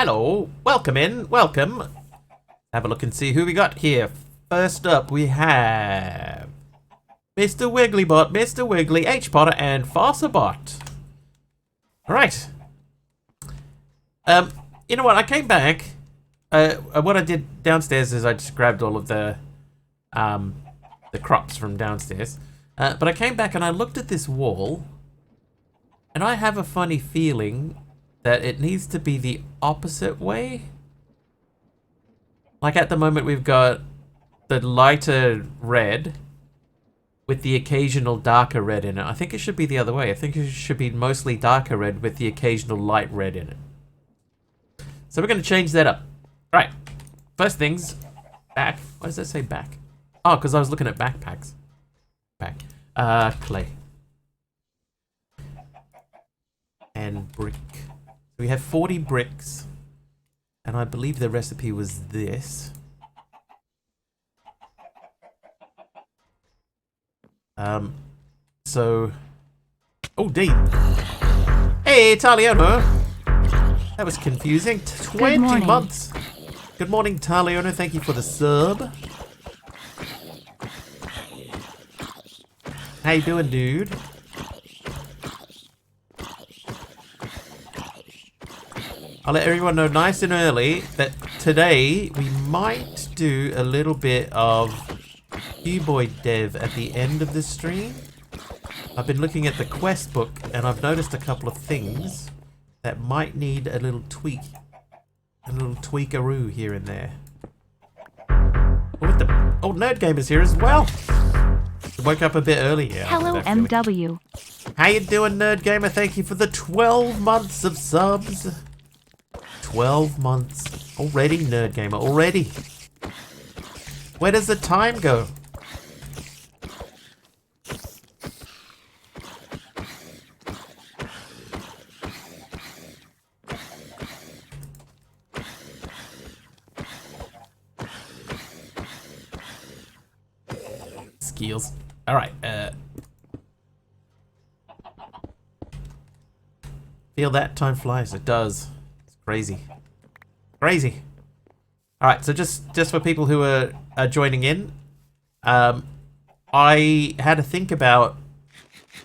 Hello, welcome in, welcome. Have a look and see who we got here. First up, we have Mr. Wigglybot, Mr. Wiggly, H Potter, and Fossabot. All right. You know what? I came back. What I did downstairs is I just grabbed all of the crops from downstairs. But I came back and I looked at this wall, and I have a funny feeling that it needs to be the opposite way. Like at the moment we've got the lighter red with the occasional darker red in it. I think it should be the other way. I think it should be mostly darker red with the occasional light red in it. So we're going to change that up. All right. First things, back. Why does that say back? Oh, because I was looking at backpacks. Back. Clay. And brick. We have 40 bricks. And I believe the recipe was this. So... Oh, Dean. Hey, Taliano. That was confusing. 20 months. Good morning, Taliano. Thank you for the sub. How you doing, dude? I'll let everyone know nice and early that today we might do a little bit of Cuboid dev at the end of the stream. I've been looking at the quest book and I've noticed a couple of things that might need a little tweak. A little tweakaroo here and there. Oh, Nerd Gamer's here as well. Woke up a bit early. Yeah, hello, MW. How you doing, Nerd Gamer? Thank you for the 12 months of subs. 12 months. Already, Nerd Gamer. Already. Where does the time go? Skills. All right. Feel that time flies. It does. It's crazy. Crazy. All right. So just for people who are joining in, I had to think about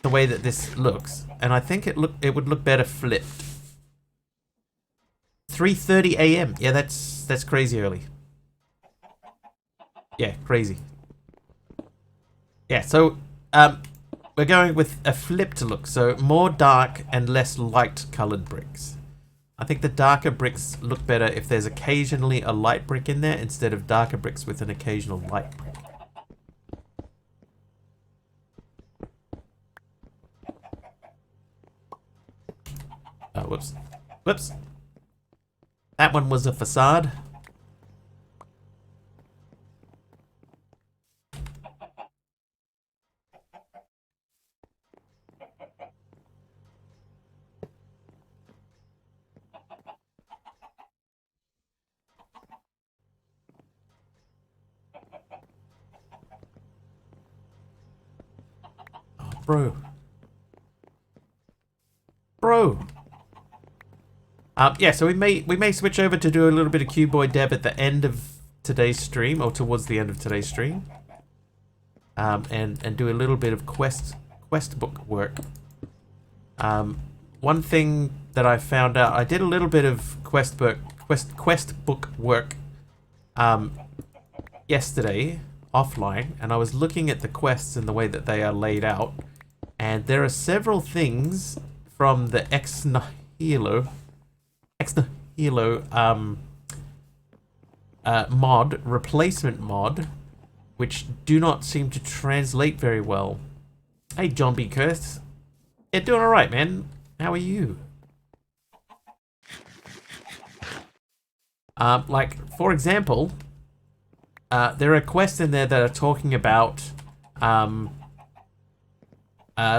the way that this looks, and I think it would look better flipped. 3:30 a.m. Yeah, that's crazy early. Yeah, crazy. Yeah, so we're going with a flipped look, so more dark and less light colored bricks. I think the darker bricks look better if there's occasionally a light brick in there instead of darker bricks with an occasional light brick. Oh, whoops. Whoops. That one was a facade. Bro. Yeah, so we may switch over to do a little bit of Cuboid dev at the end of today's stream, or towards the end of today's stream. And do a little bit of quest book work. One thing that I found out, I did a little bit of quest book work yesterday offline, and I was looking at the quests and the way that they are laid out. And there are several things from the Ex Nihilo mod, replacement mod, which do not seem to translate very well. Hey, John B. Curse. Yeah, doing alright, man. How are you? Like, for example, there are quests in there that are talking about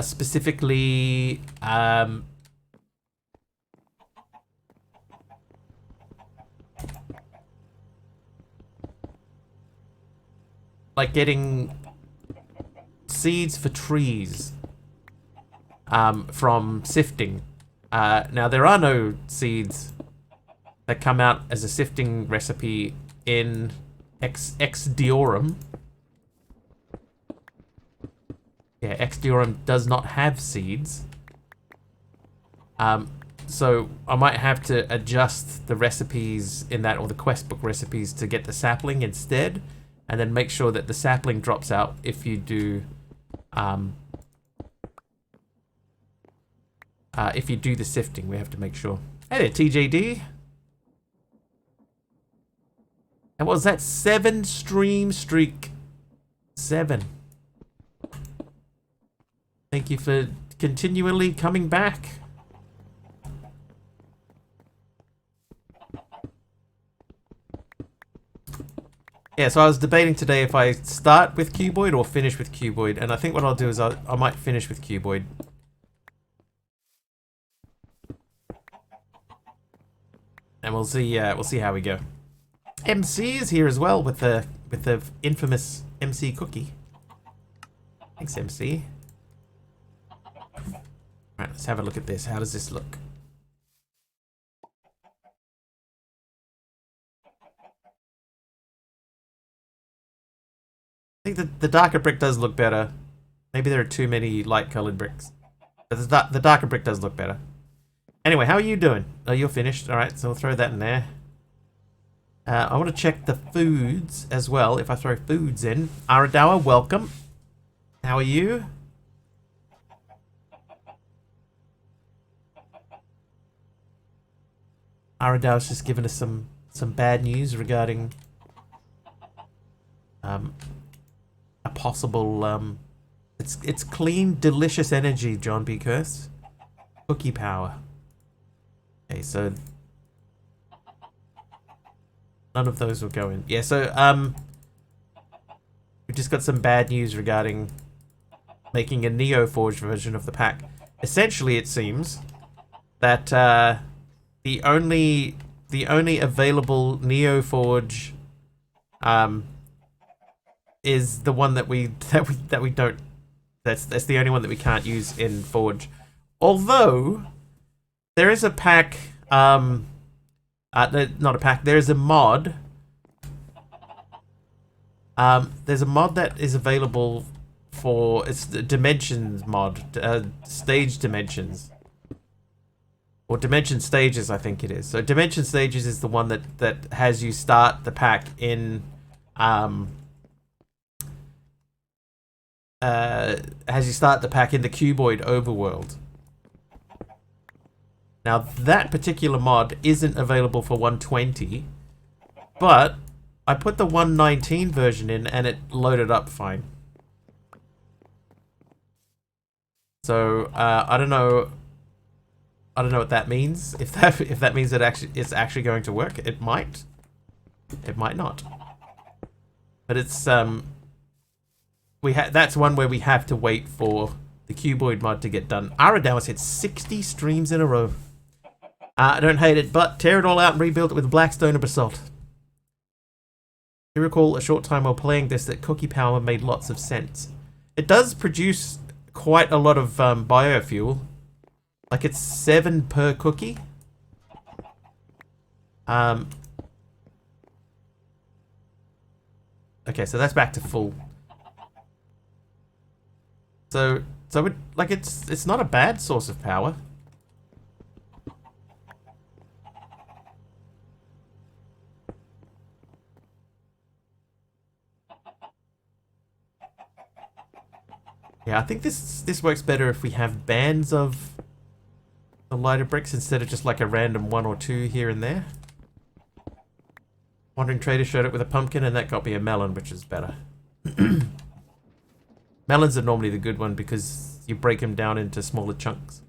specifically like getting seeds for trees from sifting. Now there are no seeds that come out as a sifting recipe in Ex Diorum. Yeah, Ex Diorum does not have seeds. So I might have to adjust the recipes in that, or the quest book recipes, to get the sapling instead, and then make sure that the sapling drops out if you do the sifting. We have to make sure. Hey there, TJD. And what was that? 7 stream streak. 7. Thank you for continually coming back. Yeah, so I was debating today if I start with Cuboid or finish with Cuboid, and I think what I'll do is I might finish with Cuboid. And we'll see how we go. MC is here as well with the infamous MC cookie. Thanks, MC. Alright, let's have a look at this. How does this look? I think the darker brick does look better. Maybe there are too many light-colored bricks. But the darker brick does look better. Anyway, how are you doing? Oh, you're finished. Alright, so we'll throw that in there. I want to check the foods as well, if I throw foods in. Aradawa, welcome. How are you? Aradawa's just given us some bad news regarding a possible it's clean, delicious energy, John B. Curse. Cookie power. Okay, so none of those will go in. Yeah, so we just got some bad news regarding making a Neoforge version of the pack. Essentially, it seems that the only available Neoforge is the one that we don't. That's the only one that we can't use in Forge. Although there is a pack. Not a pack. There is a mod. There's a mod that is available for, it's the Dimensions mod, Stage Dimensions, or Dimension Stages, I think it is. So Dimension Stages is the one that has you start the pack in the Cuboid overworld. Now that particular mod isn't available for 120, but I put the 119 version in and it loaded up fine. So I don't know what that means. If that means that it's actually going to work, it might. It might not. But it's that's one where we have to wait for the Cuboid mod to get done. Aradawas hit 60 streams in a row. I don't hate it, but tear it all out and rebuild it with Blackstone or Basalt. I recall a short time while playing this that cookie power made lots of sense. It does produce quite a lot of biofuel. Like it's 7 per cookie. Okay, so that's back to full. So it's not a bad source of power. Yeah, I think this works better if we have bands of the lighter bricks instead of just like a random 1 or 2 here and there. Wandering Trader showed it with a pumpkin and that got me a melon, which is better. Melons are normally the good one because you break them down into smaller chunks.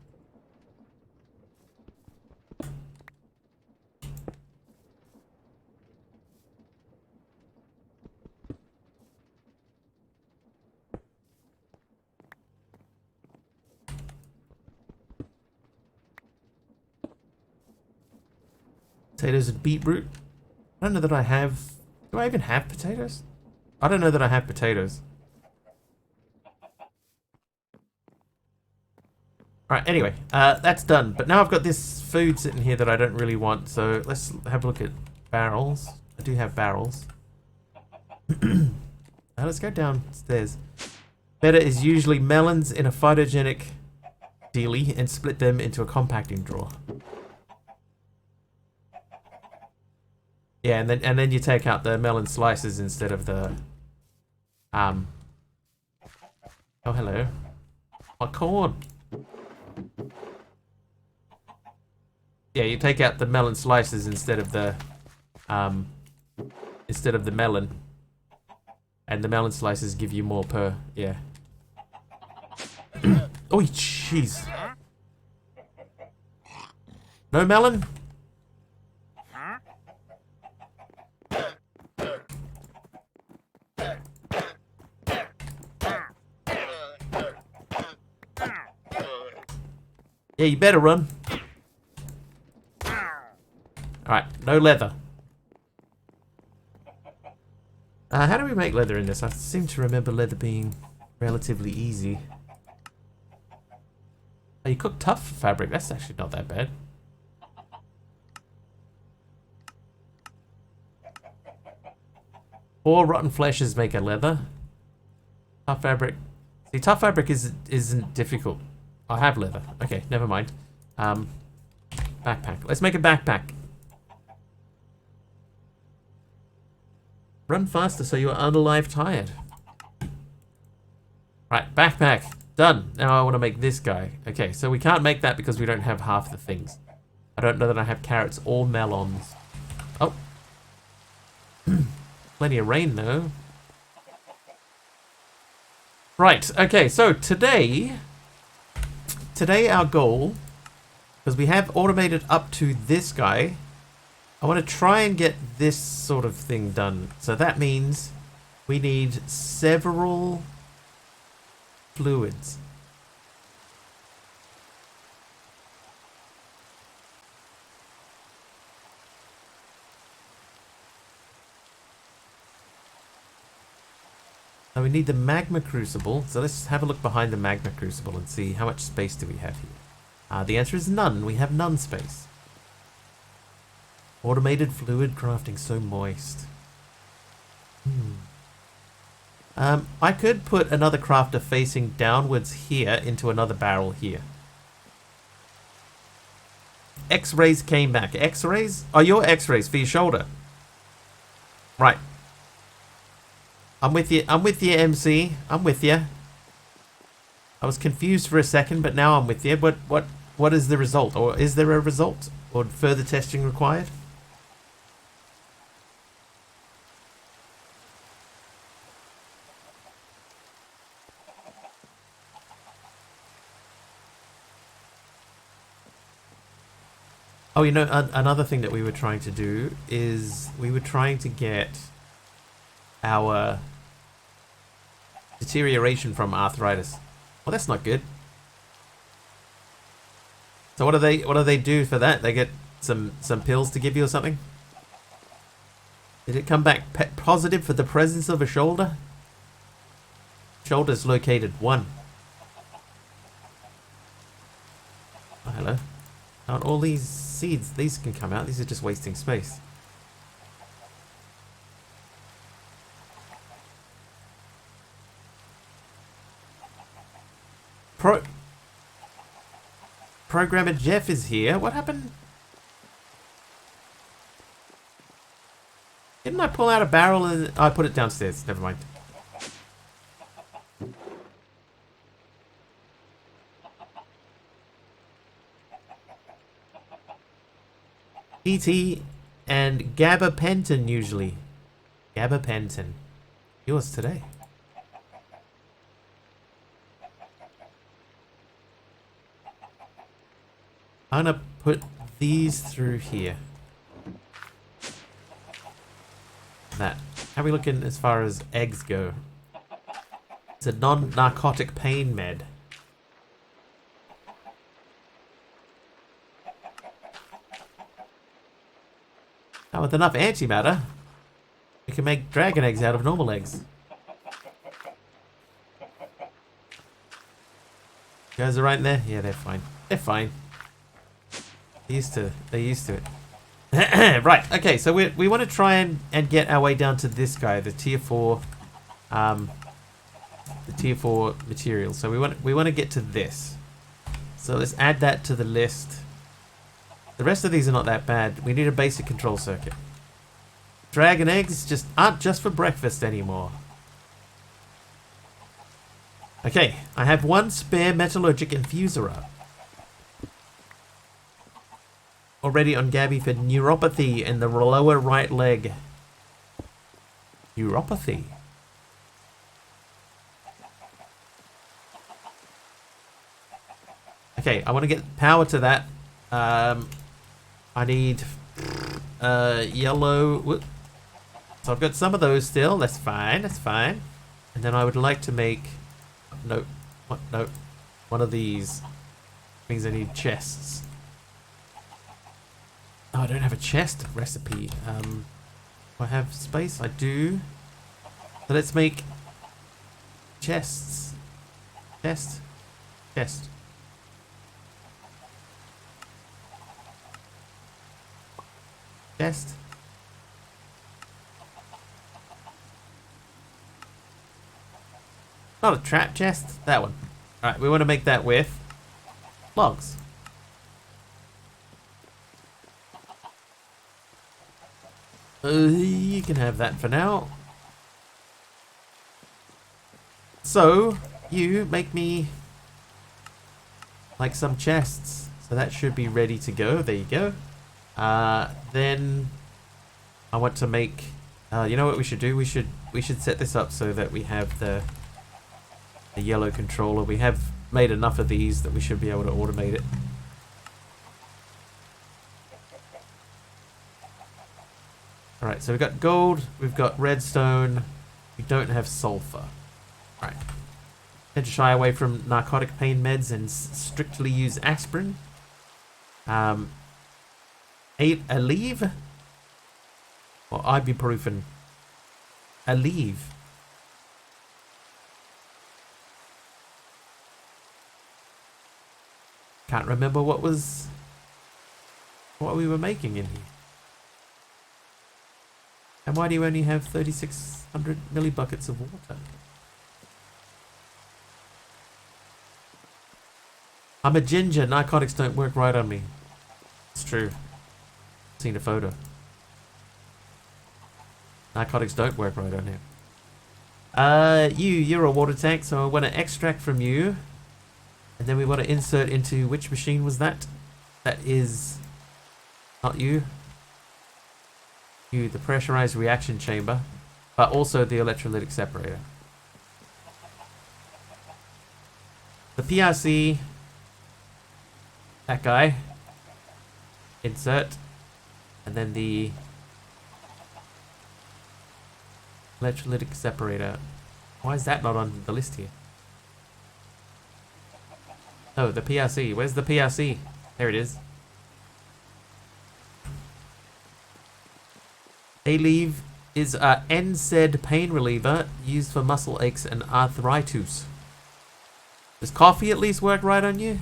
Potatoes and beetroot. I don't know that I have... Do I even have potatoes? I don't know that I have potatoes. Alright, anyway, that's done. But now I've got this food sitting here that I don't really want, so let's have a look at barrels. I do have barrels. Now let's go downstairs. Better is usually melons in a phytogenic dealie and split them into a compacting drawer. Yeah, and then you take out the melon slices instead of the oh hello. My corn. Yeah, you take out the melon slices instead of the melon. And the melon slices give you more per, yeah. Oh, jeez. No melon? Yeah, you better run. Alright, no leather. How do we make leather in this? I seem to remember leather being relatively easy. Oh, you cook tough fabric. That's actually not that bad. Four rotten fleshes make a leather. Tough fabric. See, tough fabric isn't difficult. I have leather. Okay, never mind. Backpack. Let's make a backpack. Run faster so you are unalive tired. Right, backpack. Done. Now I want to make this guy. Okay, so we can't make that because we don't have half the things. I don't know that I have carrots or melons. Oh. Plenty of rain though. Right, okay, so today our goal, because we have automated up to this guy, I want to try and get this sort of thing done. So that means we need several fluids. So we need the magma crucible. So let's have a look behind the magma crucible and see how much space do we have here. The answer is none. We have none space. Automated fluid crafting, so moist. I could put another crafter facing downwards here into another barrel here. X-rays came back. X-rays? Oh, your X-rays for your shoulder. Right. I'm with you. I'm with you, MC. I'm with you. I was confused for a second, but now I'm with you. What is the result? Or is there a result? Or further testing required? Oh, you know, another thing that we were trying to do is we were trying to get our deterioration from arthritis. Well, that's not good. So what do they do for that? They get some pills to give you or something? Did it come back positive for the presence of a shoulder? Shoulders located 1. Oh, hello. Aren't all these seeds, these can come out. These are just wasting space. Programmer Jeff is here. What happened? Didn't I pull out a barrel and I put it downstairs? Never mind. PT and gabapentin usually. Gabapentin. Yours today. I'm gonna put these through here. That. How are we looking as far as eggs go? It's a non-narcotic pain med. Now with enough antimatter, we can make dragon eggs out of normal eggs. You guys are right there? Yeah, they're fine. They're fine. They're used to it. Right, okay, so we want to try and get our way down to this guy, the tier 4 material. So we want to get to this. So let's add that to the list. The rest of these are not that bad. We need a basic control circuit. Dragon eggs just aren't just for breakfast anymore. Okay, I have one spare metallurgic infuser already on Gabby for neuropathy in the lower right leg. Neuropathy? Okay, I want to get power to that. I need yellow. Whoop. So I've got some of those still. That's fine. That's fine. And then I would like to make. No. What? No. One of these. Means I need chests. Oh, I don't have a chest recipe. Do I have space? I do. So let's make chests. Chest. Chest. Chest. Not a trap chest. That one. Alright, we want to make that with logs. You can have that for now. So, you make me like some chests. So that should be ready to go. There you go. Then I want to make you know what we should do? We should set this up so that we have the yellow controller. We have made enough of these that we should be able to automate it. Alright, so we've got gold, we've got redstone, we don't have sulfur. Alright. Tend to shy away from narcotic pain meds and strictly use aspirin. Aleve? Or ibuprofen? Aleve. Can't remember what we were making in here. And why do you only have 3,600 millibuckets of water? I'm a ginger. Narcotics don't work right on me. It's true. Seen a photo. Narcotics don't work right on him. You're a water tank, so I want to extract from you. And then we want to insert into which machine was that? That is not you. You, the pressurized reaction chamber, but also the electrolytic separator. The PRC, that guy, insert, and then the electrolytic separator. Why is that not on the list here? Oh, the PRC. Where's the PRC? There it is. Aleve is a NSAID pain reliever used for muscle aches and arthritis. Does coffee at least work right on you?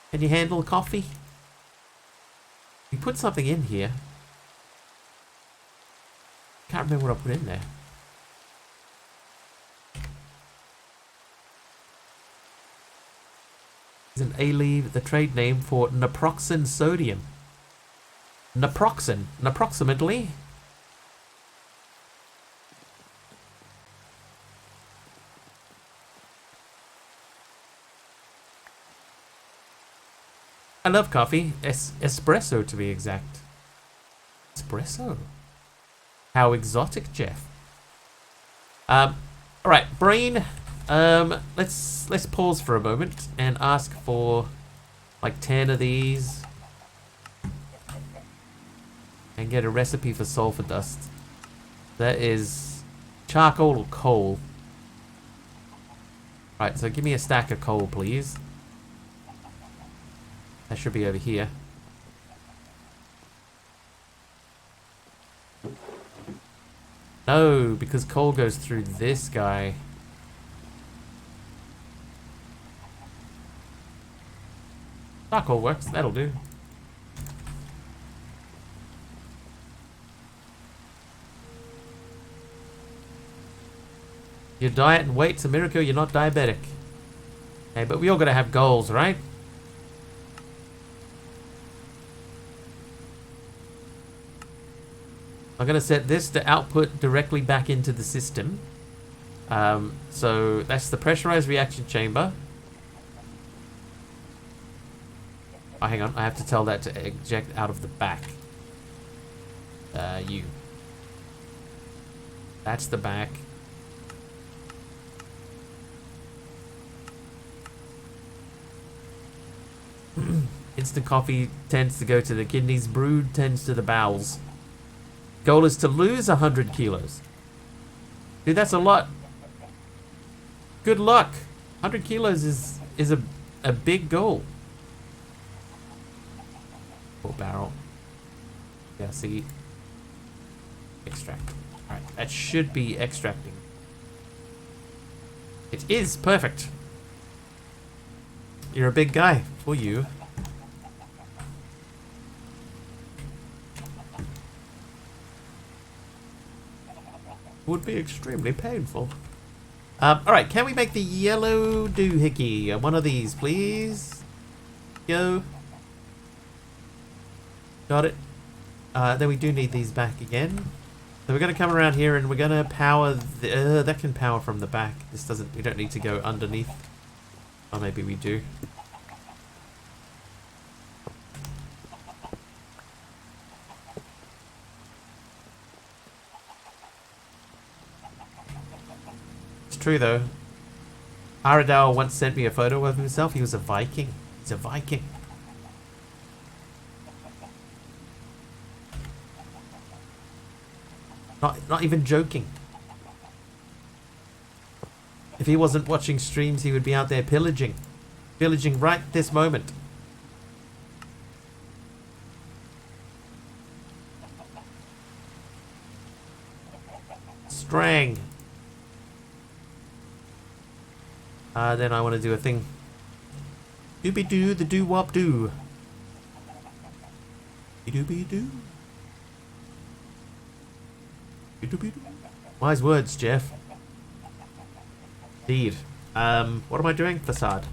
Can you handle coffee? You put something in here. Can't remember what I put in there. Is an Aleve the trade name for naproxen sodium? Naproxen, approximately. I love coffee. Espresso to be exact. Espresso. How exotic, Jeff. Alright, brain. Let's pause for a moment and ask for like 10 of these and get a recipe for sulfur dust. That is charcoal or coal. Right, so give me a stack of coal, please. That should be over here. No, because coal goes through this guy. Charcoal works, that'll do. Your diet and weight's a miracle you're not diabetic. Hey, but we all gotta have goals, right? I'm gonna set this to output directly back into the system. So that's the pressurized reaction chamber. Oh, hang on, I have to tell that to eject out of the back. You. That's the back. Instant coffee tends to go to the kidneys, brewed tends to the bowels. Goal is to lose 100 kilos. Dude, that's a lot. Good luck. 100 kilos is a big goal. Full barrel. Yeah, see. Extract. Alright, that should be extracting. It is perfect. You're a big guy. For you. Would be extremely painful. Alright, can we make the yellow doohickey? One of these, please. Go. Got it. Then we do need these back again. So we're going to come around here and we're going to power the... that can power from the back. This doesn't... We don't need to go underneath. Or maybe we do. It's true though. Aradal once sent me a photo of himself. He was a Viking. He's a Viking. Not even joking. If he wasn't watching streams, he would be out there pillaging. Pillaging right this moment. Strang. Then I want to do a thing. Doobie-doo, the doo-wop-doo. Doobie-doo. Wise words, Jeff. Indeed. What am I doing? Facade.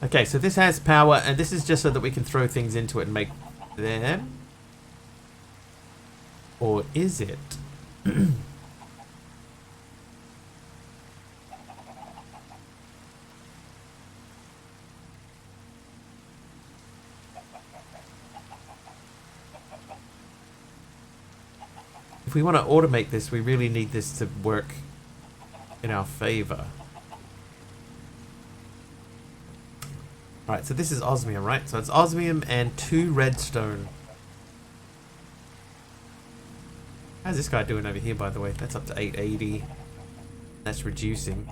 Okay, so this has power, and this is just so that we can throw things into it and make them. Or is it? If we want to automate this, we really need this to work in our favor. Alright, so this is osmium, right? So it's osmium and 2 redstone. How's this guy doing over here, by the way? That's up to 880. That's reducing.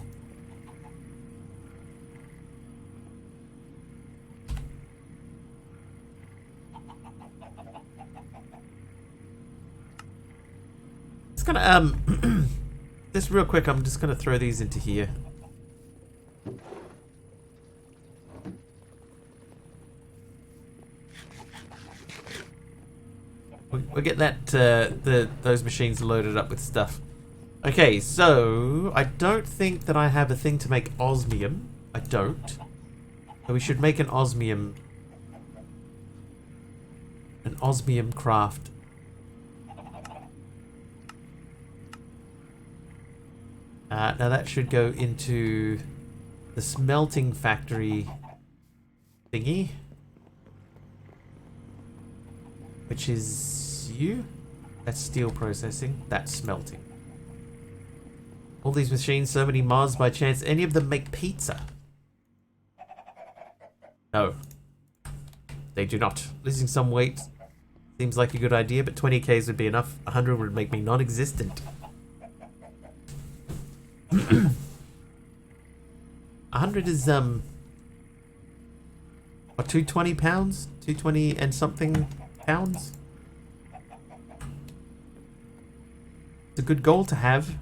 It's gonna, just real quick, I'm just gonna throw these into here. We'll get that those machines loaded up with stuff. Okay, so I don't think that I have a thing to make osmium. I don't. So we should make an osmium craft. Now that should go into the smelting factory thingy. Which is you? That's steel processing. That's smelting. All these machines, so many Mars by chance. Any of them make pizza? No. They do not. Losing some weight seems like a good idea, but 20 Ks would be enough. 100 would make me non-existent. 100 is, Or 220 pounds? 220 and something pounds? It's a good goal to have.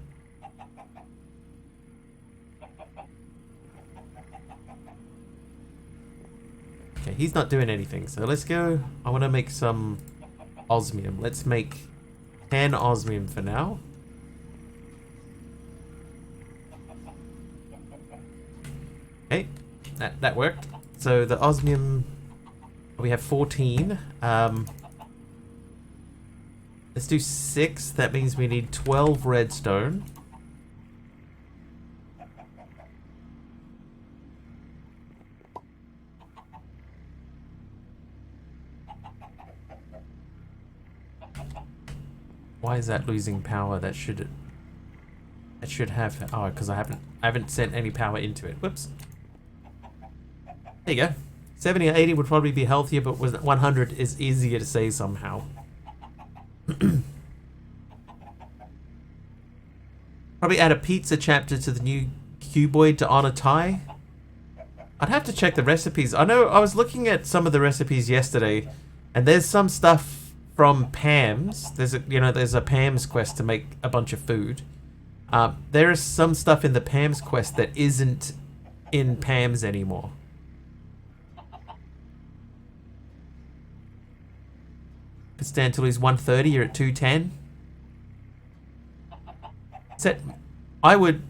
Okay, he's not doing anything, so let's go. I want to make some osmium. Let's make 10 osmium for now. Okay, that worked. So the osmium, we have 14. Let's do 6. That means we need 12 redstone. Why is that losing power? That should have. Oh, because I haven't sent any power into it. Whoops. There you go. 70 or 80 would probably be healthier, but 100 is easier to say somehow. Probably add a pizza chapter to the new cuboid to honor Ty. I'd have to check the recipes. I know I was looking at some of the recipes yesterday, and there's some stuff from Pam's. There's a Pam's quest to make a bunch of food. There is some stuff in the Pam's quest that isn't in Pam's anymore. Could stand till he's 130. You're at 210. I would,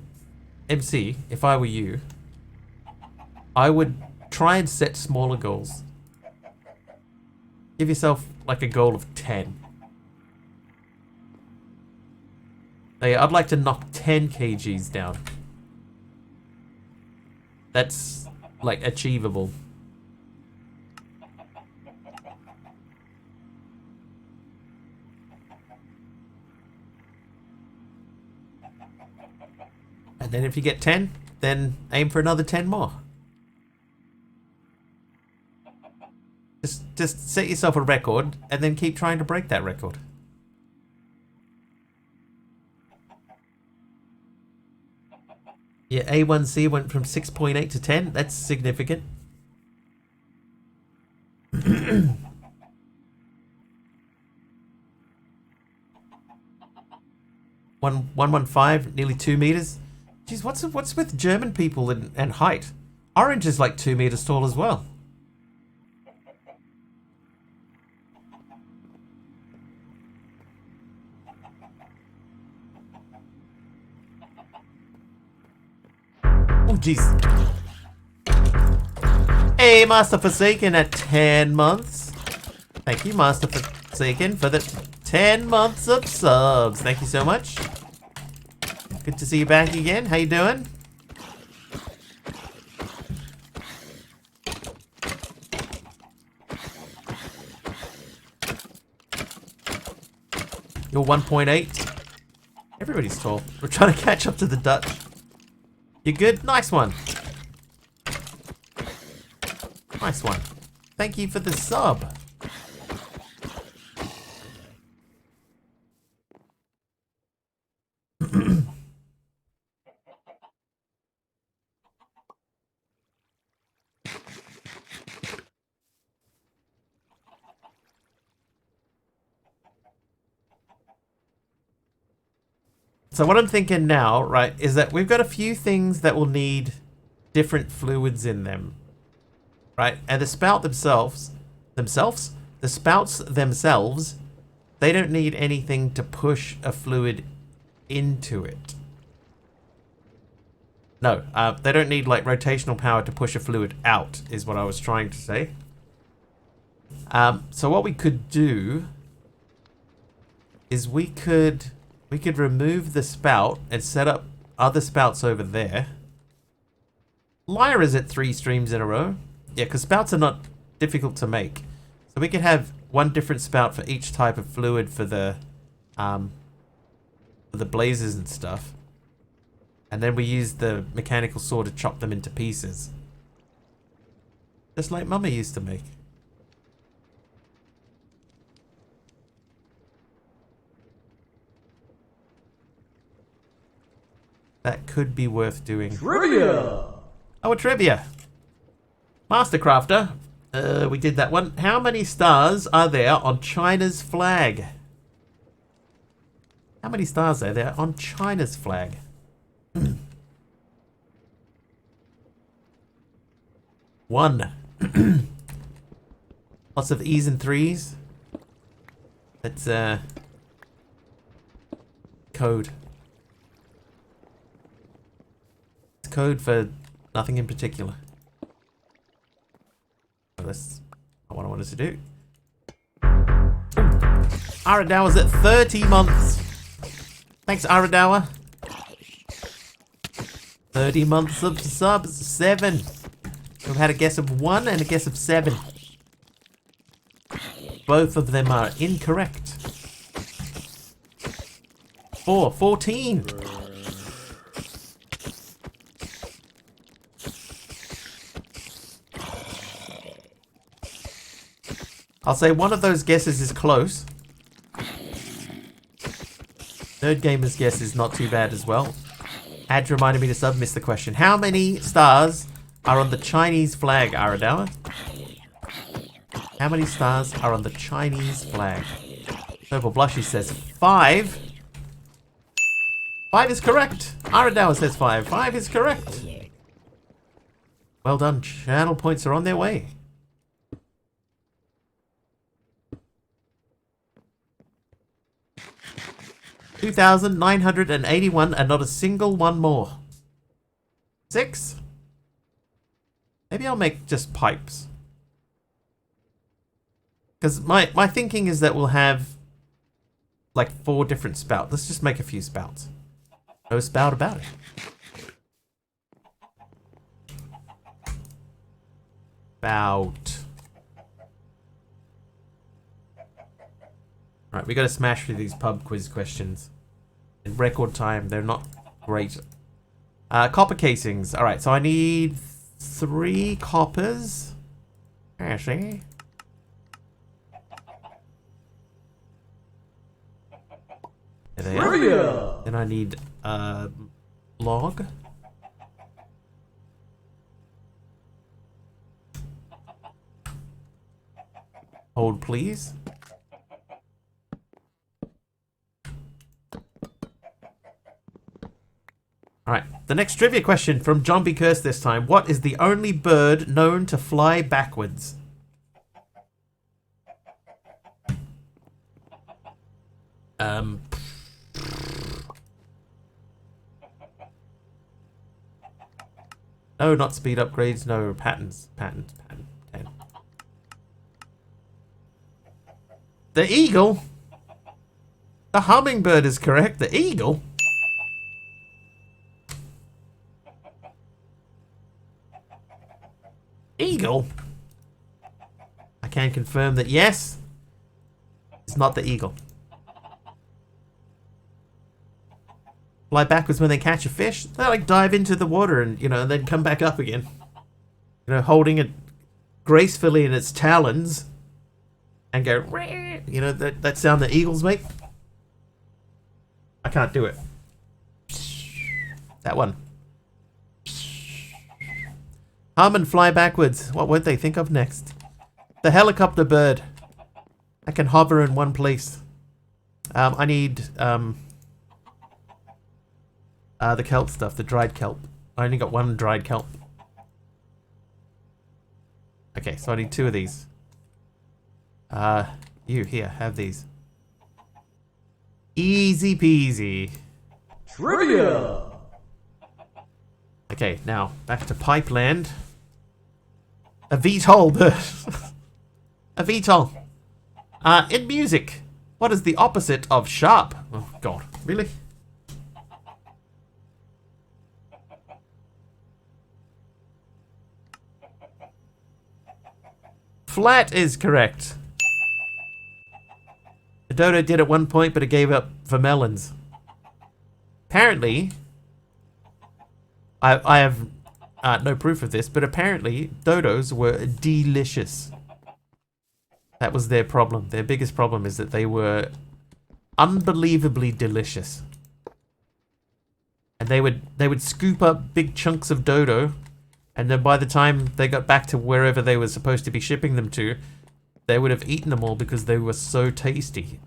MC, if I were you, I would try and set smaller goals. Give yourself like a goal of 10. I'd like to knock 10 kgs down. That's like achievable. And then if you get 10, then aim for another 10 more. Just set yourself a record and then keep trying to break that record. Yeah, A1C went from 6.8 to 10. That's significant. 115, nearly 2 meters. Jeez, what's with German people and height? Orange is like 2 meters tall as well. Oh, jeez. Hey, Master Forsaken at 10 months. Thank you, Master Forsaken, for the 10 months of subs. Thank you so much. Good to see you back again. How you doing? You're 1.8. Everybody's tall. We're trying to catch up to the Dutch. You good? Nice one. Nice one. Thank you for the sub. So what I'm thinking now, right, is that we've got a few things that will need different fluids in them, right? And the spouts themselves, they don't need anything to push a fluid into it. No, they don't need like rotational power to push a fluid out, is what I was trying to say. So what we could do is we could remove the spout and set up other spouts over there. Lyra's at 3 streams in a row. Yeah, because spouts are not difficult to make. So we could have one different spout for each type of fluid for the blazes and stuff. And then we use the mechanical saw to chop them into pieces. Just like Mummy used to make. That could be worth doing. Trivia! Oh, a trivia. Mastercrafter, We did that one. How many stars are there on China's flag? How many stars are there on China's flag? One. Lots of E's and threes. That's code. It's code for nothing in particular. That's not what I wanted to do. Aradawa's at 30 months. Thanks, Aradawa. 30 months of subs. 7. We've had a guess of 1 and a guess of 7. Both of them are incorrect. 4. 14. I'll say one of those guesses is close. Nerd Gamer's guess is not too bad as well. Ad reminded me to sub, missed the question. How many stars are on the Chinese flag, Aradawa? How many stars are on the Chinese flag? Purple Blushy says 5. 5 is correct. Aradawa says 5. 5 is correct. Well done. Channel points are on their way. $2,981 and not a single one more. 6. Maybe I'll make just pipes. Because my thinking is that we'll have like 4 different spouts. Let's just make a few spouts. No spout about it. Spout. Alright, we gotta smash through these pub quiz questions. In record time, they're not great. Copper casings. Alright, so I need 3 coppers. I see. There they are. Then I need log. Hold please. Alright, the next trivia question from John B. Curse this time. What is the only bird known to fly backwards? No, not speed upgrades, no patterns. Pattern 10. The eagle? The hummingbird is correct. The eagle? Eagle? I can confirm that yes, it's not the eagle. Fly backwards when they catch a fish. They like dive into the water and, you know, and then come back up again. You know, holding it gracefully in its talons and go, you know, that sound that eagles make. I can't do it. That one. Hum and fly backwards. What would they think of next? The helicopter bird. I can hover in one place. I need the kelp stuff, the dried kelp. I only got 1 dried kelp. Okay, so I need 2 of these. You here, have these. Easy peasy. Trivia! Okay, now back to Pipeland. A VTOL bird. A VTOL. In music, what is the opposite of sharp? Oh god, really? Flat is correct. The dodo did at one point, but it gave up for melons. Apparently, I have no proof of this, but apparently dodos were delicious. That was their problem. Their biggest problem is that they were unbelievably delicious. And they would scoop up big chunks of dodo And then by the time they got back to wherever they were supposed to be shipping them to, they would have eaten them all because they were so tasty.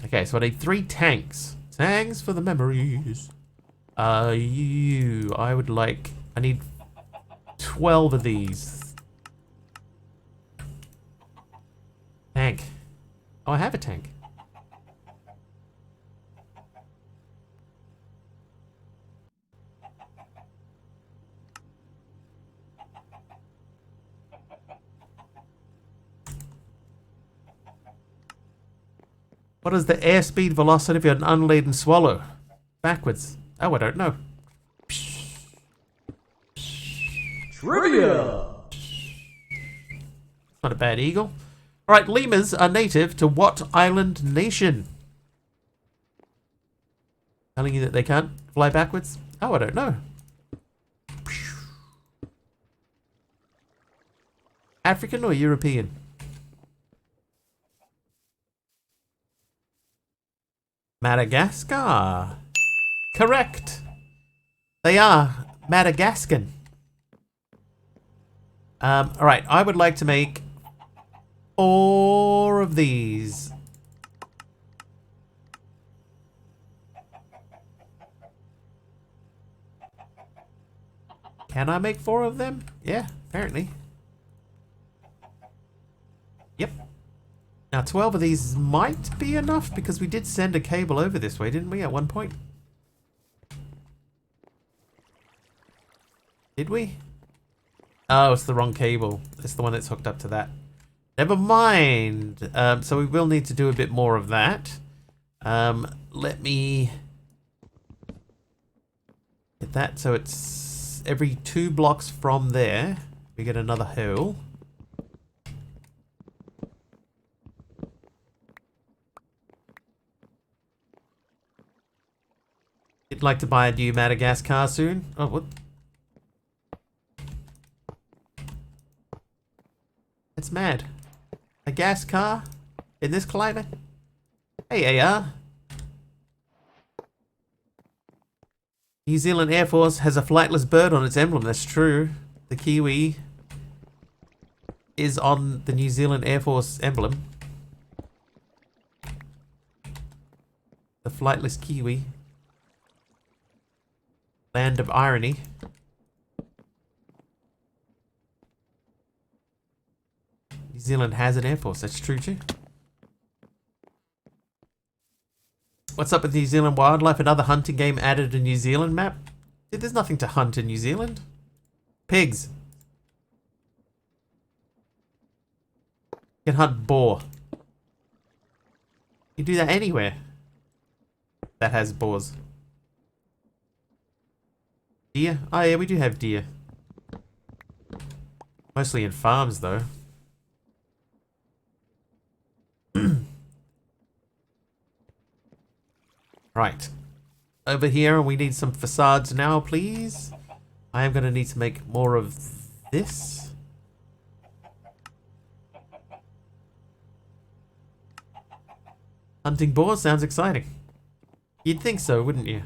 Okay, so I need 3 tanks. Thanks for the memories. I need 12 of these. Tank. Oh, I have a tank. What is the airspeed velocity of an unladen swallow? Backwards. Oh, I don't know. Trivia! Not a bad eagle. Alright, lemurs are native to what island nation? Telling you that they can't fly backwards? Oh, I don't know. African or European? Madagascar. Correct. They are Madagascan. Alright, I would like to make 4 of these. Can I make 4 of them? Yeah, apparently. Yep. Now 12 of these might be enough because we did send a cable over this way, didn't we, at one point? Did we? Oh, it's the wrong cable. It's the one that's hooked up to that. Never mind. So we will need to do a bit more of that. Let me get that. So it's every 2 blocks from there, we get another hole. You'd like to buy a new Madagascar soon? Oh, what? It's mad. A gas car? In this climate? Hey, AR. New Zealand Air Force has a flightless bird on its emblem. That's true. The Kiwi is on the New Zealand Air Force emblem. The flightless Kiwi. Land of irony. New Zealand has an air force, that's true too. What's up with New Zealand wildlife? Another hunting game added to New Zealand map? Dude, there's nothing to hunt in New Zealand. Pigs. You can hunt boar. You do that anywhere that has boars. Deer? Oh yeah, we do have deer. Mostly in farms though. Right. Over here, we need some facades now, please. I am going to need to make more of this. Hunting boars sounds exciting. You'd think so, wouldn't you?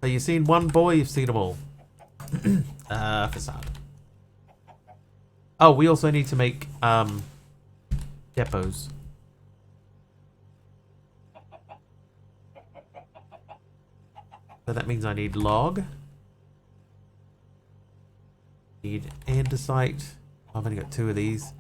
So you've seen one boy, you've seen them all. Facade. Oh, we also need to make depots. So that means I need log. Need andesite. I've only got 2 of these.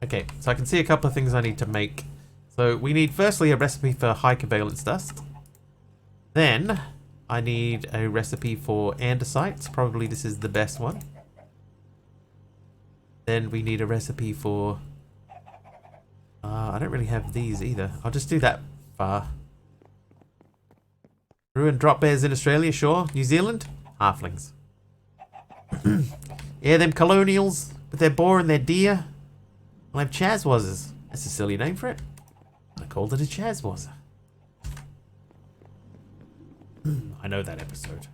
Okay, so I can see a couple of things I need to make. So we need firstly a recipe for high covalence dust. Then I need a recipe for andesites. Probably this is the best one. Then we need a recipe for... I don't really have these either. I'll just do that far. Ruined drop bears in Australia, sure. New Zealand? Halflings. Yeah, them colonials with their boar and their deer. I'll have Chazwazzers. That's a silly name for it. called it a Chazwazza. I know that episode.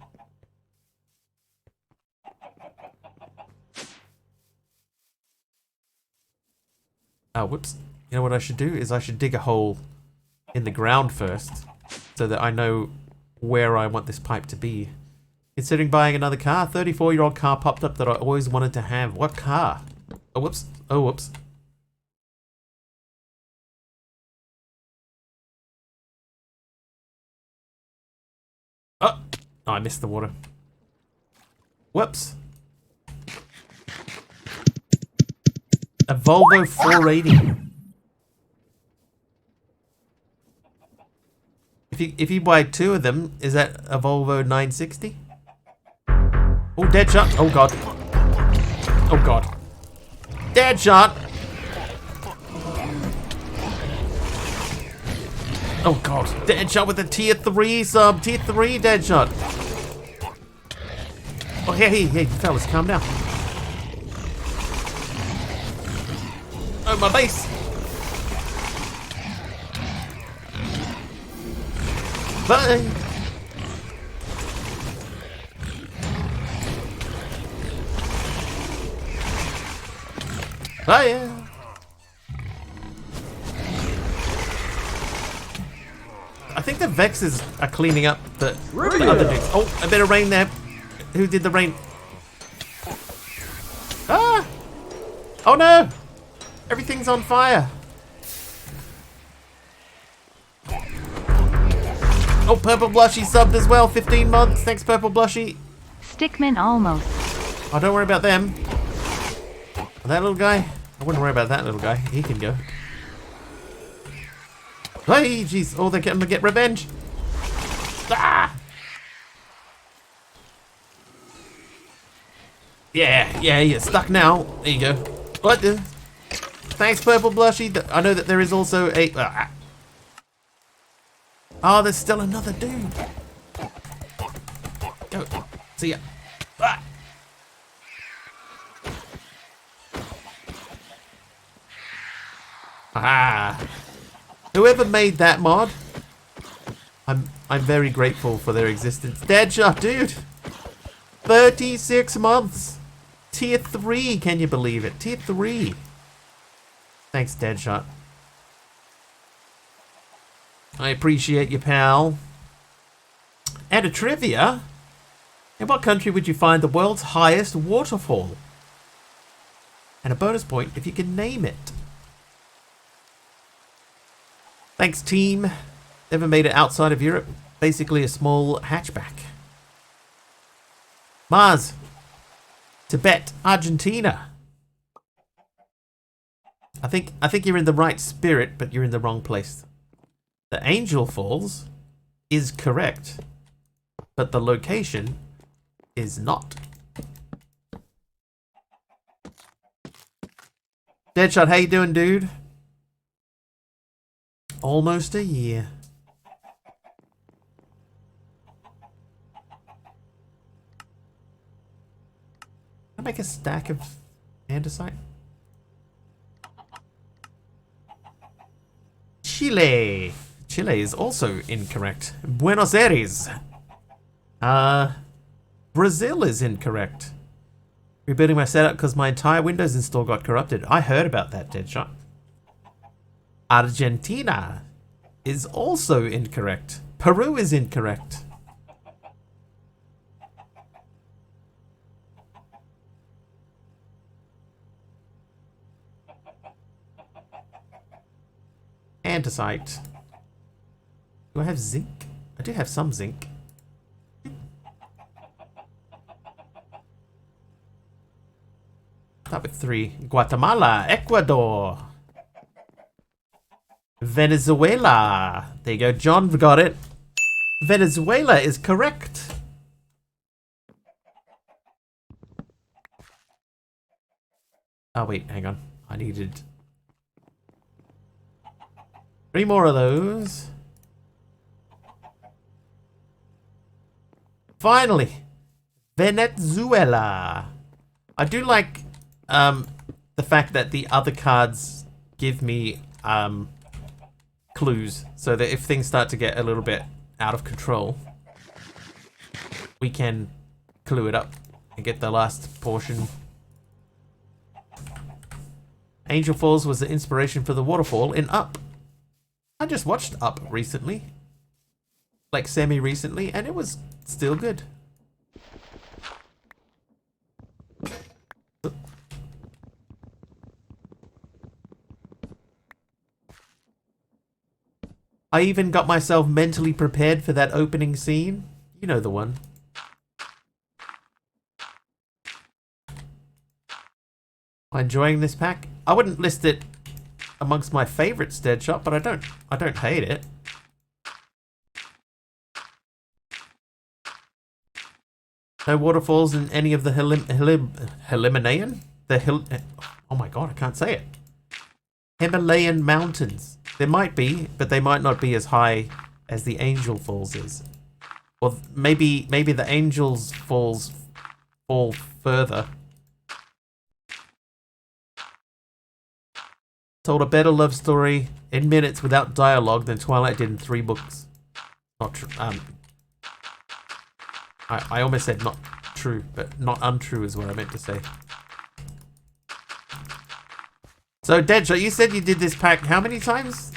Oh, whoops. You know what I should do is I should dig a hole in the ground first so that I know where I want this pipe to be. Considering buying another car, 34-year-old car popped up that I always wanted to have. What car? Oh, whoops. Oh, whoops. Oh, I missed the water. Whoops. A Volvo 480. If you buy two of them, is that a Volvo 960? Oh, dead shot. Oh, God. Oh, God. Dead shot. Oh, God. Dead shot with a tier 3 sub. Tier 3 dead shot. Oh, hey, fellas, calm down. Oh, my base. Bye. Bye. I think the Vexes are cleaning up the other dudes. Oh, a bit of rain there. Who did the rain? Ah! Oh no! Everything's on fire. Oh, Purple Blushy subbed as well. 15 months. Thanks, Purple Blushy. Stickman almost. Oh, don't worry about them. That little guy? I wouldn't worry about that little guy. He can go. Hey, jeez. Oh, they're going to get revenge. Ah! Yeah, you're stuck now. There you go. What the? Thanks, Purple Blushy. I know that there is also a... Oh, there's still another dude. Go. See ya. Ah. Whoever made that mod, I'm very grateful for their existence. Deadshot, dude. 36 months. Tier 3, can you believe it? Tier 3. Thanks, Deadshot. I appreciate you, pal. And a trivia. In what country would you find the world's highest waterfall? And a bonus point if you can name it. Thanks, team. Never made it outside of Europe. Basically a small hatchback. Mars. Tibet, Argentina. I think you're in the right spirit, but you're in the wrong place. The Angel Falls is correct, but the location is not. Deadshot, how you doing, dude? Almost a year. Can I make a stack of andesite? Chile. Chile is also incorrect. Buenos Aires. Brazil is incorrect. Rebuilding my setup because my entire Windows install got corrupted. I heard about that, Deadshot. Argentina is also incorrect. Peru is incorrect. Andesite. Do I have zinc? I do have some zinc. Start with 3. Guatemala, Ecuador, Venezuela. There you go. John got it. Venezuela is correct. Oh, wait. Hang on. I needed 3 more of those. Finally. Venezuela. I do like the fact that the other cards give me clues so that if things start to get a little bit out of control, we can clue it up and get the last portion. Angel Falls was the inspiration for the waterfall in Up. I just watched Up recently, like semi-recently, and it was still good. I even got myself mentally prepared for that opening scene. You know the one. Am I enjoying this pack? I wouldn't list it amongst my favorites, Deadshot, but I don't hate it. No waterfalls in any of the Himalayan? Oh my god, I can't say it. Himalayan mountains. There might be, but they might not be as high as the Angel Falls is. Or maybe the Angel's Falls fall further. Told a better love story in minutes without dialogue than Twilight did in 3 books. Not true. I almost said not true, but not untrue is what I meant to say. So, Deadshot, you said you did this pack how many times?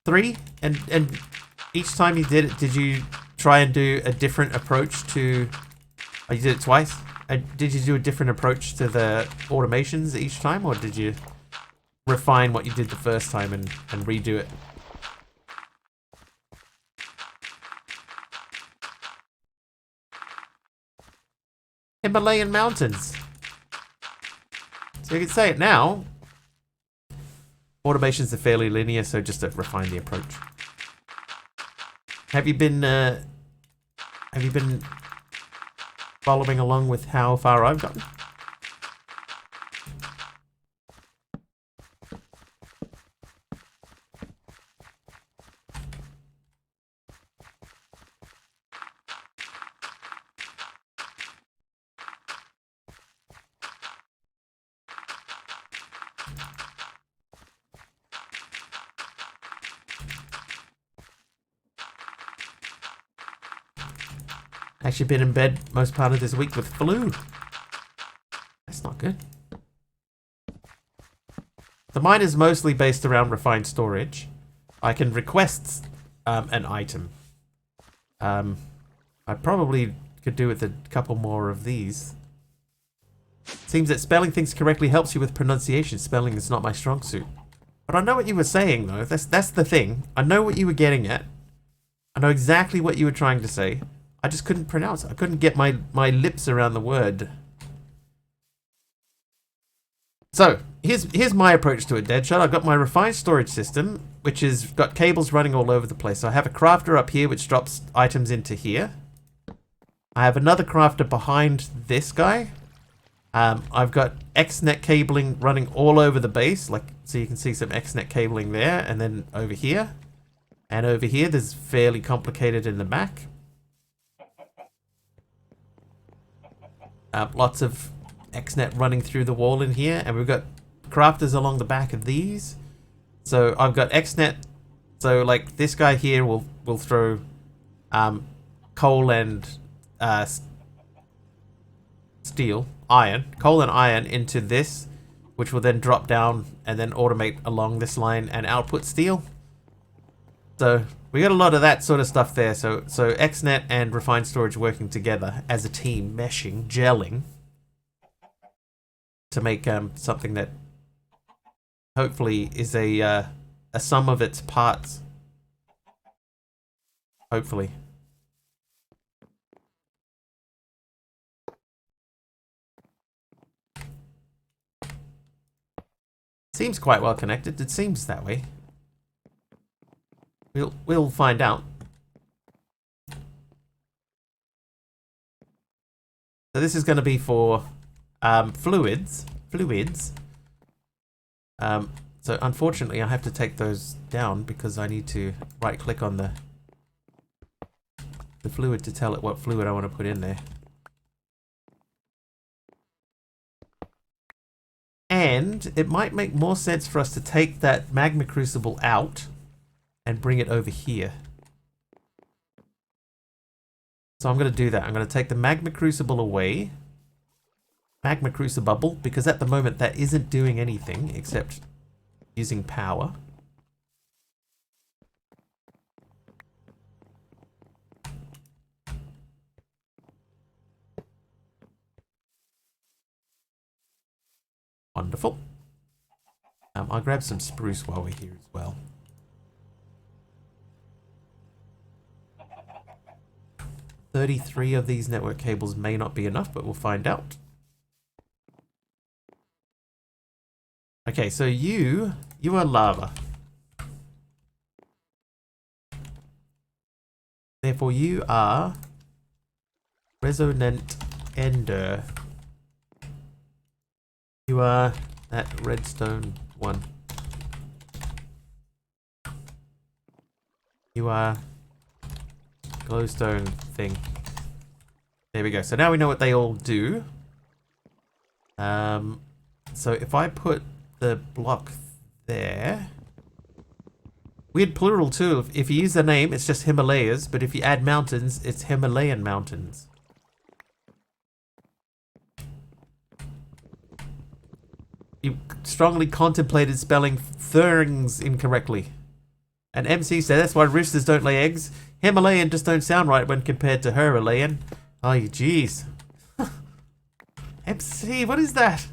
3? And each time you did it, did you try and do a different approach to... Oh, you did it twice? Did you do a different approach to the automations each time, or did you refine what you did the first time and redo it? Himalayan mountains. So you can say it now. Automations are fairly linear, so just to refine the approach. Have you been following along with how far I've gotten? Actually been in bed most part of this week with flu. That's not good. So mine is mostly based around refined storage. I can request an item. I probably could do with a couple more of these. Seems that spelling things correctly helps you with pronunciation. Spelling is not my strong suit. But I know what you were saying, though. That's the thing. I know what you were getting at. I know exactly what you were trying to say. I just couldn't pronounce it. I couldn't get my lips around the word. So, here's my approach to it, Deadshot. I've got my refined storage system, which has got cables running all over the place. So I have a crafter up here, which drops items into here. I have another crafter behind this guy. I've got XNet cabling running all over the base. So you can see some XNet cabling there, and then over here. And over here, there's fairly complicated in the back. Lots of XNet running through the wall in here, and we've got crafters along the back of these. So I've got XNet. So like this guy here will throw coal and coal and iron into this, which will then drop down and then automate along this line and output steel. So we got a lot of that sort of stuff there. So XNet and refined storage working together as a team, meshing, gelling to make something that hopefully is a sum of its parts. Hopefully. Seems quite well connected. It seems that way. We'll find out. So this is going to be for fluids. So unfortunately, I have to take those down because I need to right-click on the fluid to tell it what fluid I want to put in there. And it might make more sense for us to take that magma crucible out and bring it over here. So I'm going to do that. I'm going to take the magma crucible away. Magma crucible, because at the moment that isn't doing anything except using power. Wonderful. I'll grab some spruce while we're here as well. $33 of these network cables may not be enough, but we'll find out. Okay, so you are lava. Therefore, you are resonant ender. You are that redstone one. You are glowstone thing. There we go. So now we know what they all do. So if I put the block there, weird plural too. If you use the name, it's just Himalayas, but if you add mountains, it's Himalayan mountains. You strongly contemplated spelling thurings incorrectly. And MC said that's why roosters don't lay eggs. Himalayan just don't sound right when compared to Himalayan. Oh, jeez. MC, what is that?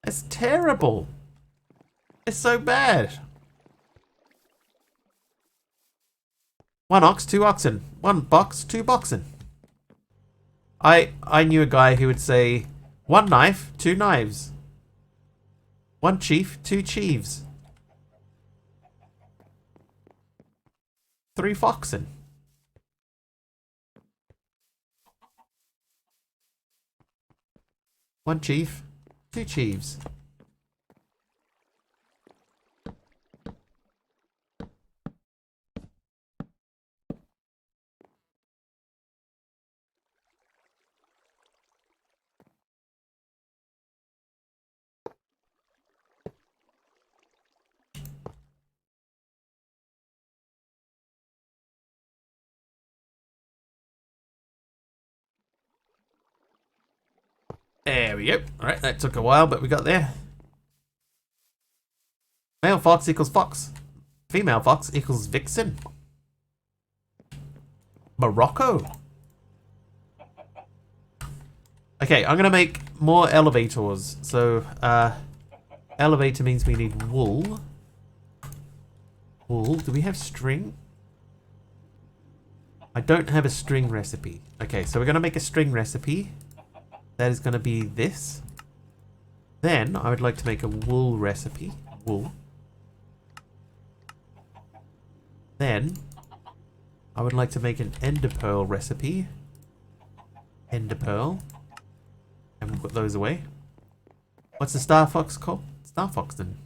It's terrible. It's so bad. One ox, two oxen. One box, two boxen. I knew a guy who would say, one knife, two knives. One chief, two chiefs. Three foxen. One chief, two chiefs. There we go. Alright, that took a while, but we got there. Male fox equals fox. Female fox equals vixen. Morocco. Okay, I'm gonna make more elevators. So, elevator means we need wool. Wool. Do we have string? I don't have a string recipe. Okay, so we're gonna make a string recipe. That is going to be this. Then I would like to make a wool recipe. Wool. Then I would like to make an ender pearl recipe. Ender pearl. And we'll put those away. What's the Star Fox called? Star Fox then.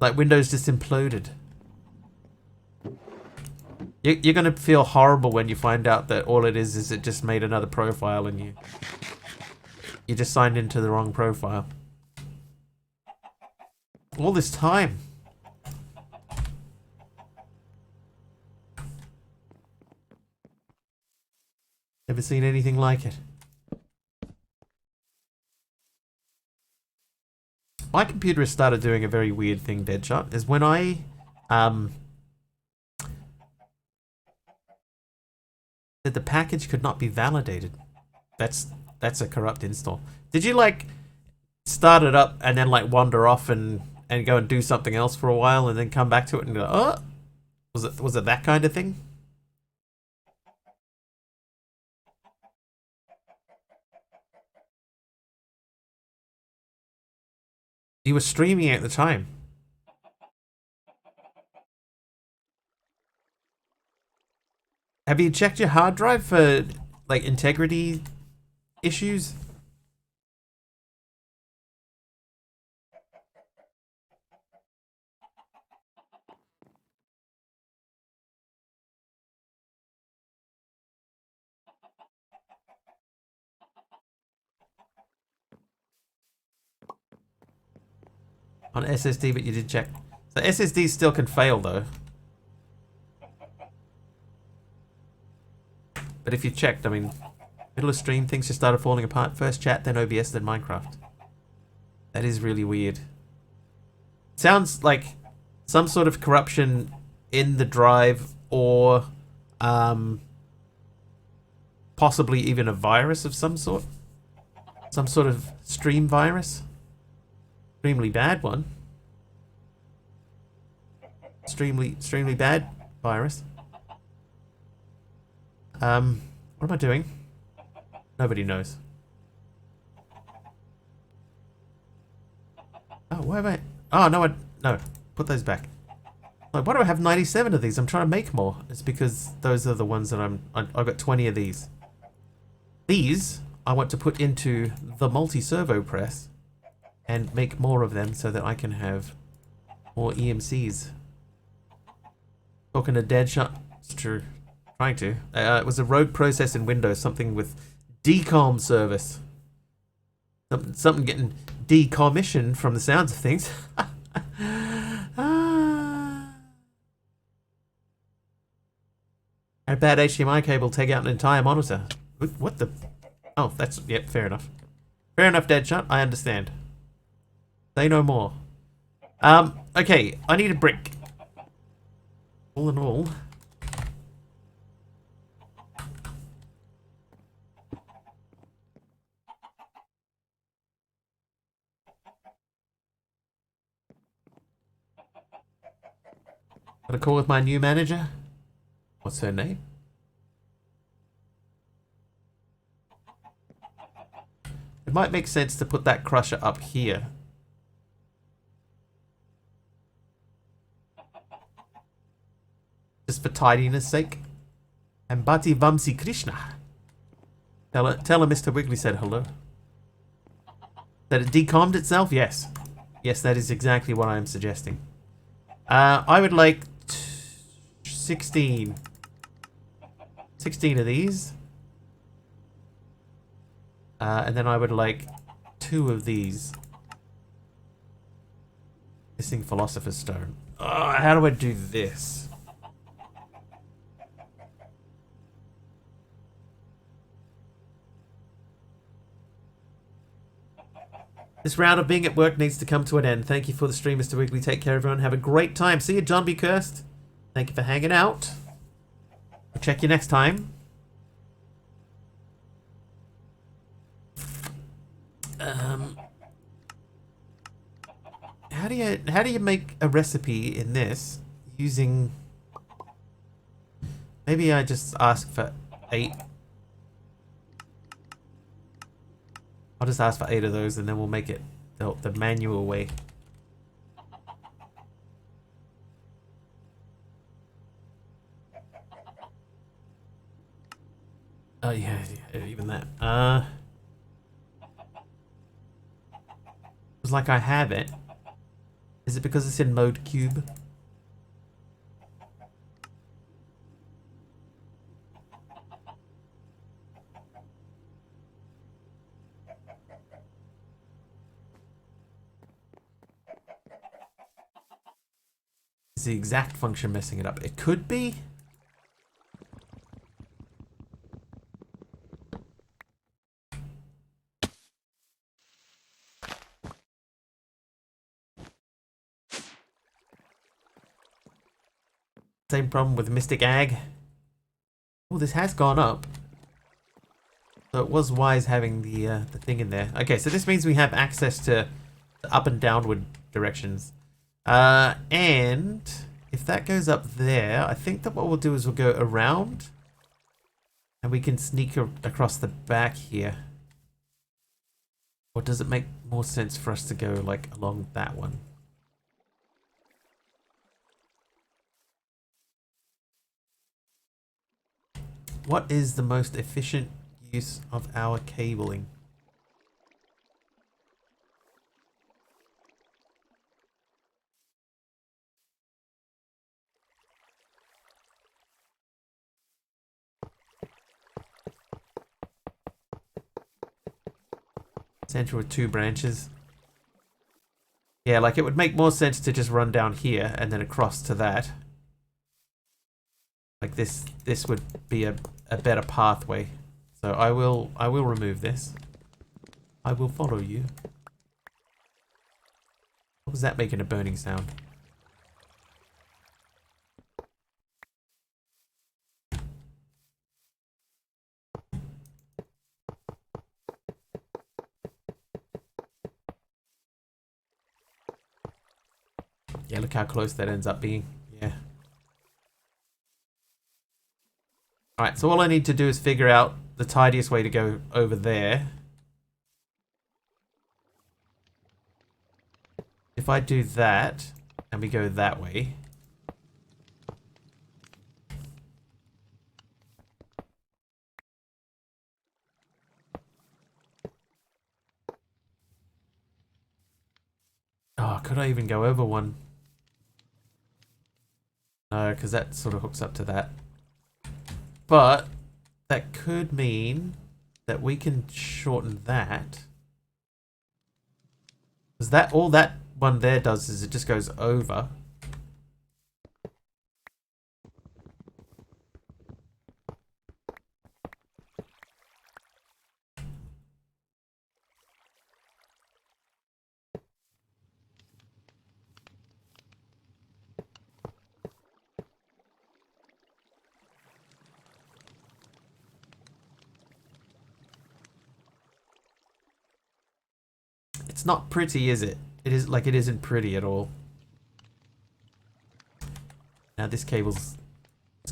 Like Windows just imploded. You're going to feel horrible when you find out that all it is it just made another profile and you just signed into the wrong profile. All this time. Never seen anything like it. My computer has started doing a very weird thing, Deadshot, is when I that the package could not be validated. That's a corrupt install. Did you like start it up and then like wander off and go and do something else for a while and then come back to it and go, oh, was it that kind of thing? You were streaming at the time. Have you checked your hard drive for like integrity issues? On SSD, but you did check. So SSD still can fail though. But if you checked, I mean, middle of stream, things just started falling apart. First chat, then OBS, then Minecraft. That is really weird. Sounds like some sort of corruption in the drive, or possibly even a virus of some sort. Some sort of stream virus. Extremely bad one. Extremely bad virus. What am I doing? Nobody knows. Oh, why am I? Oh, no, no. Put those back. Like, why do I have 97 of these? I'm trying to make more. It's because those are the ones that I've got 20 of these. These, I want to put into the multi-servo press and make more of them so that I can have more EMCs. Talking to Deadshot. It's true. Trying to. It was a rogue process in Windows, something with decom service. Something getting decommissioned from the sounds of things. A bad HDMI cable take out an entire monitor. What the? Oh, that's, yep, fair enough. Fair enough, Deadshot. I understand. Say no more. Okay, I need a brick. All in all. Got a call with my new manager. What's her name? It might make sense to put that crusher up here. Just for tidiness sake. And Bati Vamsi Krishna. Tell her Mr. Wiggly said hello. That it decommed itself? Yes. Yes, that is exactly what I am suggesting. I would like 16 of these. And then I would like 2 of these. Missing Philosopher's Stone. How do I do this? This round of being at work needs to come to an end. Thank you for the stream, Mr. Wiggly. Take care, everyone. Have a great time. See you, John B. Cursed. Thank you for hanging out. I'll check you next time. How do you make a recipe in this using? Maybe I just ask for 8. I'll just ask for 8 of those, and then we'll make it the manual way. Oh yeah, even that. It's like I have it. Is it because it's in mode cube? Is the exact function messing it up? It could be. Same problem with Mystic Ag. Oh, this has gone up. So it was wise having the thing in there. Okay, so this means we have access to the up and downward directions. And if that goes up there, I think that what we'll do is we'll go around. And we can sneak across the back here. Or does it make more sense for us to go like along that one? What is the most efficient use of our cabling? Center with 2 branches. Yeah, like it would make more sense to just run down here and then across to that. Like this would be a better pathway. So I will remove this. I will follow you. What was that making a burning sound? Yeah, look how close that ends up being. Yeah. Alright, so all I need to do is figure out the tidiest way to go over there. If I do that, and we go that way. Oh, could I even go over one? No, because that sort of hooks up to that. But that could mean that we can shorten that. Because that all that one there does is it just goes over. It's not pretty, is it? It is like it isn't pretty at all. Now this cable's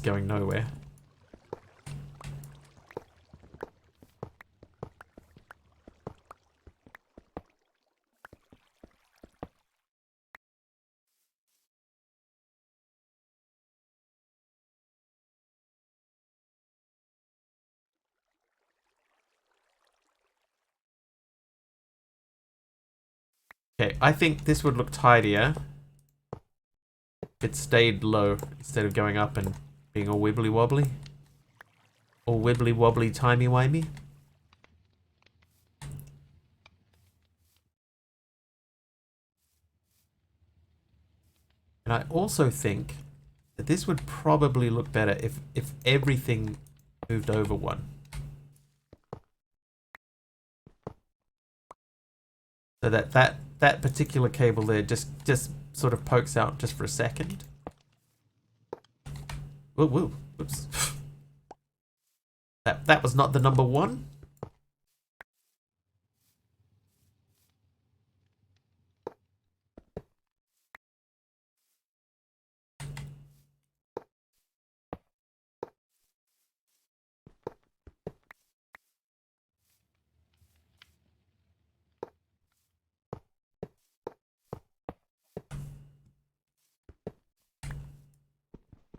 going nowhere. Okay, I think this would look tidier if it stayed low instead of going up and being all wibbly wobbly. Or wibbly wobbly timey wimey. And I also think that this would probably look better if everything moved over one. So that particular cable there just sort of pokes out just for a second. Whoa, whoa, oops. That was not the number one.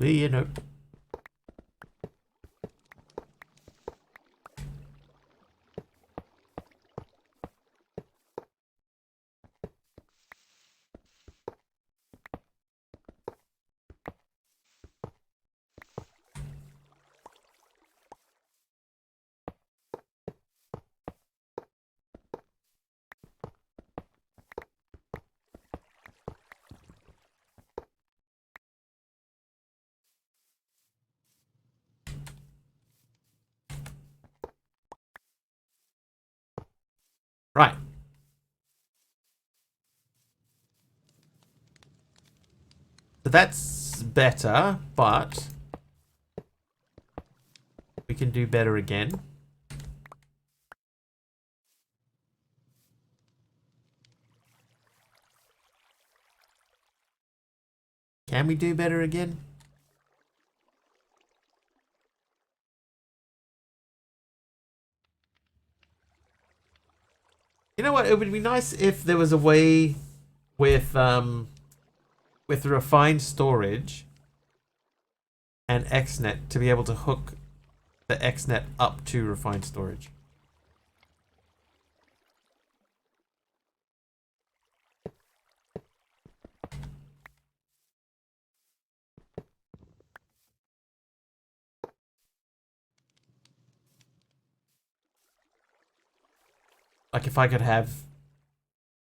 You know. Right. So that's better, but we can do better again. Can we do better again? You know what? It would be nice if there was a way with refined storage and XNet to be able to hook the XNet up to refined storage. Like if I could have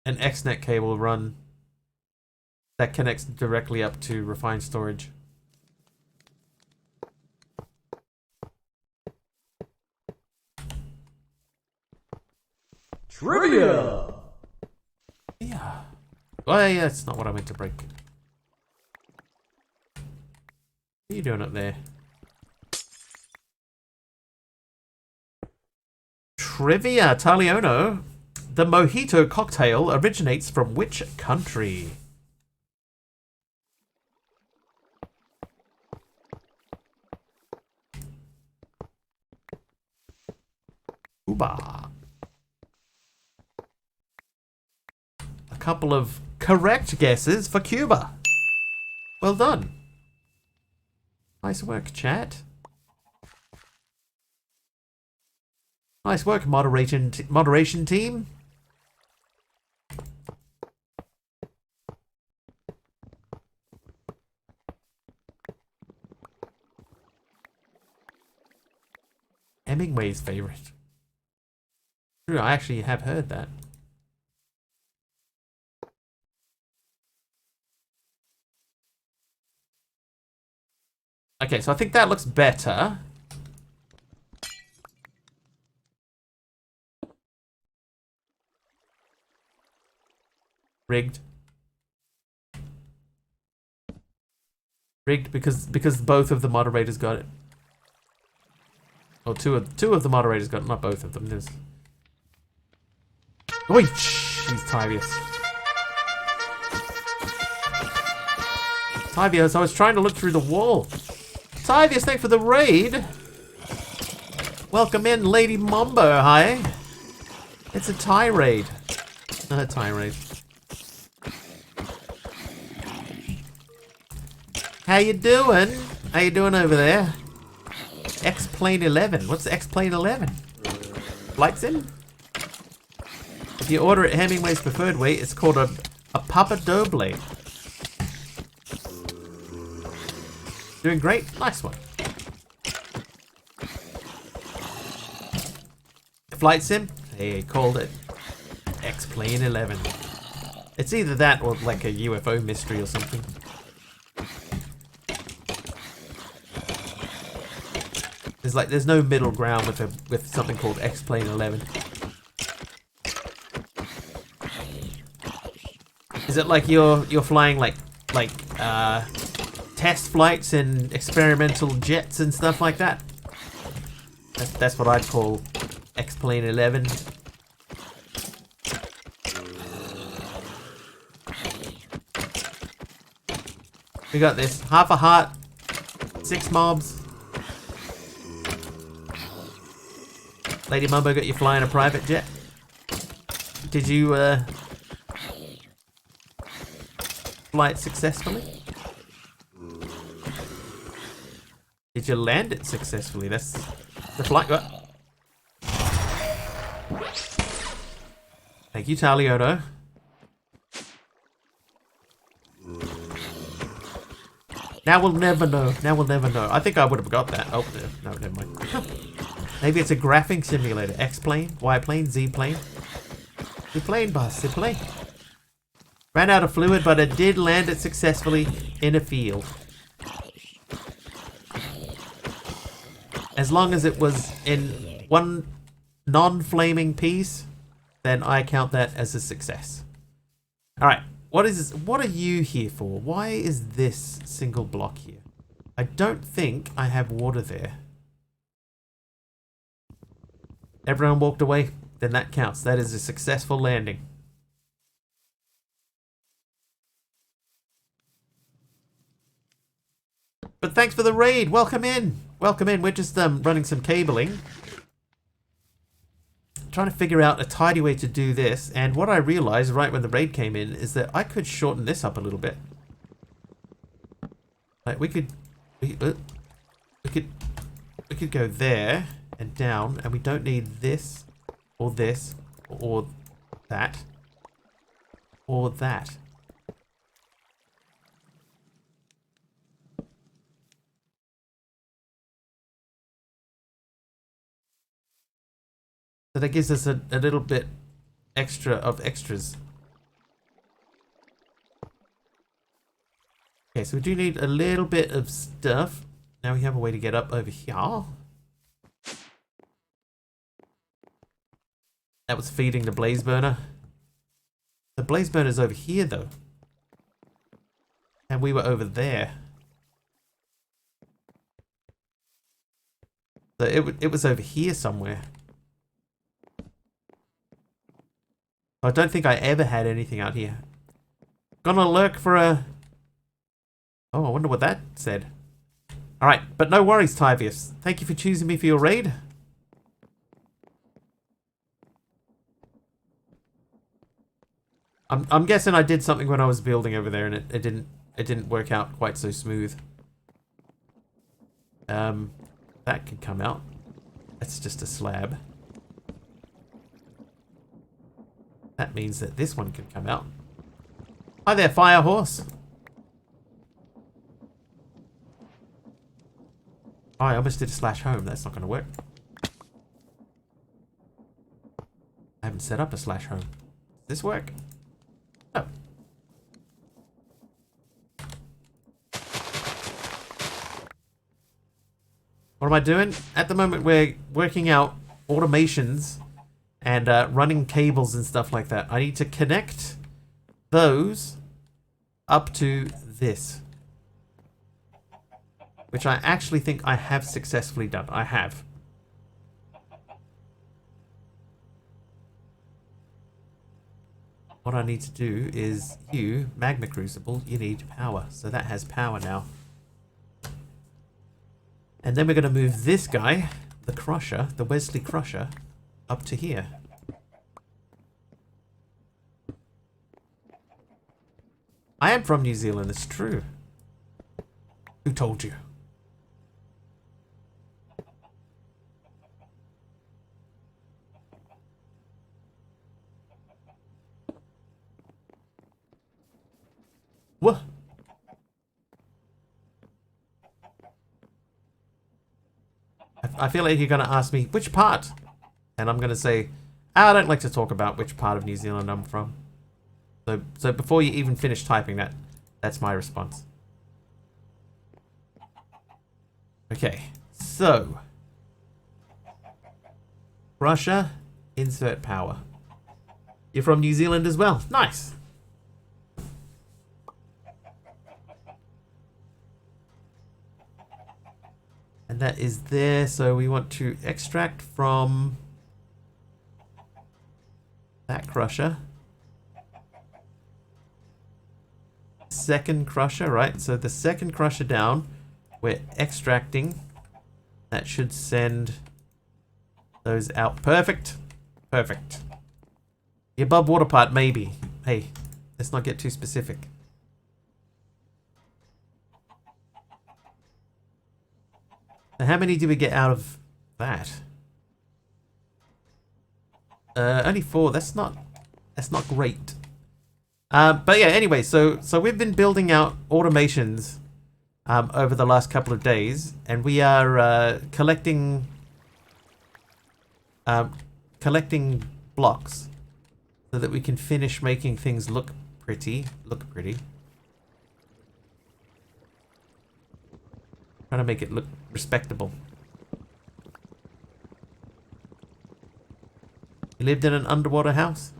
an XNet cable run that connects directly up to refined storage. Trivia! Yeah. Oh, yeah, that's not what I meant to break. What are you doing up there? Trivia, Taliono. The mojito cocktail originates from which country? Cuba. A couple of correct guesses for Cuba. Well done. Nice work, chat. Nice work, moderation team. Hemingway's favorite. True, I actually have heard that. Okay, so I think that looks better. Rigged. Rigged because both of the moderators got it. Or two of the moderators got it, not both of them. There's. Oi, she's Tivius. Tivius, I was trying to look through the wall. Tivius, thanks for the raid. Welcome in, Lady Mumbo. Hi. It's a tirade. Not a tirade. How you doing? How you doing over there? X-Plane 11. What's X-Plane 11? Flights in? If you order it Hemingway's preferred way, it's called a Papa Doble. Doing great. Nice one. Flight sim? They called it X-Plane 11. It's either that or like a UFO mystery or something. There's no middle ground with something called X-Plane 11. Is it like you're flying like test flights and experimental jets and stuff like that? That's what I'd call X-Plane 11. We got this. Half a heart, 6 mobs. Lady Mumbo got you flying a private jet. Did you fly it successfully? Did you land it successfully? That's the flight. Thank you, Taliono. Now we'll never know. Now we'll never know. I think I would have got that. Oh, no, never mind. Maybe it's a graphing simulator. X-plane, Y-plane, Z-plane. The plane bus, the plane. Ran out of fluid, but it did land it successfully in a field. As long as it was in one non-flaming piece, then I count that as a success. Alright, what are you here for? Why is this single block here? I don't think I have water there. Everyone walked away? Then that counts. That is a successful landing. But thanks for the raid. Welcome in. Welcome in. We're just running some cabling. Trying to figure out a tidy way to do this. And what I realized right when the raid came in is that I could shorten this up a little bit. Like we could go there and down, and we don't need this or that or that. So that gives us a little bit extra of extras. Okay, so we do need a little bit of stuff. Now we have a way to get up over here. That was feeding the blaze burner. The blaze burner's over here, though. And we were over there. So it was over here somewhere. I don't think I ever had anything out here. Gonna lurk for a... Oh, I wonder what that said. Alright, but no worries, Tyvius. Thank you for choosing me for your raid. I'm guessing I did something when I was building over there and it didn't work out quite so smooth. That can come out. That's just a slab. That means that this one can come out. Hi there, fire horse. Oh, I almost did a slash home. That's not going to work. I haven't set up a slash home. Does this work? Oh. What am I doing? At the moment, we're working out automations and running cables and stuff like that. I need to connect those up to this. Which I actually think I have successfully done. I have. What I need to do is you, Magma Crucible, you need power. So that has power now. And then we're going to move this guy, the Crusher, the Wesley Crusher, up to here. I am from New Zealand, it's true. Who told you? What? I feel like you're going to ask me, which part? And I'm going to say, I don't like to talk about which part of New Zealand I'm from. So before you even finish typing that, that's my response. Okay, so. Russia, insert power. You're from New Zealand as well. Nice. And that is there, so we want to extract from that crusher. Second crusher, right? So the second crusher down, we're extracting. That should send those out. Perfect. Perfect. The above water part, maybe. Hey, let's not get too specific. So how many do we get out of that? Only 4. That's not great. But yeah, anyway, so we've been building out automations over the last couple of days, and we are collecting blocks so that we can finish making things look pretty. Trying to make it look respectable. You lived in an underwater house?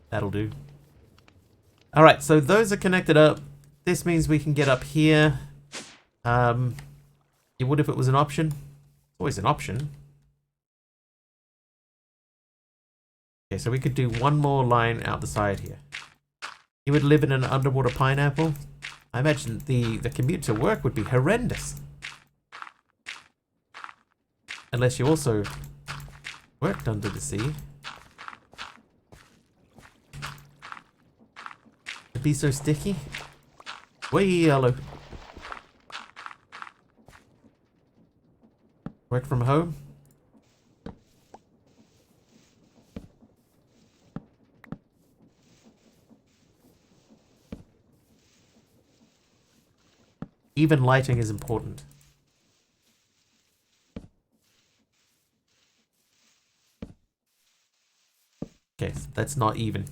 That'll do. Alright, so those are connected up. This means we can get up here. You would if it was an option. It's always an option. Okay, so we could do one more line out the side here. You would live in an underwater pineapple? I imagine the commute to work would be horrendous. Unless you also worked under the sea. It'd be so sticky. Way yellow. Work from home? Even lighting is important. Okay, so that's not even.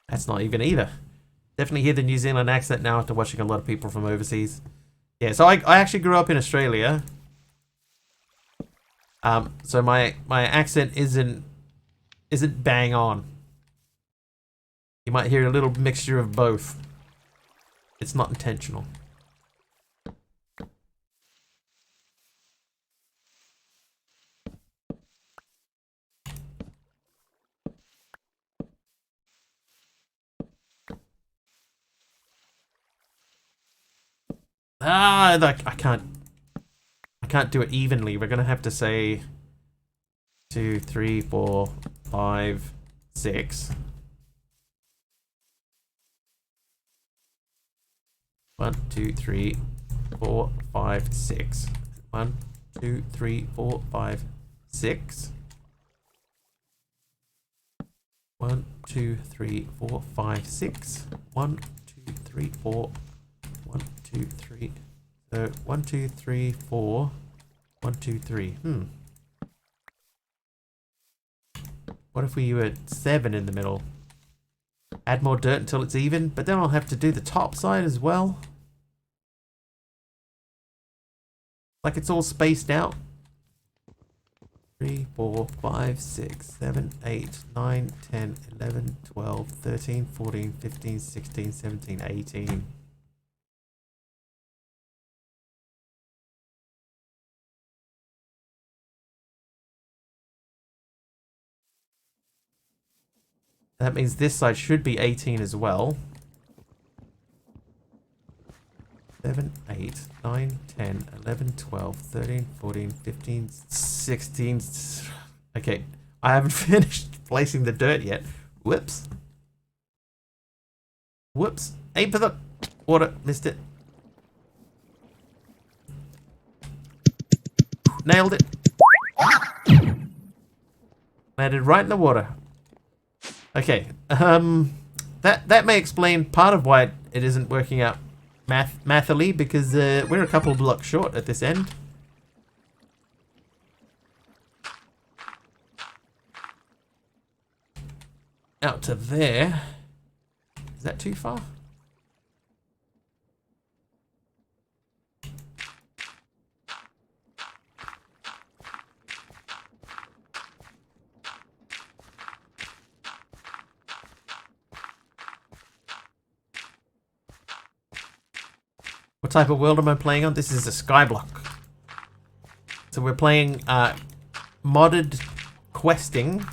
That's not even either. Definitely hear the New Zealand accent now after watching a lot of people from overseas. Yeah, so I actually grew up in Australia. So my accent isn't bang on. You might hear a little mixture of both. It's not intentional. I can't do it evenly. We're gonna have to say 2, 3, 4, 5, 6. 1, 2, 3, 4, 5, 6. 1, 2, 3, 4, 5, 6. 1, 2, 3, 4, 5, 6. 1, 2, 3, 4. 1, 2, 3. So 1, 2, 3, 4. 1, 2, 3. What if we were 7 in the middle? Add more dirt until it's even, but then I'll have to do the top side as well. Like it's all spaced out. 3, 4, 5, 6, 7, 8, 9, 10, 11, 12, 13, 14, 15, 16, 17, 18. That means this side should be 18 as well. 7, 8, 9, 10, 11, 12, 13, 14, 15, 16. Okay, I haven't finished placing the dirt yet. Whoops. Whoops. Aim for the water. Missed it. Nailed it. Landed right in the water. Okay, that may explain part of why it isn't working out mathily, because we're a couple of blocks short at this end. Out to there. Is that too far? What type of world am I playing on? This is a Skyblock. So we're playing modded questing.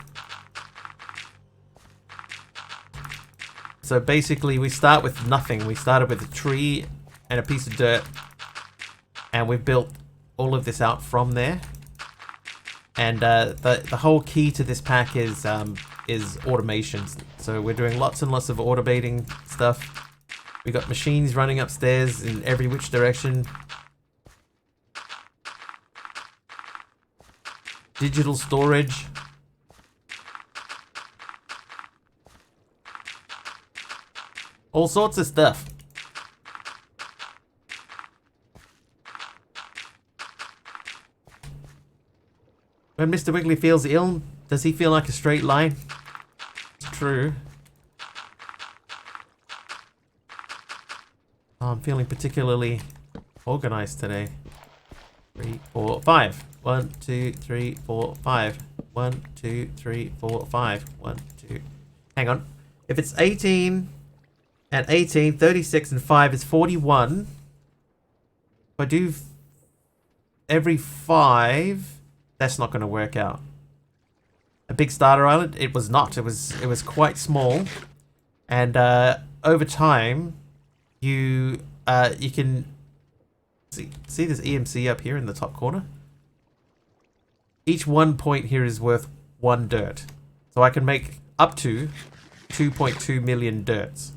So basically we start with nothing. We started with a tree and a piece of dirt. And we've built all of this out from there. And the whole key to this pack is automations. So we're doing lots and lots of automating stuff. We got machines running upstairs in every which direction. Digital storage. All sorts of stuff. When Mr. Wiggly feels ill, does he feel like a straight line? It's true. I'm feeling particularly organized today. 3, 4, 5. 1, 2, 3, 4, 5. 1, 2, 3, 4, 5. 1, 2. Hang on. If it's 18 and 18, 36 and 5 is 41. If I do every 5, that's not going to work out. A big starter island? It was not. It was quite small, and over time, you can see this EMC up here in the top corner. Each 1 point here is worth 1 dirt, so I can make up to 2.2 million dirts.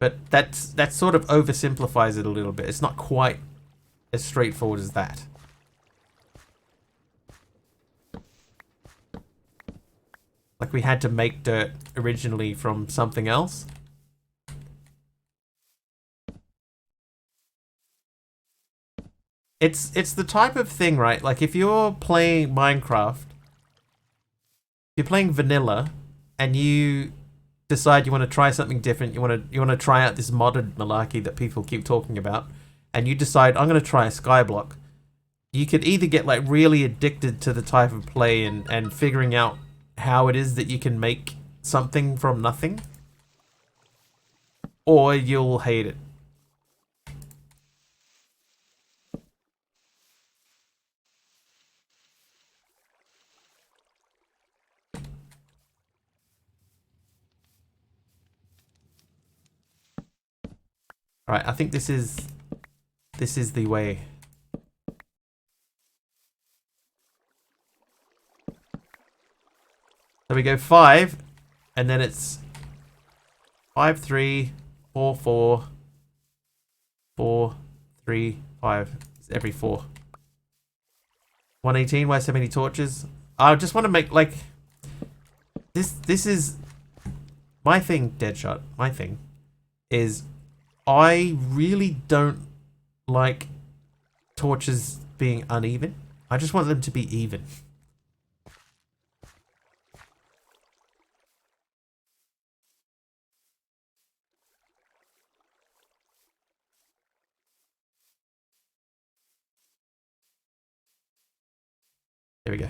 But that sort of oversimplifies it a little bit. It's not quite as straightforward as that. Like we had to make dirt originally from something else. It's the type of thing, right? Like if you're playing Minecraft, you're playing vanilla, and you decide you want to try something different. You want to try out this modded malarkey that people keep talking about, and you decide I'm going to try a skyblock. You could either get like really addicted to the type of play and figuring out how it is that you can make something from nothing, or you'll hate it. Alright, I think this is the way. So we go 5, and then it's 5, 3, 4, 4, 4, 3, 5. It's every 4. 118. Why so many torches? I just want to make like this is my thing, Deadshot. My thing is I really don't like torches being uneven. I just want them to be even. There we go.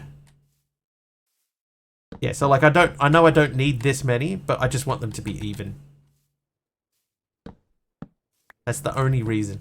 Yeah, so like I know I don't need this many, but I just want them to be even. That's the only reason.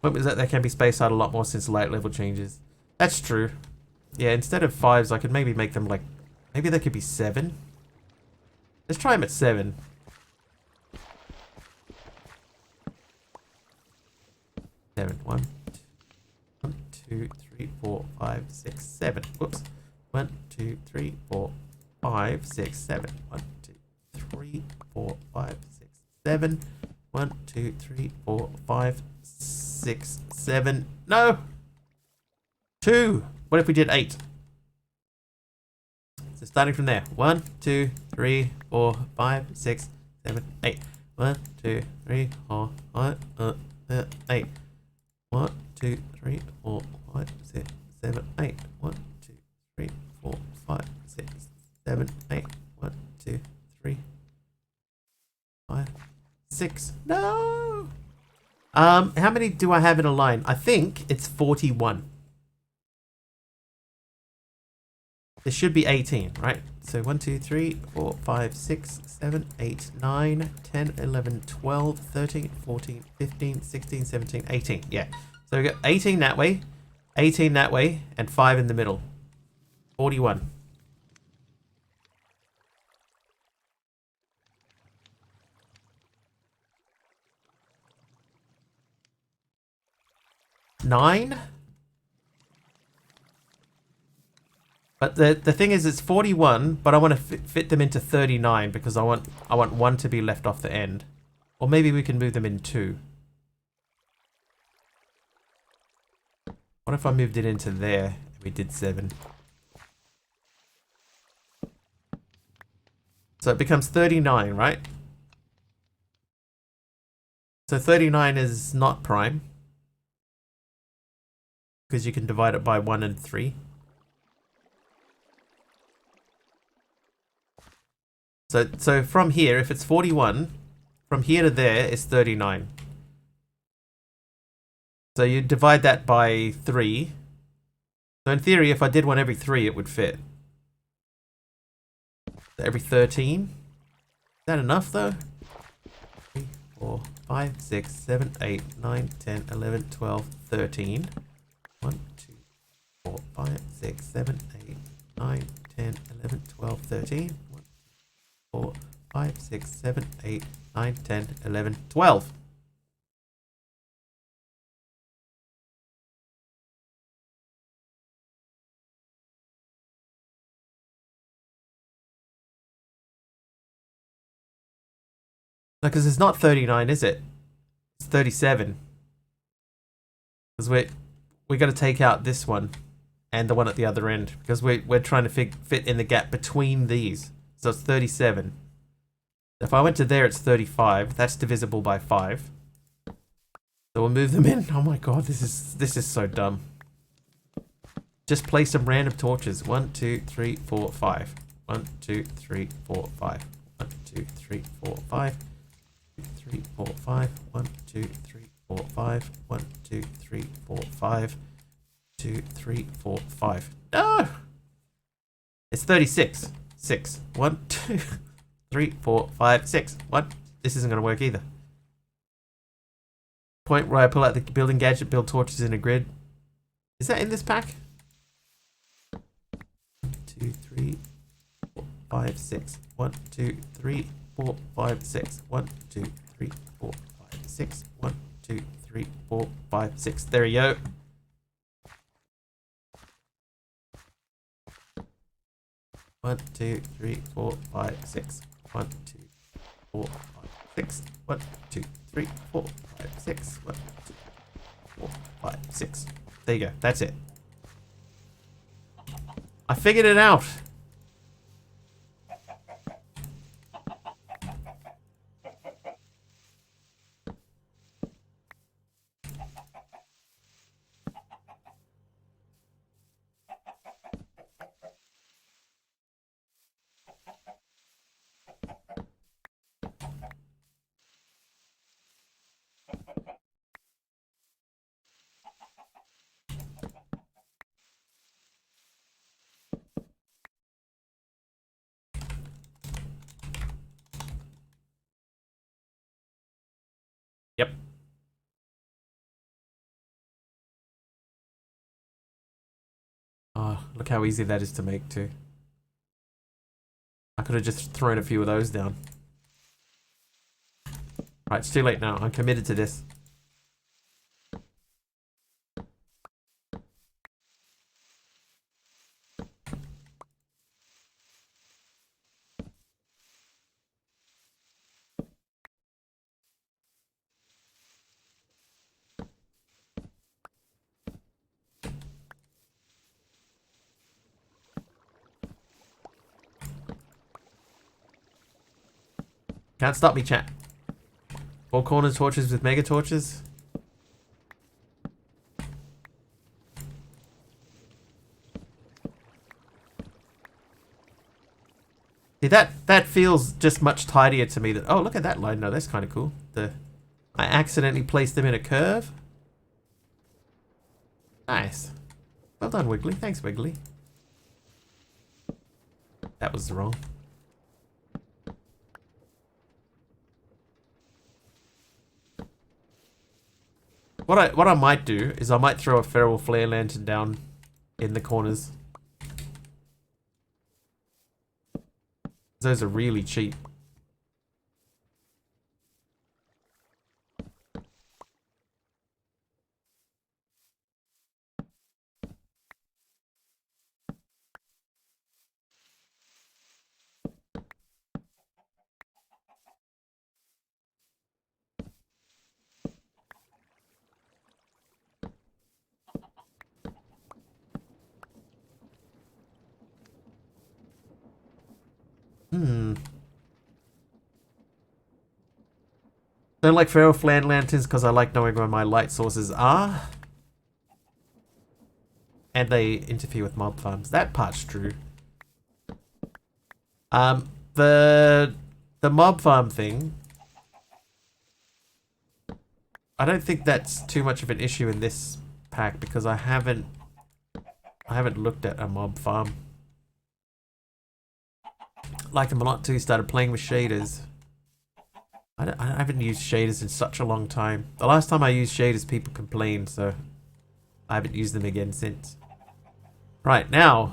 What was that? They can be spaced out a lot more since light level changes. That's true. Yeah, instead of 5s, I could maybe make them like... Maybe they could be 7? Let's try them at 7. Seven. 1, 2, 3, 4, 5, 6, 7. Whoops. 1, 2, 3, 4, 5, 6, 7. 1, 2, 3, 4, 5, 6, 7. 1, 2, 3, 4, 5, 6, 7. No! 2! What if we did 8? So starting from there. 1, 2, 3, 4, 5, 6, 7, 8. 1, 2, 3, 4, 5, 8. 1, 2, 3, 4, 5, 6, 7, 8. 1, 2, 3, 4, 5, 6, 7, 8. 1, 2, 3, 5, 6. No! How many do I have in a line? I think it's 41. There should be 18, right? So 1, 2, 3, 4, 5, 6, 7, 8, 9, 10, 11, 12, 13, 14, 15, 16, 17, 18. Yeah. So we got 18 that way, 18 that way, and 5 in the middle. 41. Nine? But the thing is, it's 41, but I want to fit them into 39 because I want one to be left off the end. Or maybe we can move them in 2. What if I moved it into there and we did 7? So it becomes 39, right? So 39 is not prime, because you can divide it by 1 and 3. So from here, if it's 41, from here to there is 39. So you divide that by 3. So in theory, if I did one every 3, it would fit. So every 13. Is that enough though? 3, 4, 5, 6, 7, 8, 9, 10, 11, 12, 13. 1, 2, 4, 5, 6, 7, 8, 9, 10, 10, 11, 12, 13. 1, 4, 5, 6, 7, 8, 9, 10, 11, 12. No, because it's not 39, is it? It's 37. Because we got to take out this one and the one at the other end because we're trying to fit in the gap between these. So it's 37. If I went to there, it's 35. That's divisible by 5. So we'll move them in. Oh my god, this is so dumb. Just place some random torches. 1, 2, 3, 4, 5. 1, 2, 3, 4, 5. 1, 2, 3, 4, 5. 3, 4, 5. 1, 2, 3, 4, 5. 1, 2, 3, 4, 5. 2, 3, 4, 5. No! It's 36. 6. 1, 2, 3, 4, 5, 6. What? This isn't going to work either. Point where I pull out the building gadget, build torches in a grid. Is that in this pack? 2, 3, 4, 5, 6. 1, 2, 3, 4, 5, 6. 1, 2, 3, 4, 5, 6. 1, 2, 3, 4, 5, 6. There you go. One, 2, 3, 4, 5, 6. 1, 2, 4, 5, 6. 1, 2, 3, 4, 5, 6. 1, 2, 4, 5, 6. There you go. That's it. I figured it out. Yep. Oh, look how easy that is to make too. I could have just thrown a few of those down. Right, it's too late now. I'm committed to this. Can't stop me, chat. 4 corner torches with mega torches. See, that feels just much tidier to me. That oh, look at that line. No, that's kind of cool. I accidentally placed them in a curve. Nice. Well done, Wiggly. Thanks, Wiggly. That was wrong. What I might do is I might throw a feral flare lantern down in the corners. Those are really cheap. Don't like feral flare lanterns because I like knowing where my light sources are. And they interfere with mob farms. That part's true. The mob farm thing, I don't think that's too much of an issue in this pack because I haven't looked at a mob farm. Like them a lot too. Started playing with shaders. I haven't used shaders in such a long time. The last time I used shaders, people complained, so I haven't used them again since. Right, now,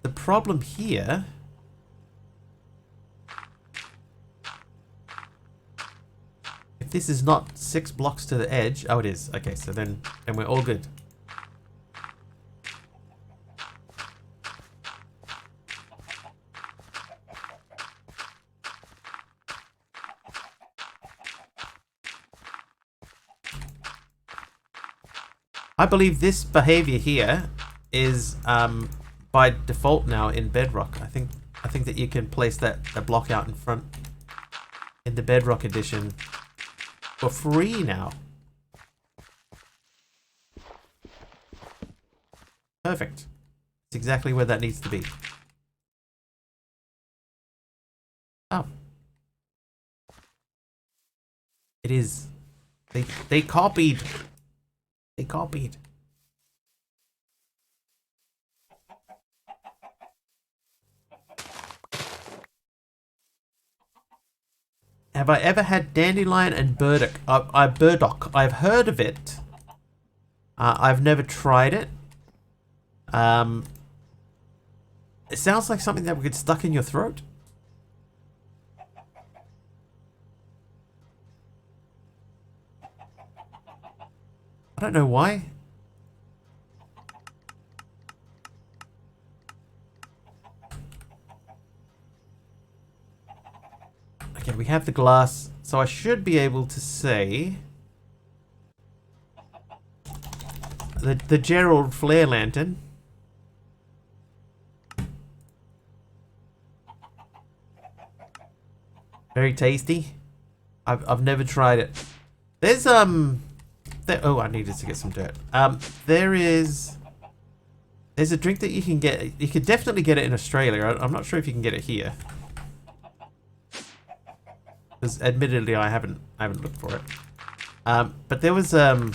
the problem here... If this is not 6 blocks to the edge... Oh, it is. Okay, so then we're all good. I believe this behavior here is by default now in Bedrock. I think that you can place that block out in front in the Bedrock edition for free now. Perfect. It's exactly where that needs to be. Oh. It is. They copied. They copied. Have I ever had dandelion and burdock? Burdock. I've heard of it. I've never tried it. It sounds like something that would get stuck in your throat. I don't know why. Okay, we have the glass, so I should be able to say the Gerald flare lantern. Very tasty. I've never tried it. There's oh, I needed to get some dirt. There's a drink that you can get. You could definitely get it in Australia. I'm not sure if you can get it here. Because admittedly, I haven't looked for it. But there was a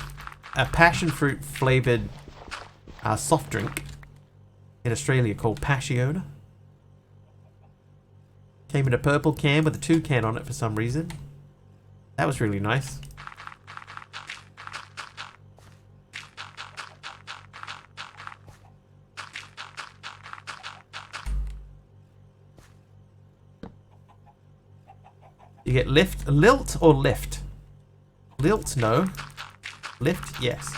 passion fruit flavored soft drink in Australia called Passiona. Came in a purple can with a toucan on it for some reason. That was really nice. You get lilt or lift? Lilt, no. Lift, yes.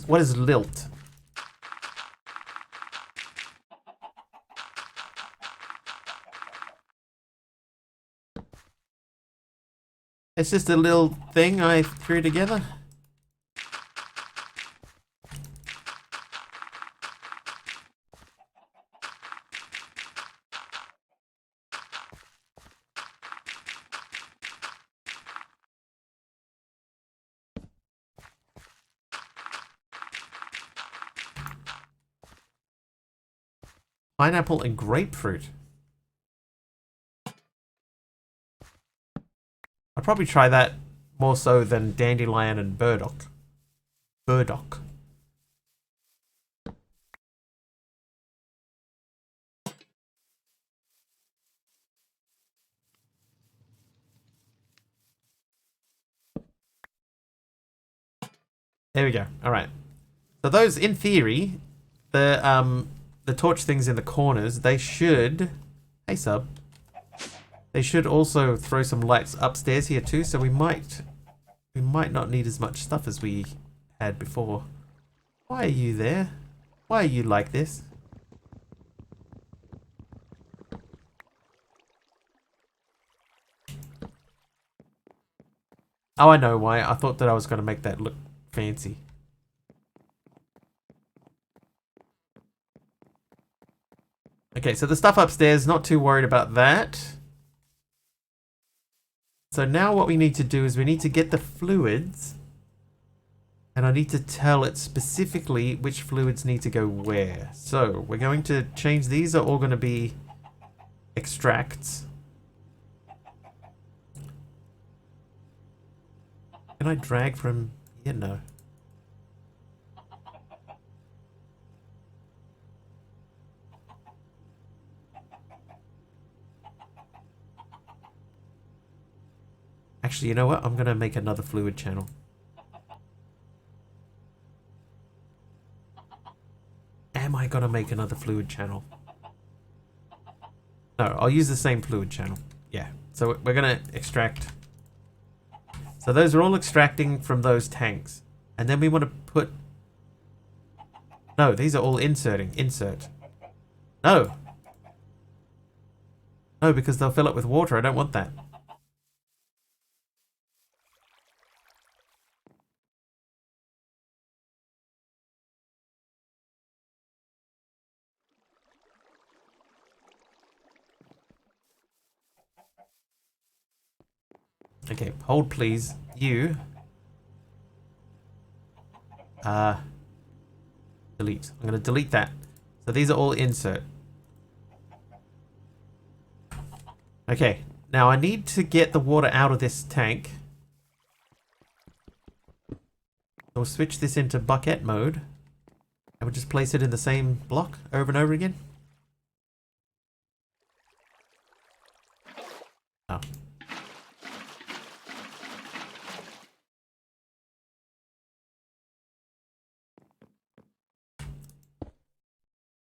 What is lilt? It's just a little thing I threw together. Pineapple and grapefruit. I'd probably try that more so than dandelion and burdock. Burdock. There we go. All right. So those, in theory, the torch things in the corners, they should... Hey, sub. They should also throw some lights upstairs here too, so we might not need as much stuff as we had before. Why are you there? Why are you like this? Oh, I know why. I thought that I was going to make that look fancy. Okay, so the stuff upstairs, not too worried about that. So now what we need to do is we need to get the fluids. And I need to tell it specifically which fluids need to go where. So we're going to change, these are all going to be extracts. Can I drag from here? No. Actually, you know what? I'm gonna make another fluid channel. Am I gonna make another fluid channel? No, I'll use the same fluid channel. Yeah. So we're gonna extract. So those are all extracting from those tanks. And then we want to put... No, these are all inserting. Insert. No. No, because they'll fill up with water. I don't want that. Okay, hold please. You. Delete. I'm going to delete that. So these are all insert. Okay, now I need to get the water out of this tank. So we'll switch this into bucket mode. And we'll just place it in the same block over and over again. Oh.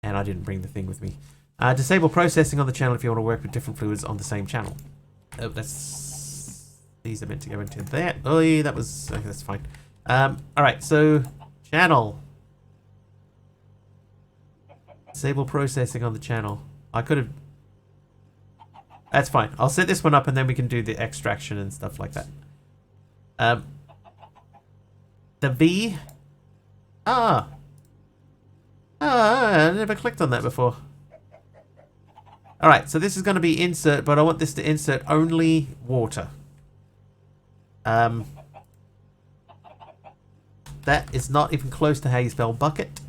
And I didn't bring the thing with me. Disable processing on the channel if you want to work with different fluids on the same channel. Oh, that's... These are meant to go into that. Oh, yeah, that was... Okay, that's fine. Alright, so... Channel. Disable processing on the channel. I could have... That's fine. I'll set this one up and then we can do the extraction and stuff like that. The V... Ah! I never clicked on that before. Alright, so this is going to be insert, but I want this to insert only water. That is not even close to how you spell bucket.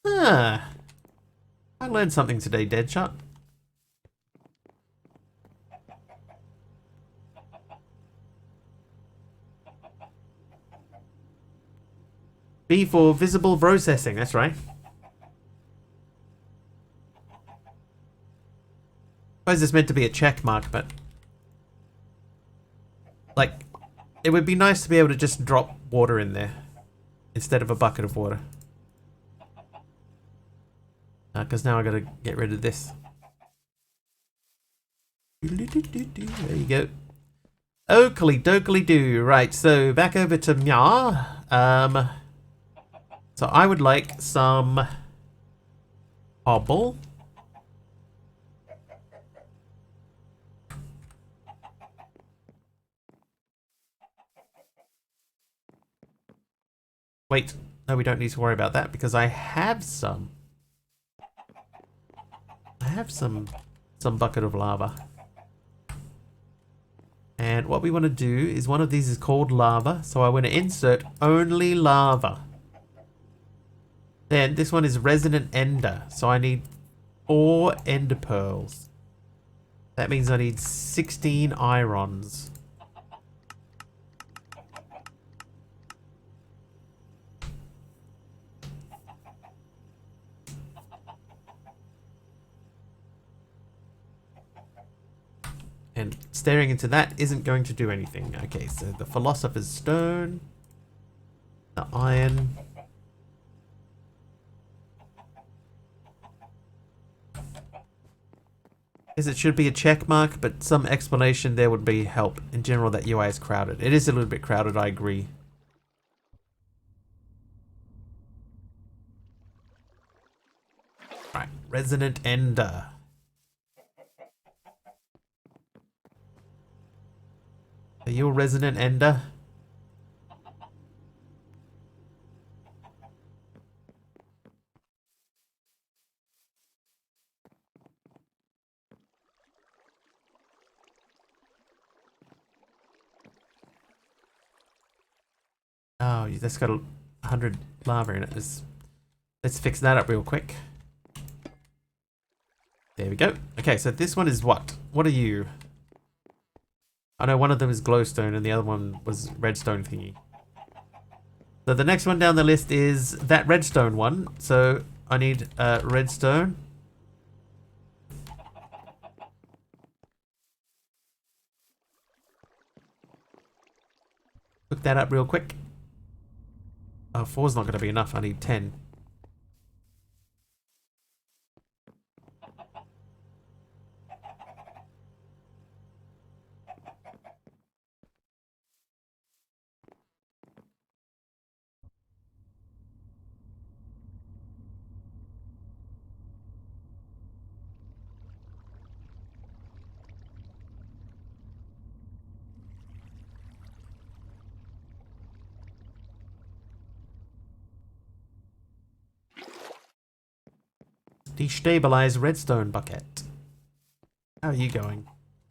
I learned something today, Deadshot. B for visible processing, that's right. I suppose it's meant to be a check mark, but... Like, it would be nice to be able to just drop water in there. Instead of a bucket of water. Because now I gotta get rid of this. There you go. Oakley dokley doo. Right, so back over to Mya. So I would like some hobble. Wait, no, we don't need to worry about that because I have some. I have some bucket of lava. And what we want to do is one of these is called lava, so I want to insert only lava. Then this one is resonant ender, so I need 4 ender pearls. That means I need 16 irons. And staring into that isn't going to do anything. Okay, so the Philosopher's Stone, the iron. It should be a check mark, but some explanation there would be help. In general, that UI is crowded. It is a little bit crowded, I agree. Right, Resonant Ender. Are you a Resonant Ender? Oh, that's got 100 lava in it. There Let's fix that up real quick. There we go. Okay, so this one is what? What are you? I know one of them is glowstone and the other one was redstone thingy. So the next one down the list is that redstone one. So I need redstone. Look that up real quick. Oh, 4's not going to be enough. I need 10. Destabilize redstone bucket. How are you going?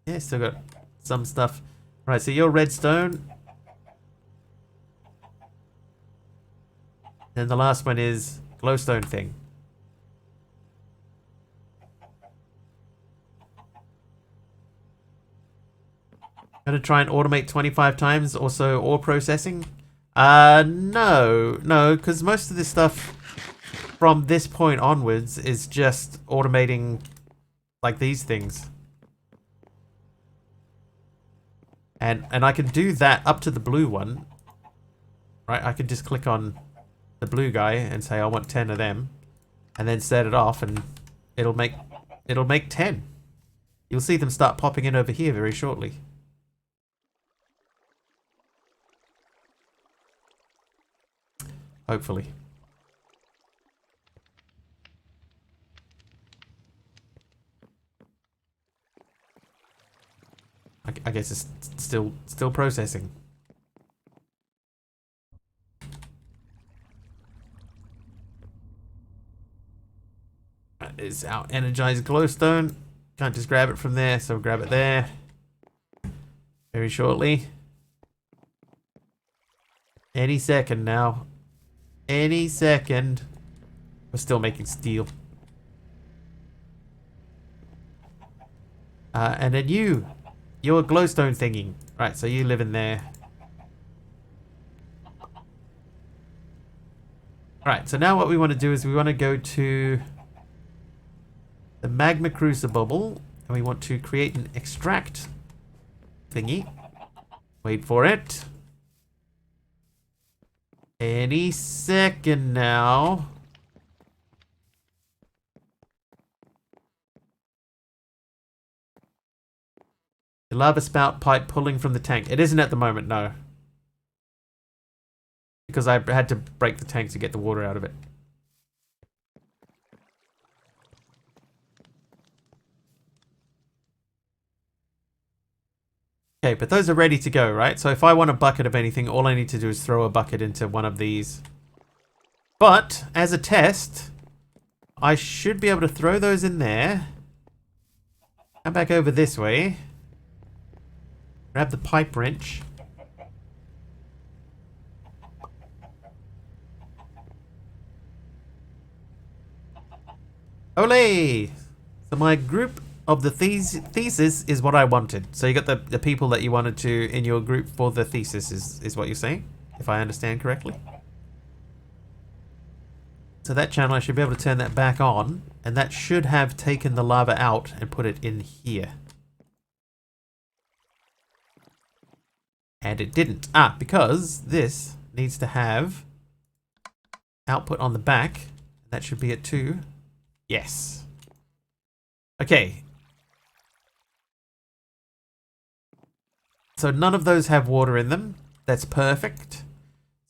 Yeah, still got some stuff. Right, so you're redstone. Then the last one is glowstone thing. Gonna try and automate 25 times also ore processing? No, because most of this stuff from this point onwards is just automating like these things. And I can do that up to the blue one. Right, I can just click on the blue guy and say I want 10 of them and then set it off and it'll make 10. You'll see them start popping in over here very shortly. Hopefully. I guess it's still processing. That is our energized glowstone. Can't just grab it from there, so grab it there. Very shortly. Any second now. Any second. We're still making steel. And then you're a glowstone thingy. Right, so you live in there. Right, so now what we want to do is we want to go to the magma crucible and we want to create an extract thingy. Wait for it. Any second now. The lava spout pipe pulling from the tank. It isn't at the moment, no. Because I had to break the tank to get the water out of it. Okay, but those are ready to go, right? So if I want a bucket of anything, all I need to do is throw a bucket into one of these. But, as a test, I should be able to throw those in there. Come back over this way. Grab the pipe wrench. Olé! So my group of the thesis is what I wanted. So you got the people that you wanted to in your group for the thesis is what you're saying, if I understand correctly. So that channel, I should be able to turn that back on, and that should have taken the lava out and put it in here. And it didn't. Because this needs to have output on the back. That should be it too. Yes. Okay. So none of those have water in them. That's perfect.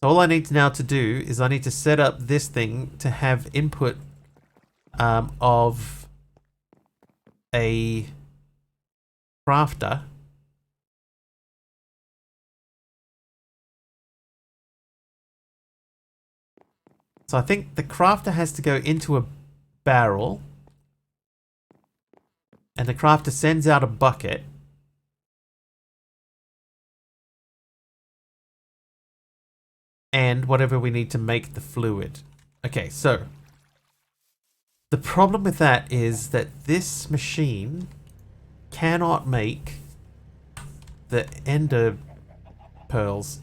So all I need now to do is I need to set up this thing to have input of a crafter. So I think the crafter has to go into a barrel. And the crafter sends out a bucket. And whatever we need to make the fluid. Okay, so The problem with that is that this machine cannot make the ender pearls.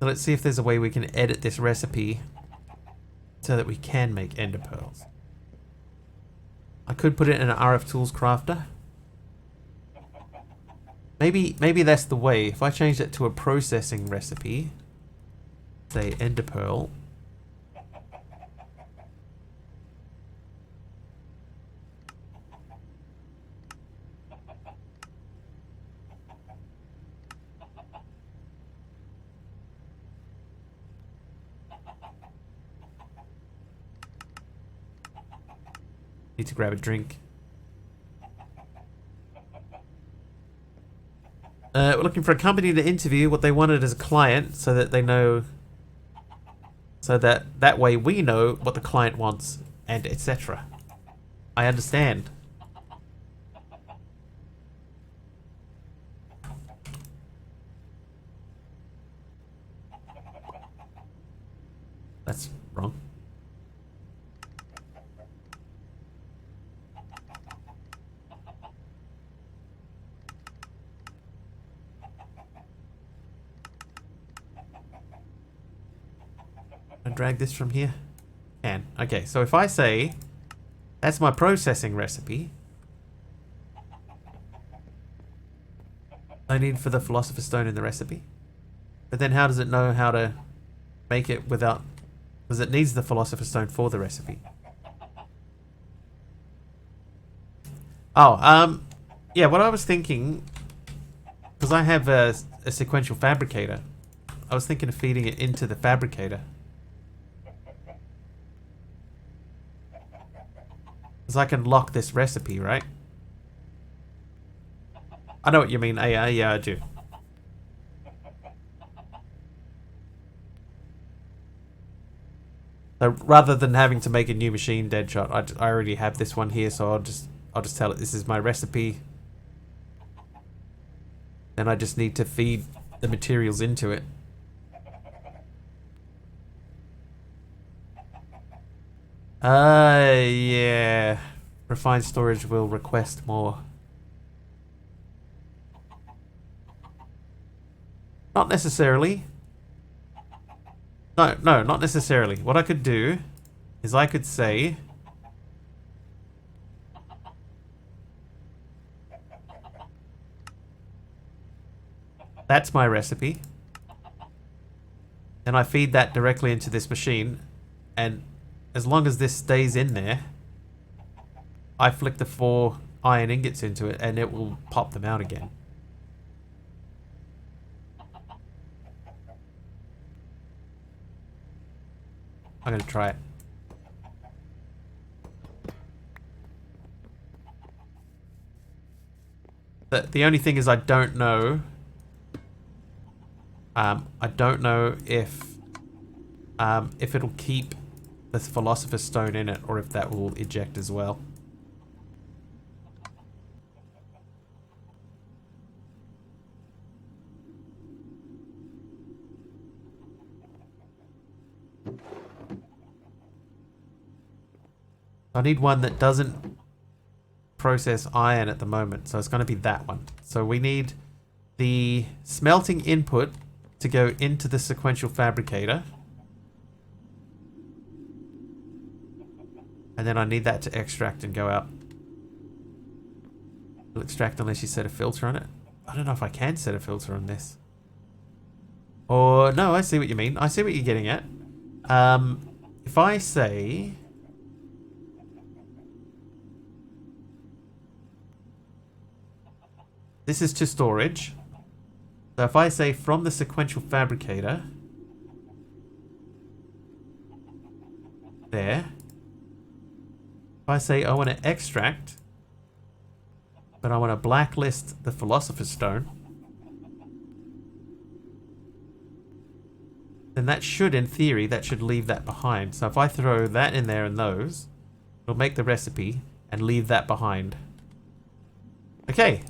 So let's see if there's a way we can edit this recipe so that we can make ender pearls. I could put it in an RF Tools crafter. Maybe that's the way. If I change it to a processing recipe, say ender pearl. Need to grab a drink. We're looking for a company to interview. What they wanted as a client, so that they know, so that way we know what the client wants, and etc. I understand. That's wrong. And drag this from here? Can. Okay, so if I say that's my processing recipe, I need for the Philosopher's Stone in the recipe. But then how does it know how to make it without... Because it needs the Philosopher's Stone for the recipe. Oh, yeah, what I was thinking... Because I have a sequential fabricator. I was thinking of feeding it into the fabricator. Because I can lock this recipe, right? I know what you mean, AI. Yeah, I do. So rather than having to make a new machine, Deadshot, I already have this one here, so I'll just tell it this is my recipe. Then I just need to feed the materials into it. Yeah. Refined storage will request more. Not necessarily. No, not necessarily. What I could do is I could say that's my recipe. And I feed that directly into this machine, and as long as this stays in there, I flick the 4 iron ingots into it and it will pop them out again. I'm going to try it. The only thing is I don't know. I don't know if it'll keep the Philosopher's Stone in it or if that will eject as well. I need one that doesn't process iron at the moment, so it's going to be that one. So we need the smelting input to go into the sequential fabricator. And then I need that to extract and go out. It'll extract unless you set a filter on it. I don't know if I can set a filter on this. Or, no, I see what you mean. I see what you're getting at. If I say... This is to storage. So if I say from the sequential fabricator, there. If I say I want to extract, but I want to blacklist the Philosopher's Stone, then that should, in theory, that should leave that behind. So if I throw that in there and those, it'll make the recipe and leave that behind. Okay.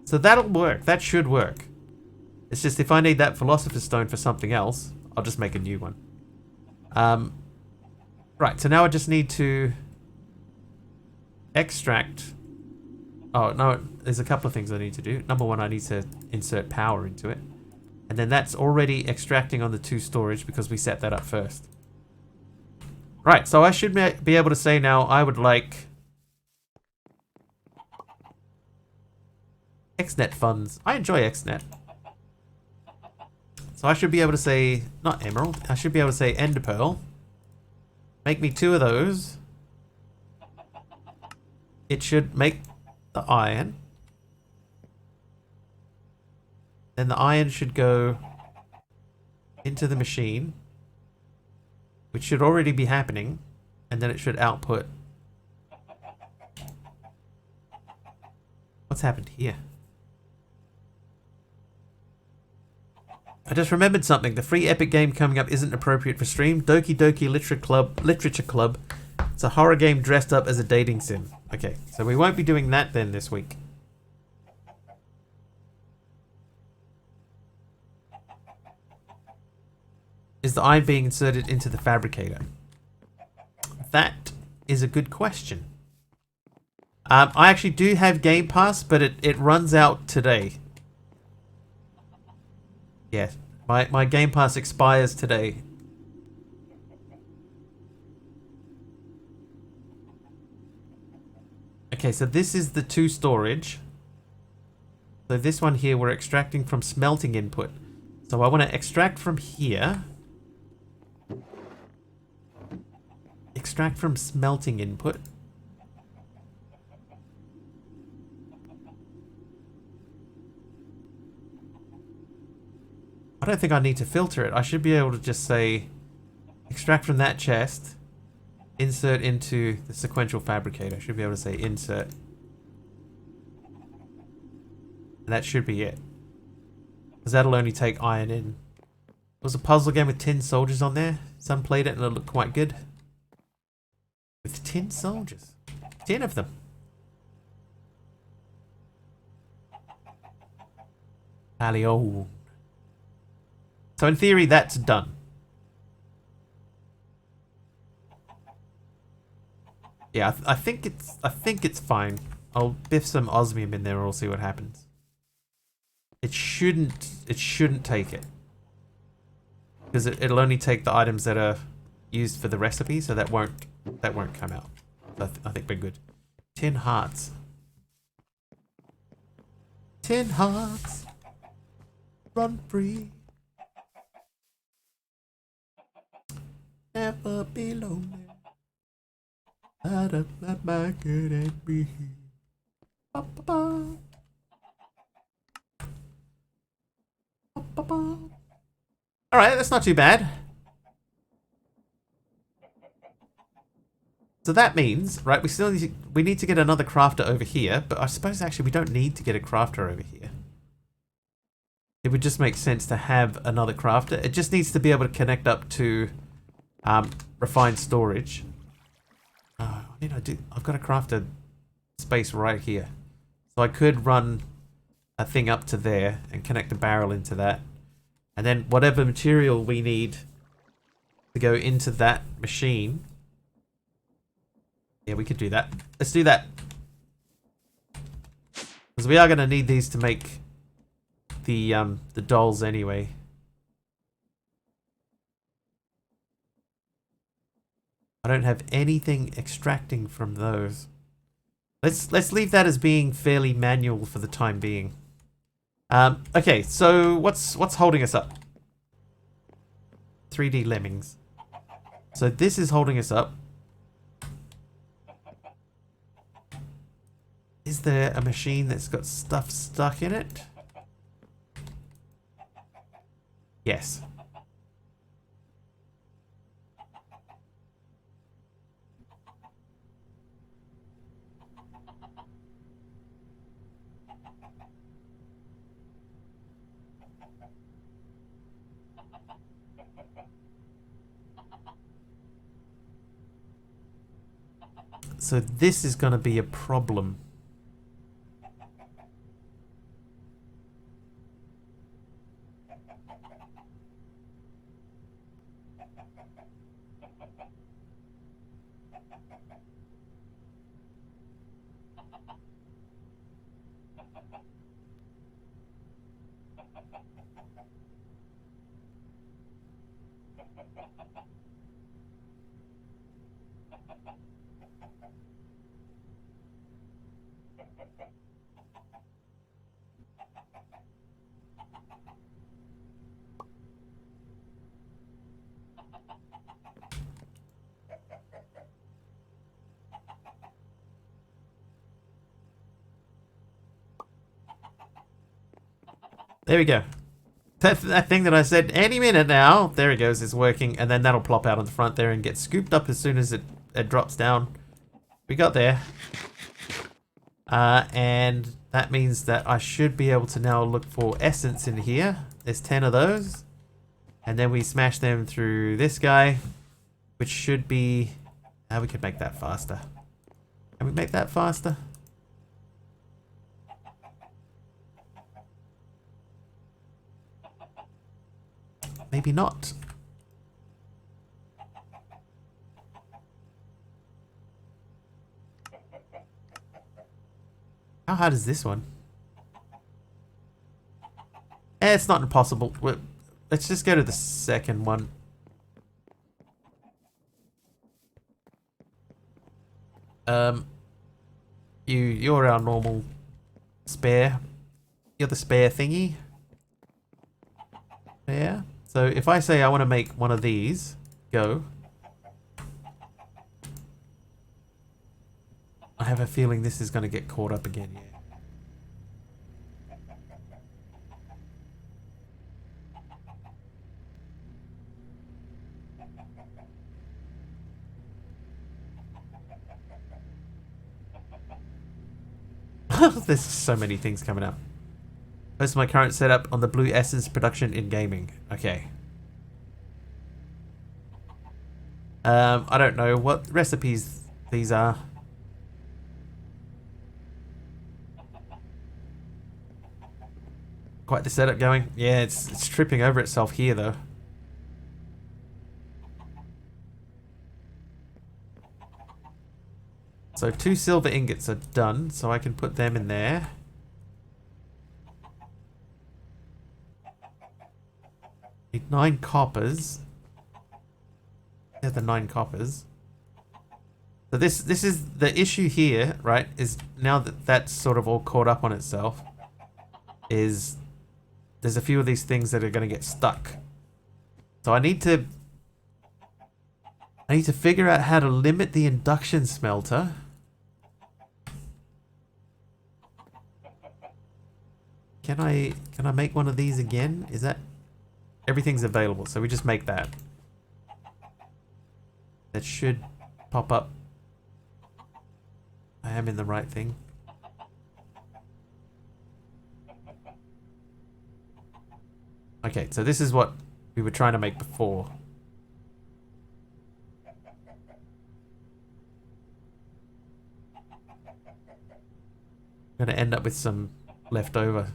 So that'll work. That should work. It's just if I need that Philosopher's Stone for something else, I'll just make a new one. Right, so now I just need to extract. Oh, no, there's a couple of things I need to do. Number one, I need to insert power into it. And then that's already extracting on the 2 storage because we set that up first. Right, so I should be able to say now I would like XNet funds. I enjoy XNet. So I should be able to say, not emerald, I should be able to say ender pearl. Make me 2 of those. It should make the iron. Then the iron should go into the machine, which should already be happening, and then it should output. What's happened here? I just remembered something. The free Epic game coming up isn't appropriate for stream. Doki Doki Literature Club. It's a horror game dressed up as a dating sim. Okay, so we won't be doing that then this week. Is the iron being inserted into the fabricator? That is a good question. I actually do have Game Pass, but it runs out today. Yeah, my Game Pass expires today. Okay, so this is the 2 storage. So this one here we're extracting from smelting input. So I want to extract from here. Extract from smelting input. I don't think I need to filter it. I should be able to just say extract from that chest, insert into the sequential fabricator. I should be able to say insert. And that should be it. Because that'll only take iron in. It was a puzzle game with 10 soldiers on there. Some played it and it looked quite good. With 10 soldiers. 10 of them. Paleo. So in theory, that's done. Yeah, I think it's fine. I'll biff some osmium in there and we'll see what happens. It shouldn't take it. Because it'll only take the items that are used for the recipe, so that won't come out. So I think we're good. 10 hearts. 10 hearts. Run free. Never be lonely. Out of that back and be. Ba, ba, ba. Ba, ba, ba. All right, that's not too bad. So that means, right, we need to get another crafter over here, but I suppose actually we don't need to get a crafter over here. It would just make sense to have another crafter. It just needs to be able to connect up to refined storage. I've got a crafter space right here. So I could run a thing up to there and connect a barrel into that. And then whatever material we need to go into that machine. Yeah, we could do that. Let's do that. Because we are going to need these to make the dolls anyway. I don't have anything extracting from those. Let's leave that as being fairly manual for the time being. Okay, so what's holding us up? 3D lemmings. So this is holding us up. Is there a machine that's got stuff stuck in it? Yes. So this is going to be a problem. There we go. That thing that I said any minute now, there it goes, is working, and then that'll plop out on the front there and get scooped up as soon as it drops down. We got there. And that means that I should be able to now look for essence in here. There's 10 of those. And then we smash them through this guy, which should be... we could make that faster. Can we make that faster? Maybe not. How hard is this one? It's not impossible. Let's just go to the second one. You're our normal spare. You're the spare thingy. Yeah. So if I say I want to make one of these, go. I have a feeling this is going to get caught up again, yeah. There's so many things coming up. Post my current setup on the Blue Essence production in gaming. Okay. I don't know what recipes these are. Quite the setup going. Yeah, it's tripping over itself here though. So 2 silver ingots are done, so I can put them in there. Need 9 coppers. They're the 9 coppers. So this is the issue here, right? Is now that that's sort of all caught up on itself, is there's a few of these things that are going to get stuck. So I need to figure out how to limit the induction smelter. Can I make one of these again? Is that... Everything's available, so we just make that. That should pop up. I am in the right thing. Okay, so this is what we were trying to make before. I'm gonna end up with some left over.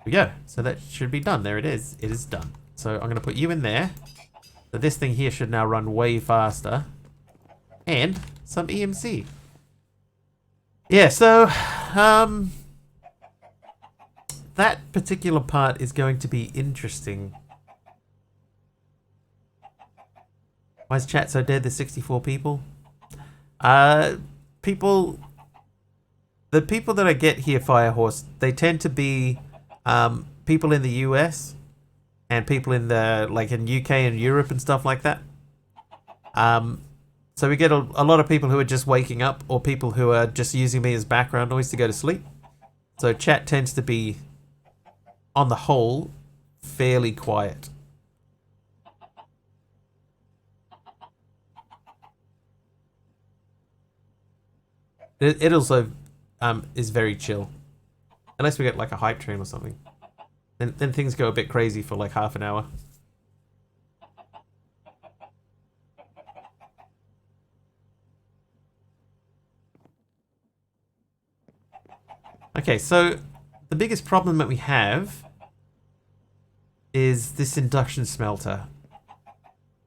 We go. So that should be done. There it is. It is done. So I'm going to put you in there. So this thing here should now run way faster. And some EMC. Yeah, so that particular part is going to be interesting. Why is chat so dead? There's 64 people. The people that I get here, Firehorse, they tend to be people in the US and people in the in UK and Europe and stuff like that. So we get a lot of people who are just waking up, or people who are just using me as background noise to go to sleep. So chat tends to be, on the whole, fairly quiet. It also is very chill. Unless we get like a hype train or something. Then things go a bit crazy for like half an hour. Okay, so the biggest problem that we have is this induction smelter.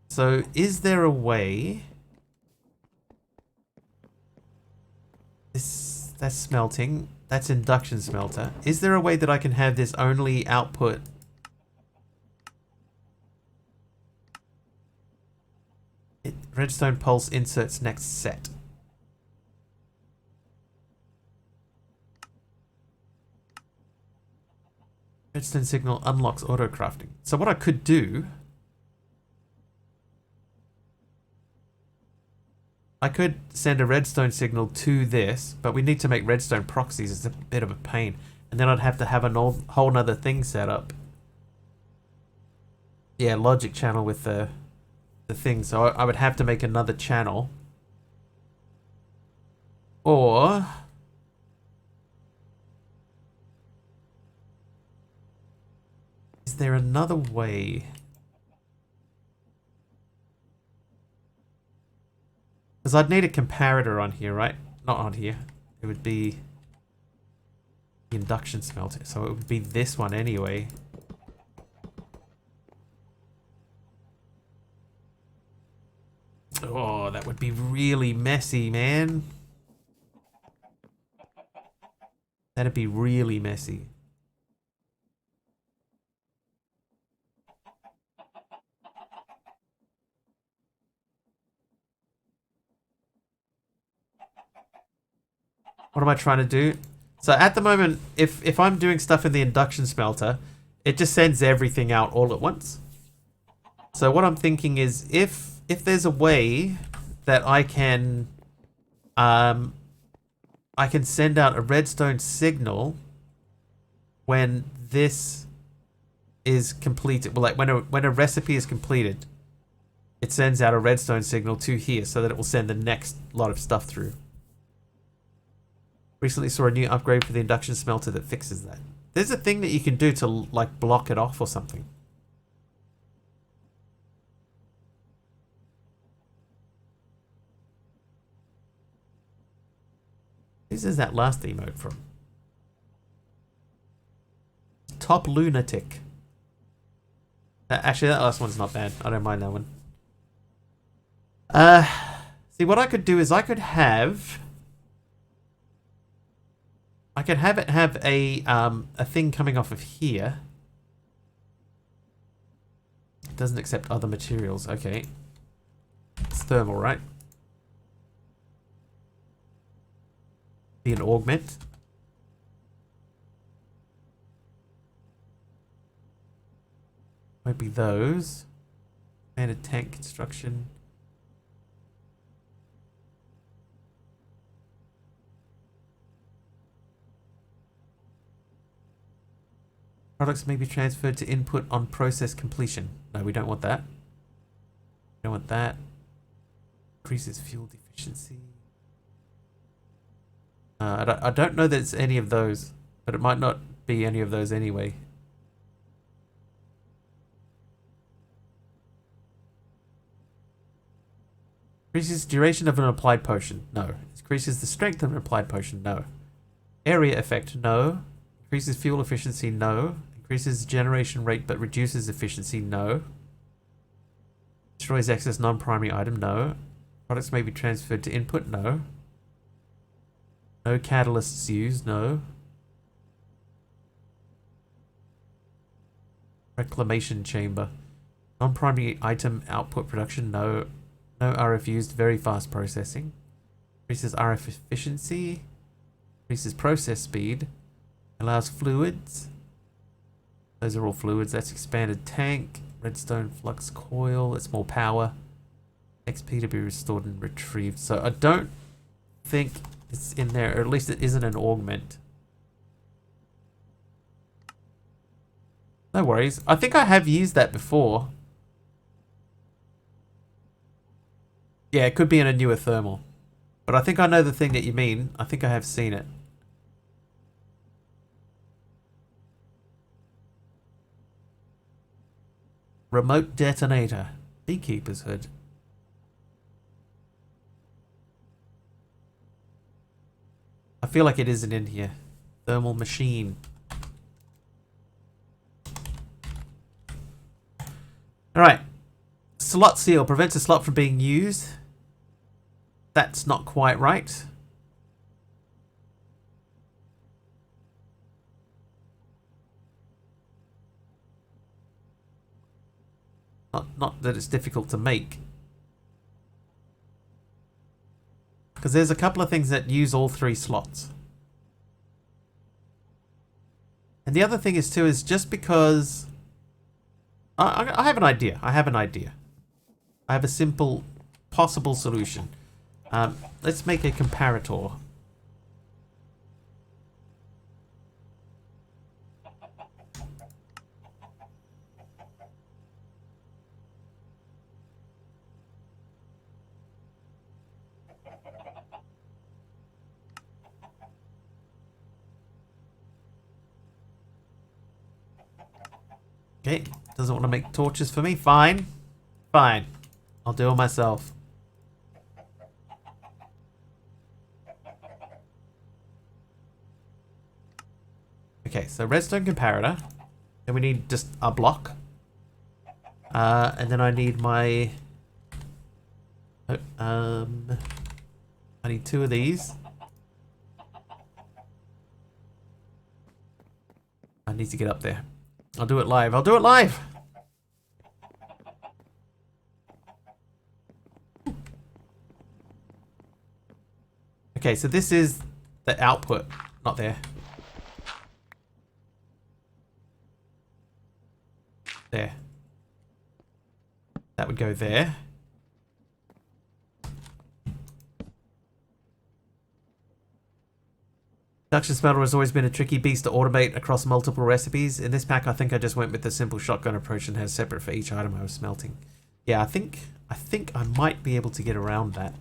So is there a way... That's smelting. That's induction smelter. Is there a way that I can have this only output... Redstone pulse inserts next set. Redstone signal unlocks auto crafting. So what I could do... I could send a redstone signal to this, but we need to make redstone proxies. It's a bit of a pain. And then I'd have to have a whole nother thing set up. Yeah, logic channel with the thing. So I would have to make another channel. Or... is there another way? Because I'd need a comparator on here, right? Not on here. It would be the induction smelter. So it would be this one anyway. Oh, that would be really messy, man. That'd be really messy. What am I trying to do? So at the moment, if I'm doing stuff in the induction smelter, it just sends everything out all at once. So what I'm thinking is if there's a way that I can send out a redstone signal when this is completed, well, like when a recipe is completed, it sends out a redstone signal to here so that it will send the next lot of stuff through. Recently saw a new upgrade for the induction smelter that fixes that. There's a thing that you can do to like block it off or something. Whose is that last emote from? Top Lunatic. Actually, that last one's not bad. I don't mind that one. See, what I could do is I could have it have a thing coming off of here. It doesn't accept other materials. Okay. It's thermal, right? Be an augment. Might be those. Standard tank construction. Products may be transferred to input on process completion. No, we don't want that. We don't want that. Increases fuel efficiency. I don't know that it's any of those, but it might not be any of those anyway. Increases duration of an applied potion. No. Increases the strength of an applied potion. No. Area effect. No. Increases fuel efficiency. No. Increases generation rate but reduces efficiency. No. Destroys excess non-primary item. No. Products may be transferred to input. No. No catalysts used. No. Reclamation chamber. Non-primary item output production. No. No RF used. Very fast processing. Increases RF efficiency. Increases process speed. Allows fluids. Those are all fluids. That's expanded tank. Redstone flux coil. It's more power. XP to be restored and retrieved. So I don't think it's in there, or at least it isn't an augment. No worries. I think I have used that before. Yeah, it could be in a newer thermal. But I think I know the thing that you mean. I think I have seen it. Remote detonator. Beekeeper's hood. I feel like it isn't in here. Thermal machine. Alright. Slot seal prevents a slot from being used. That's not quite right. Not that it's difficult to make. Because there's a couple of things that use all 3 slots. And the other thing is too, is just because... I have an idea. I have a simple possible solution. Let's make a comparator. Okay, doesn't want to make torches for me. Fine. Fine. I'll do it myself. Okay, so redstone comparator. Then we need just a block. And then I need my... I need 2 of these. I need to get up there. I'll do it live. I'll do it live! Okay, so this is the output. Not there. There. That would go there. Induction smelter has always been a tricky beast to automate across multiple recipes. In this pack, I think I just went with the simple shotgun approach and has separate for each item I was smelting. Yeah, I think I might be able to get around that.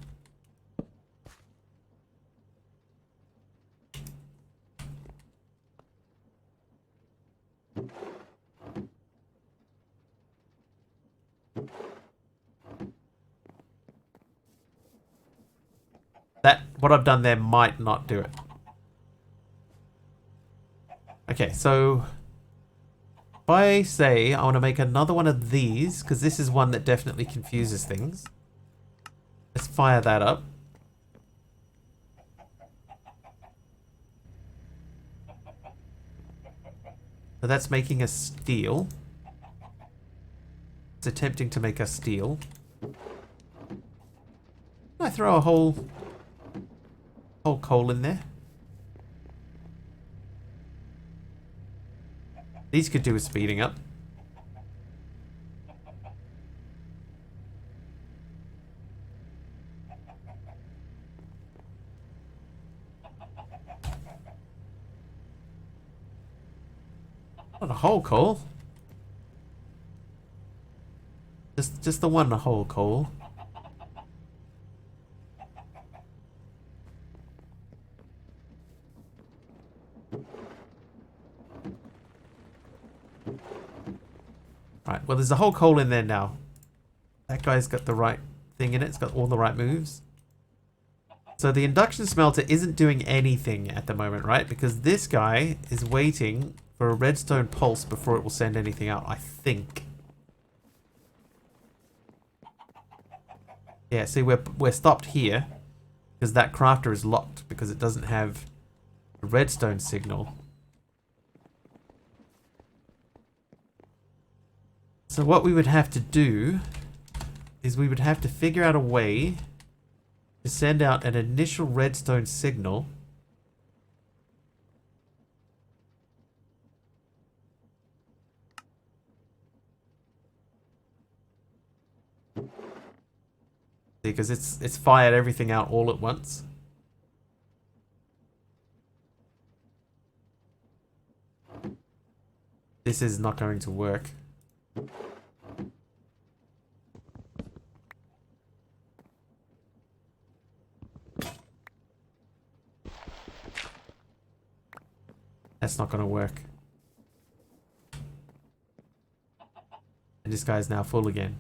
What I've done there might not do it. Okay, so if I say I want to make another one of these, because this is one that definitely confuses things. Let's fire that up. So that's making a steel. It's attempting to make a steel. I throw a whole coal in there. These could do with speeding up. Not a whole coal. Just the one whole coal. Right, well there's a whole coal in there now. That guy's got the right thing in it. It's got all the right moves. So the induction smelter isn't doing anything at the moment, right? Because this guy is waiting for a redstone pulse before it will send anything out, I think. Yeah, see, we're stopped here because that crafter is locked because it doesn't have a redstone signal. So what we would have to do is we would have to figure out a way to send out an initial redstone signal. Because it's fired everything out all at once. This is not going to work. That's not going to work. And this guy's now full again.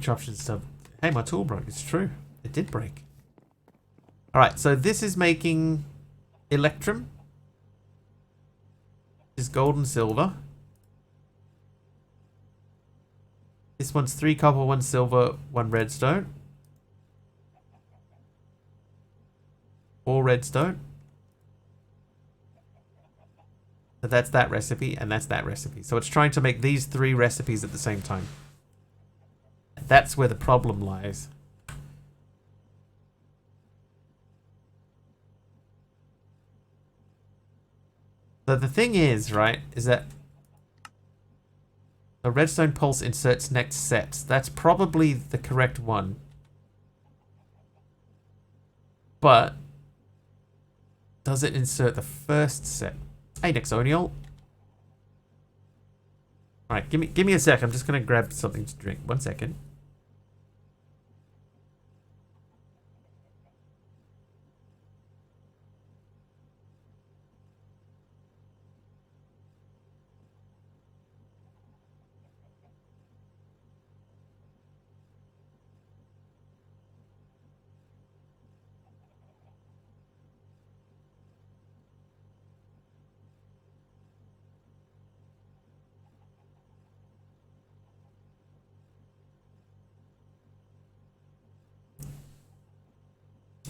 Which options do... Hey, my tool broke. It's true. It did break. Alright, so this is making Electrum. This is gold and silver. This one's 3 copper, 1 silver, 1 redstone. 4 redstone. So that's that recipe, and that's that recipe. So it's trying to make these 3 recipes at the same time. That's where the problem lies. So the thing is, right, is that the redstone pulse inserts next sets. That's probably the correct one. But does it insert the first set? Hey, Nexonial. Alright, give me a sec. I'm just gonna grab something to drink. 1 second.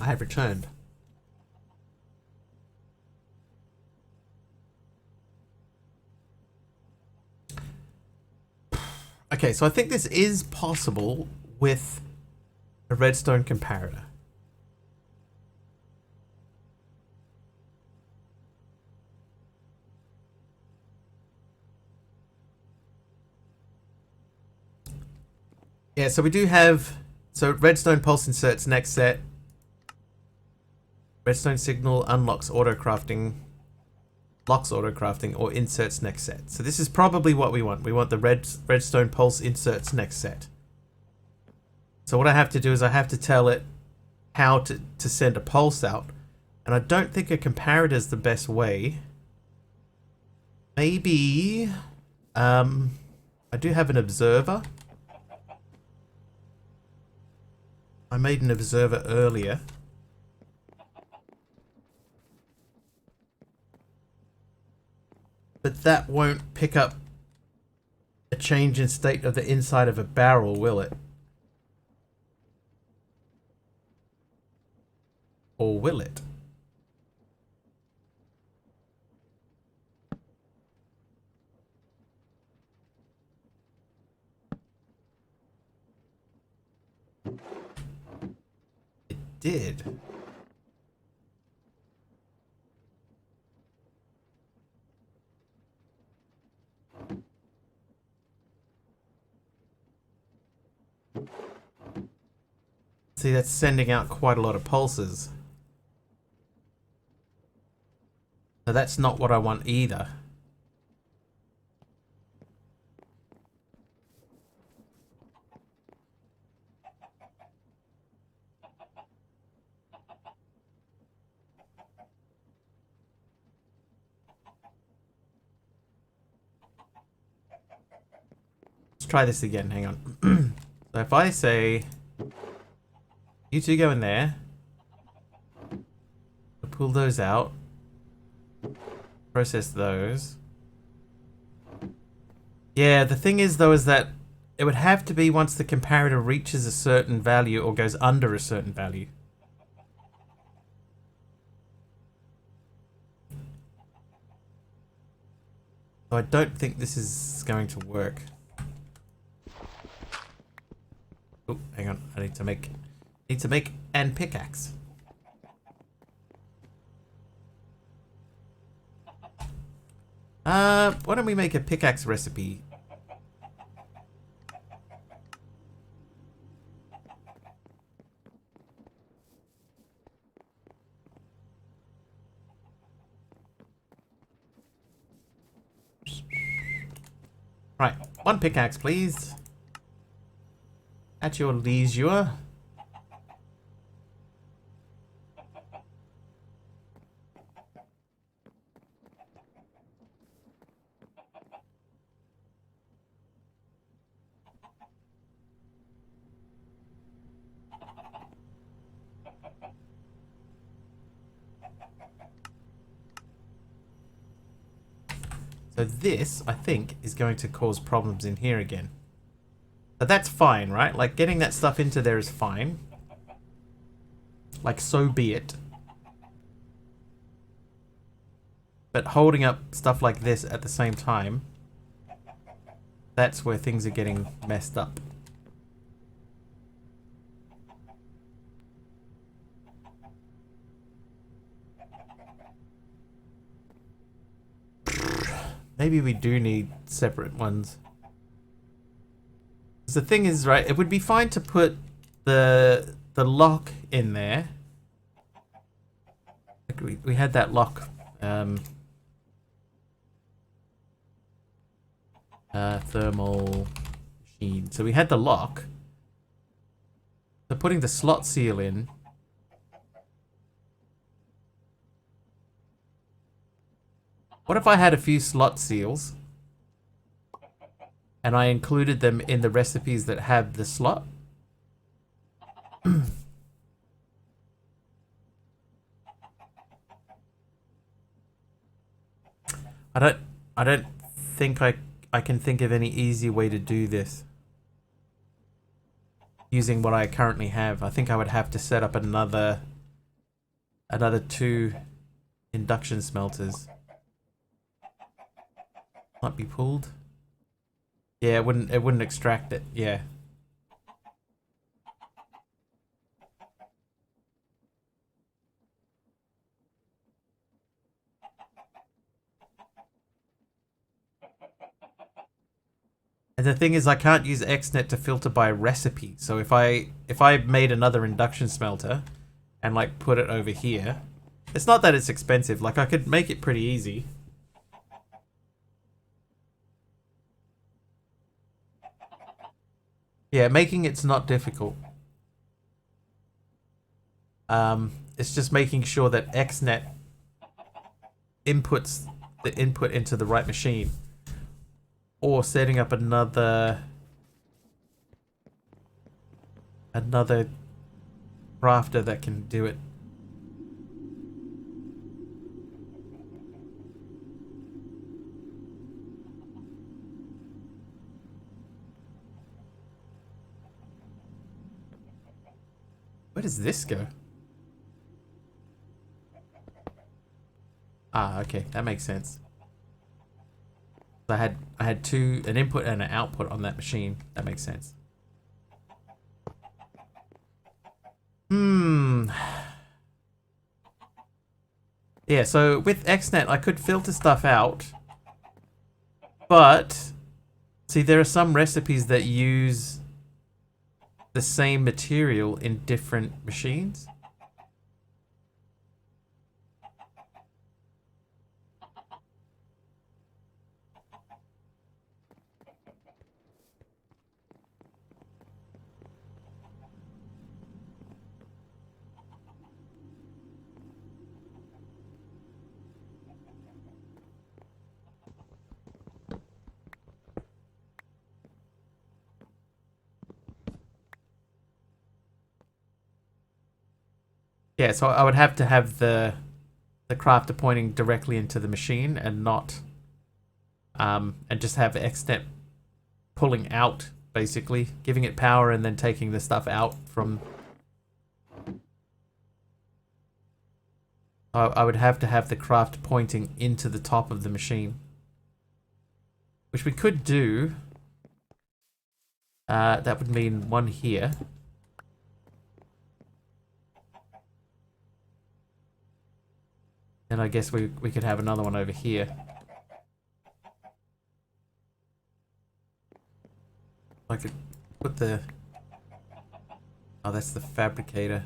I have returned. Okay, so I think this is possible with a redstone comparator. Yeah, so we do have... So redstone pulse inserts next set. Redstone signal unlocks auto-crafting, locks auto-crafting, or inserts next set. So this is probably what we want. We want the redstone pulse inserts next set. So what I have to do is I have to tell it how to send a pulse out. And I don't think a comparator is the best way. Maybe... I do have an observer. I made an observer earlier. But that won't pick up a change in state of the inside of a barrel, will it? Or will it? It did. See, that's sending out quite a lot of pulses. So that's not what I want either. Let's try this again, hang on. So if I say, you two go in there, I'll pull those out, process those. Yeah, the thing is though is that it would have to be once the comparator reaches a certain value or goes under a certain value. So I don't think this is going to work. Oh, hang on. I need to make an pickaxe. Why don't we make a pickaxe recipe? Right, 1 pickaxe, please. At your leisure. So this, I think, is going to cause problems in here again. But that's fine, right? Like, getting that stuff into there is fine. Like, so be it. But holding up stuff like this at the same time, that's where things are getting messed up. Maybe we do need separate ones. 'Cause the thing is, right, it would be fine to put the lock in there. Like we had that lock thermal machine. So we had the lock. So putting the slot seal in. What if I had a few slot seals and I included them in the recipes that have the slot? I don't think I can think of any easy way to do this using what I currently have. I think I would have to set up another 2 induction smelters. Might be pulled. Yeah, it wouldn't extract it. Yeah. And the thing is, I can't use XNet to filter by recipe. So if I made another induction smelter and like put it over here, it's not that it's expensive. Like I could make it pretty easy. Yeah, making it's not difficult. It's just making sure that XNet inputs the input into the right machine. Or setting up another crafter that can do it. Where does this go? Ah, okay, that makes sense. I had an input and an output on that machine. That makes sense. Yeah, so with XNet I could filter stuff out. But see, there are some recipes that use the same material in different machines. Yeah, so I would have to have the crafter pointing directly into the machine and not and just have XNet pulling out, basically, giving it power and then taking the stuff out from. I would have to have the craft pointing into the top of the machine, which we could do. That would mean one here. And I guess we could have another one over here. I could put the... Oh, that's the fabricator.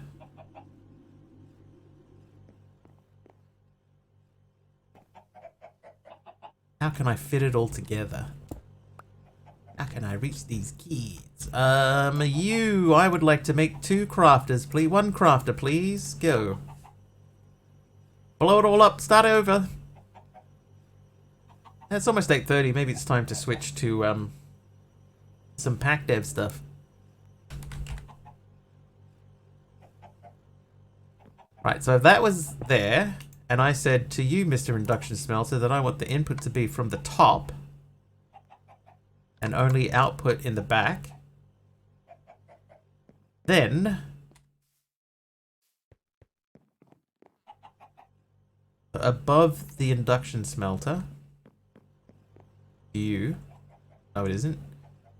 How can I fit it all together? How can I reach these keys? I would like to make 2 crafters, please. 1 crafter, please. Go. Blow it all up. Start over. It's almost 8:30. Maybe it's time to switch to some pack dev stuff. Right, so that was there. and I said to you, Mr. Induction Smelter, that I want the input to be from the top and only output in the back, then above the induction smelter, you, no it isn't,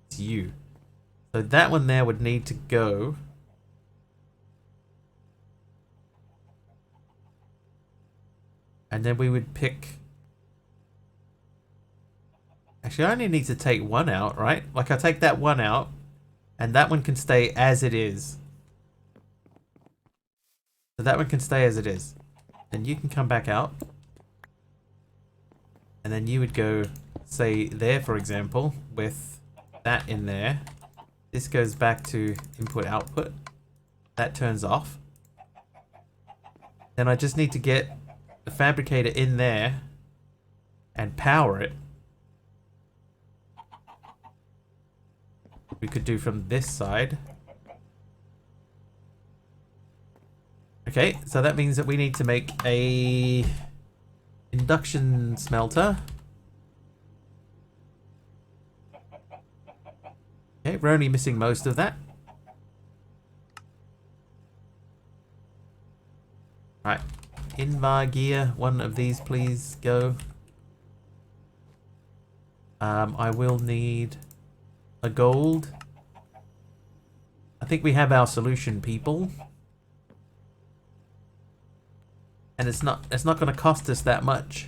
it's you. So that one there would need to go and then we would pick, actually I only need to take one out, right? Like I take that one out and that one can stay as it is. So that one can stay as it is. Then you can come back out. And then you would go, say, there, for example, with that in there. This goes back to input output. That turns off. Then I just need to get the fabricator in there and power it. We could do from this side. Okay, so that means that we need to make a induction smelter. Okay, we're only missing most of that. Right, Invar gear, one of these please go. I will need a gold. I think we have our solution, people. And it's not going to cost us that much.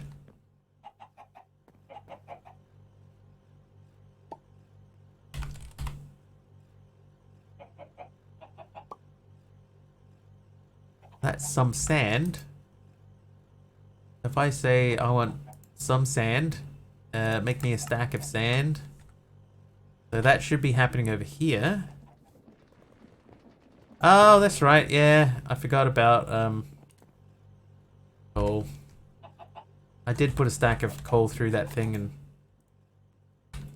That's some sand. If I say I want some sand, make me a stack of sand. So that should be happening over here. Oh, that's right. Yeah, I forgot about coal. I did put a stack of coal through that thing, and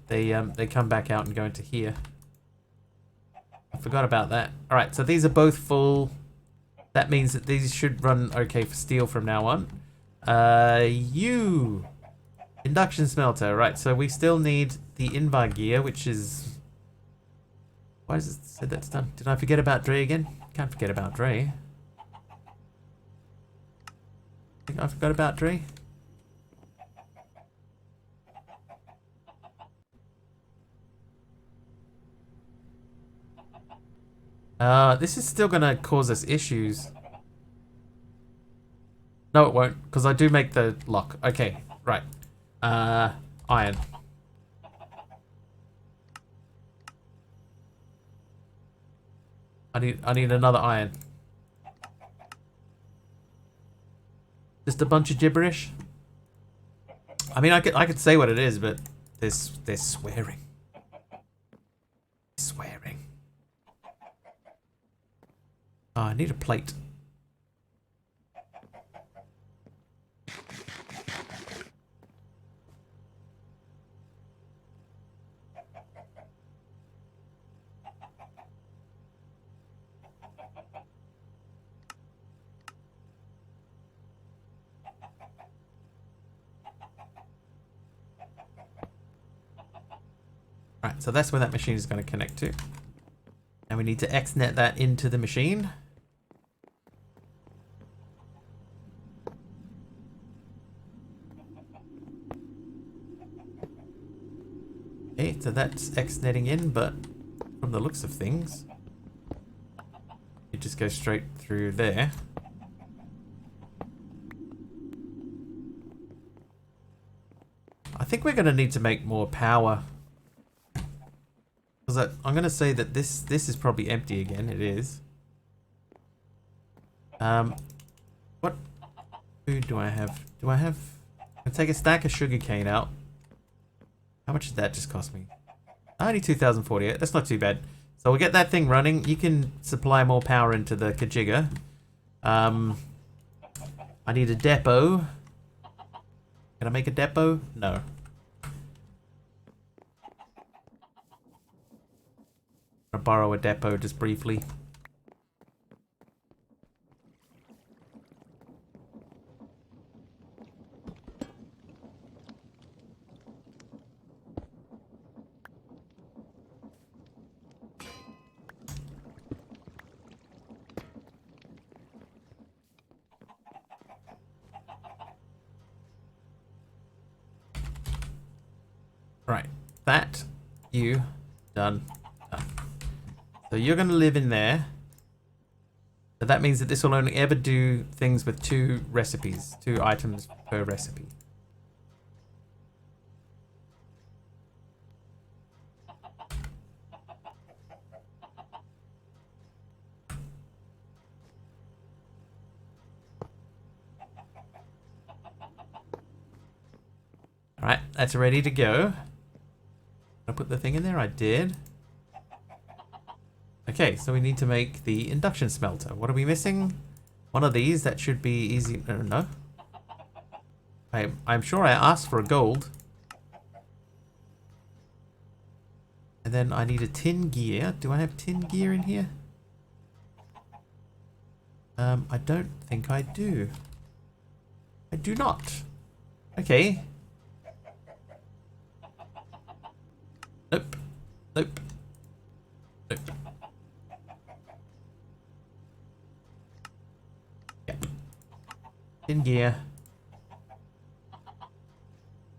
they come back out and go into here. I forgot about that. All right, so these are both full. That means that these should run okay for steel from now on. You induction smelter, right? So we still need the Invar gear, which is. Why does it say that's done? Did I forget about Dre again? Can't forget about Dre. I think I forgot about Dre. This is still gonna cause us issues. No, it won't, because I do make the lock. Okay, right. Iron. I need another iron. Just a bunch of gibberish. I mean, I could say what it is, but they're swearing. Swearing. Oh, I need a plate. Right, so that's where that machine is going to connect to. And we need to XNet that into the machine. Okay, so that's XNetting in, but from the looks of things, it just goes straight through there. I think we're going to need to make more power. Because I'm going to say that this is probably empty again. It is. What food do I have? I'll take a stack of sugarcane out. How much did that just cost me? Only 2,048. That's not too bad. So we'll get that thing running. You can supply more power into the Kajigger. I need a depot. Can I make a depot? No. I'll borrow a depot just briefly. Right. That, you, done. So you're going to live in there. So that means that this will only ever do things with 2 recipes, 2 items per recipe. Alright, that's ready to go. I put the thing in there? I did. Okay, so we need to make the induction smelter. What are we missing? One of these, that should be easy. No. I'm sure I asked for a gold. And then I need a tin gear. Do I have tin gear in here? I don't think I do. I do not. Okay. Nope. Nope. Nope. Yep. Tin gear.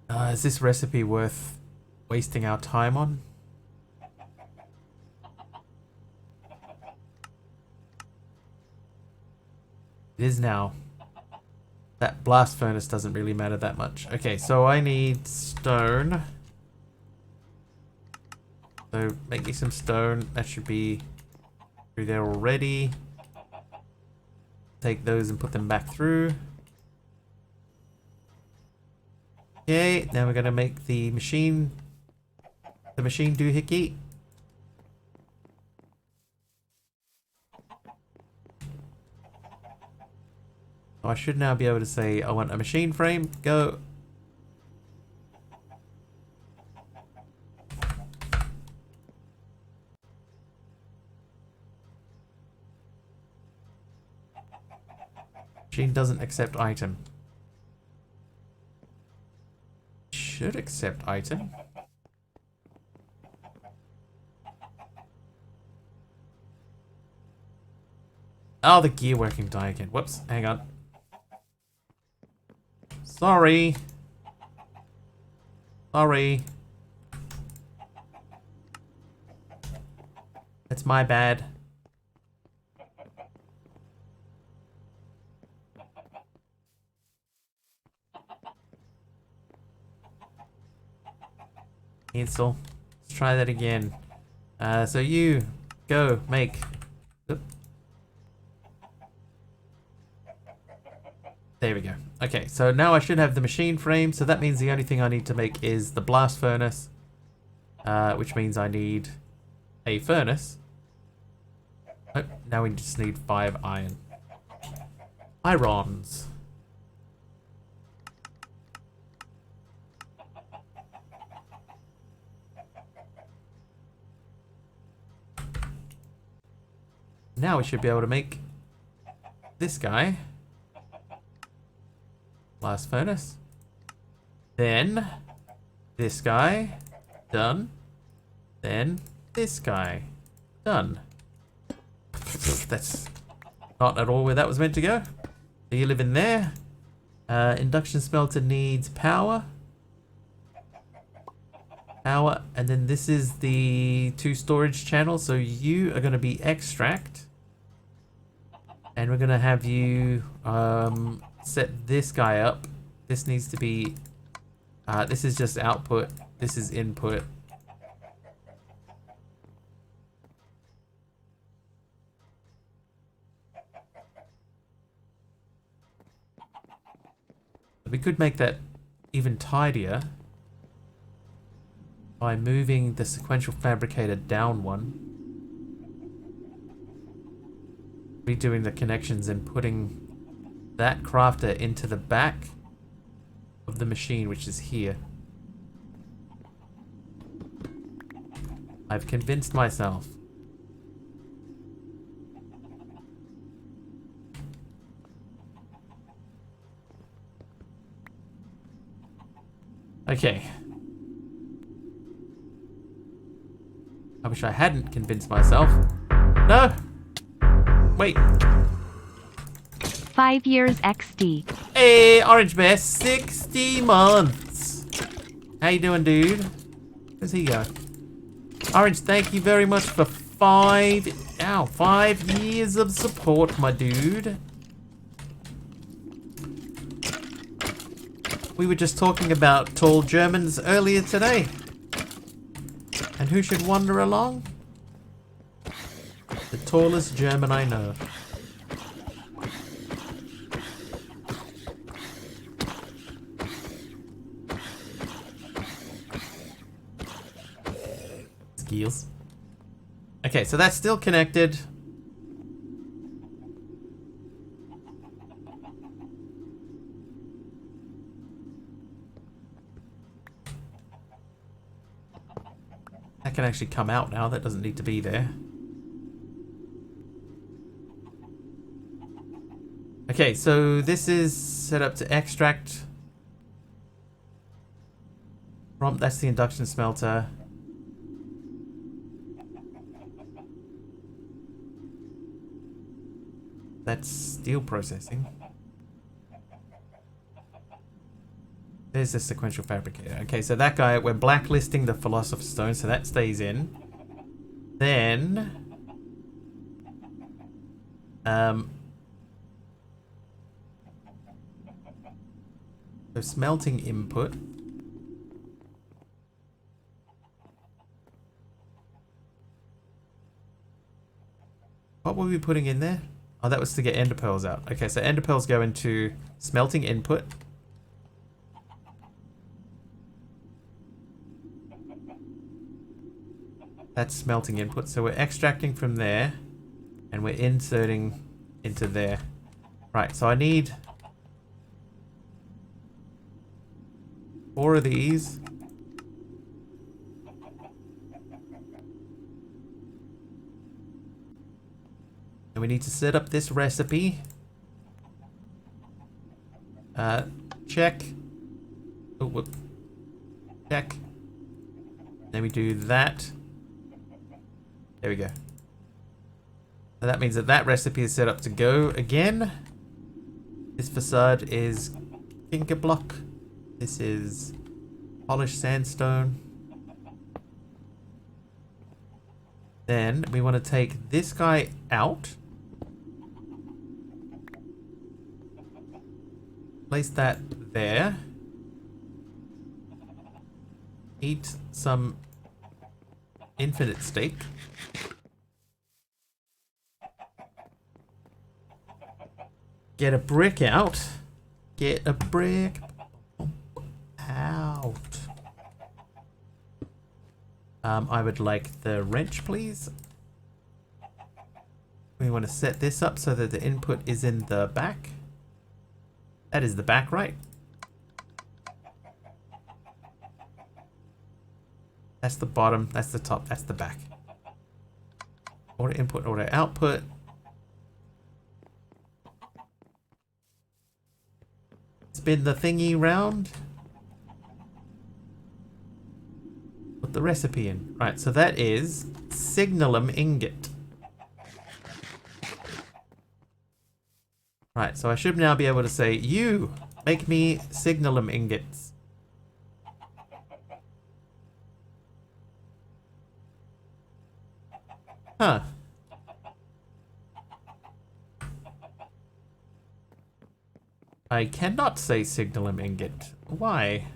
Is this recipe worth wasting our time on? It is now. That blast furnace doesn't really matter that much. Okay, so I need stone. So make me some stone. That should be through there already. Take those and put them back through. Okay, now we're gonna make the machine doohickey. So I should now be able to say I want a machine frame. Go. Machine doesn't accept item. Should accept item. Oh, the gear working die again. Whoops, hang on. Sorry. Sorry. It's my bad. Cancel. Let's try that again. So you go make. Oop. There we go. Okay, so now I should have the machine frame. So that means the only thing I need to make is the blast furnace, which means I need a furnace. Oh, now we just need 5 iron. Irons. Now we should be able to make this guy. Blast furnace. Then this guy. Done. Then this guy. Done. That's not at all where that was meant to go. So you live in there. Induction smelter needs power. Power. And then this is the 2 storage channels. So you are going to be extract. And we're going to have you set this guy up. This needs to be... this is just output. This is input. We could make that even tidier by moving the sequential fabricator down one. Redoing the connections and putting that crafter into the back of the machine, which is here. I've convinced myself. Okay. I wish I hadn't convinced myself. No! Wait. 5 years XD. Hey, Orange Bear, 60 months. How you doing, dude? Where's he going? Orange, thank you very much for 5 years of support, my dude. We were just talking about tall Germans earlier today. And who should wander along? The tallest German I know. Skills. Okay, so that's still connected. That can actually come out now. That doesn't need to be there. Okay, so this is set up to extract from, that's the induction smelter. That's steel processing. There's the sequential fabricator. Okay, so that guy, we're blacklisting the Philosopher's Stone, so that stays in. Then... so smelting input. What were we putting in there? Oh, that was to get ender pearls out. Okay, so ender pearls go into smelting input. That's smelting input. So we're extracting from there and we're inserting into there. Right, so I need 4 of these. And we need to set up this recipe. Check. Oh, whoop. Check. Then we do that. There we go. So that means that that recipe is set up to go again. This facade is Tinker Block. This is polished sandstone. Then we want to take this guy out. Place that there. Eat some infinite steak. Get a brick out. Get a brick out. I would like the wrench, please. We want to set this up so that the input is in the back. That is the back, right? That's the bottom, that's the top, that's the back. Order input, order output. Spin the thingy round. Put the recipe in. Right, so that is signalum ingot. Right, so I should now be able to say, you make me signalum ingots. Huh. I cannot say signalum ingot. Why?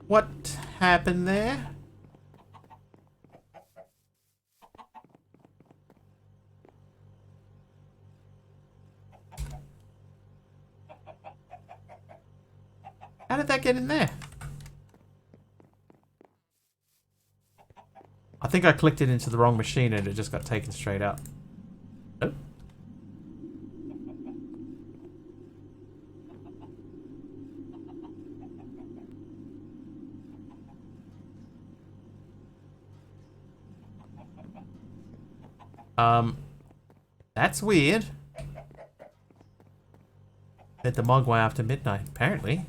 What happened there? How did that get in there? I think I clicked it into the wrong machine and it just got taken straight out. Oh. That's weird. At the Mogwai after midnight, apparently.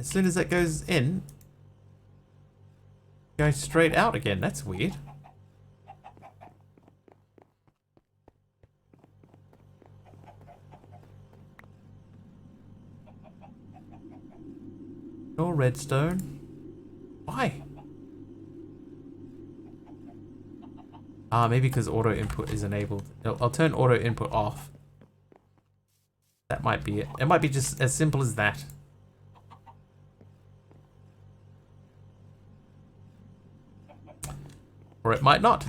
as soon as that goes in, goes straight out again. That's weird. Or redstone. Why? Ah, maybe because auto input is enabled. No, I'll turn auto input off. That might be it. It might be just as simple as that. Or it might not.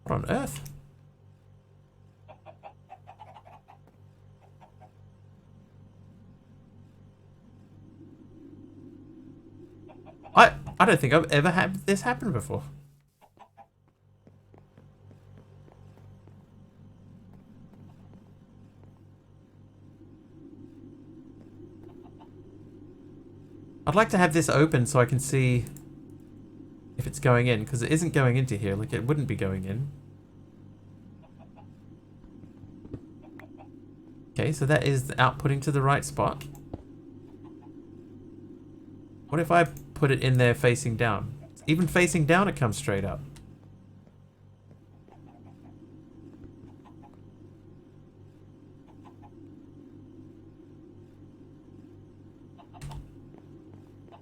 What on earth? I don't think I've ever had this happen before. I'd like to have this open so I can see if it's going in, because it isn't going into here, like it wouldn't be going in. Okay, so that is outputting to the right spot. What if I put it in there facing down? Even facing down it comes straight up.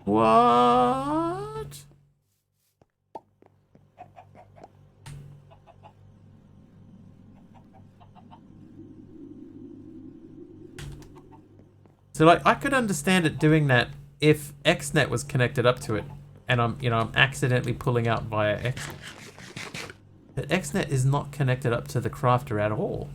What? So like I could understand it doing that if XNet was connected up to it and I'm accidentally pulling out via XNet. But XNet is not connected up to the crafter at all.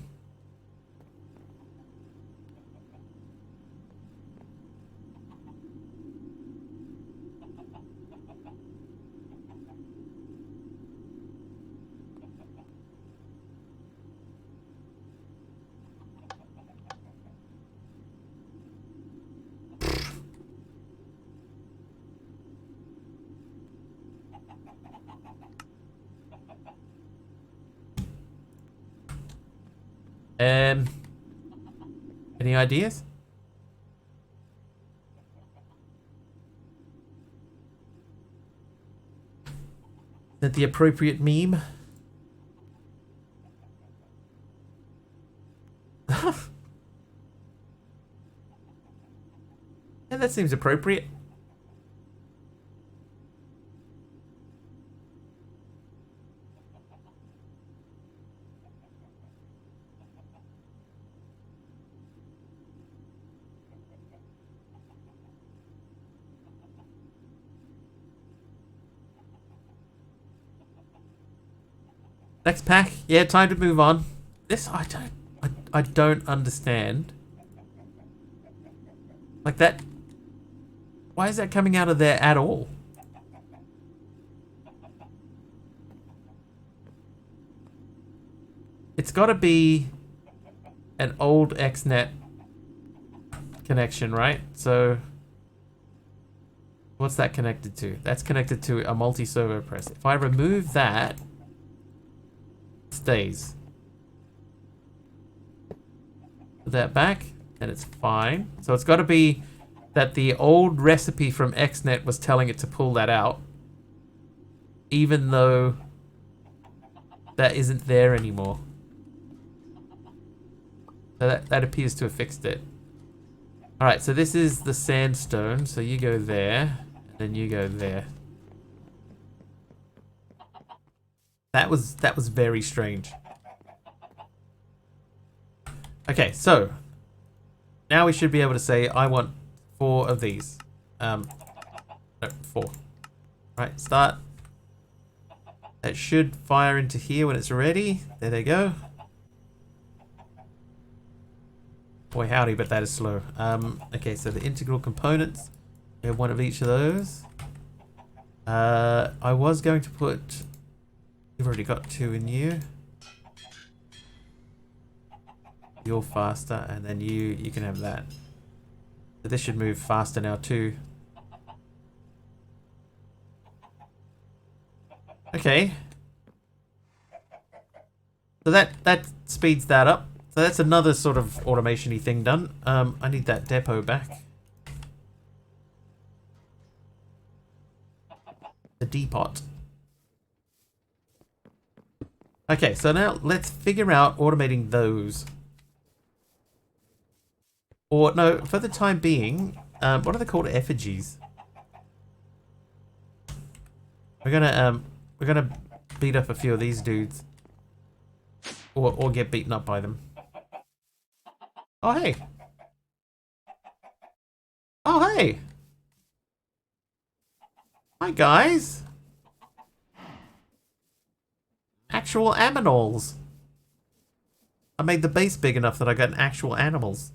Any ideas? Is that the appropriate meme? Yeah, that seems appropriate. Next pack. Yeah, time to move on. This I don't understand. Like that. Why is that coming out of there at all? It's got to be an old XNet connection, right? So what's that connected to? That's connected to a multi-servo press. If I remove that, stays. Put that back and it's fine. So it's got to be that the old recipe from XNet was telling it to pull that out, even though that isn't there anymore. So that appears to have fixed it. Alright, so this is the sandstone, so you go there and then you go there. That was very strange. Okay, so now we should be able to say I want 4 of these. No, 4. Right, start. That should fire into here when it's ready. There they go. Boy howdy, but that is slow. Okay, so the integral components. We have 1 of each of those. I was going to put. You've already got 2 in you. You're faster, and then you can have that. So this should move faster now too. Okay. So that speeds that up. So that's another sort of automation-y thing done. I need that depot back. The depot. Okay, so now let's figure out automating those. Or no, for the time being, what are they called? Effigies. We're gonna beat up a few of these dudes, or get beaten up by them. Oh hey! Oh hey! Hi guys! Actual aminals! I made the base big enough that I got actual animals.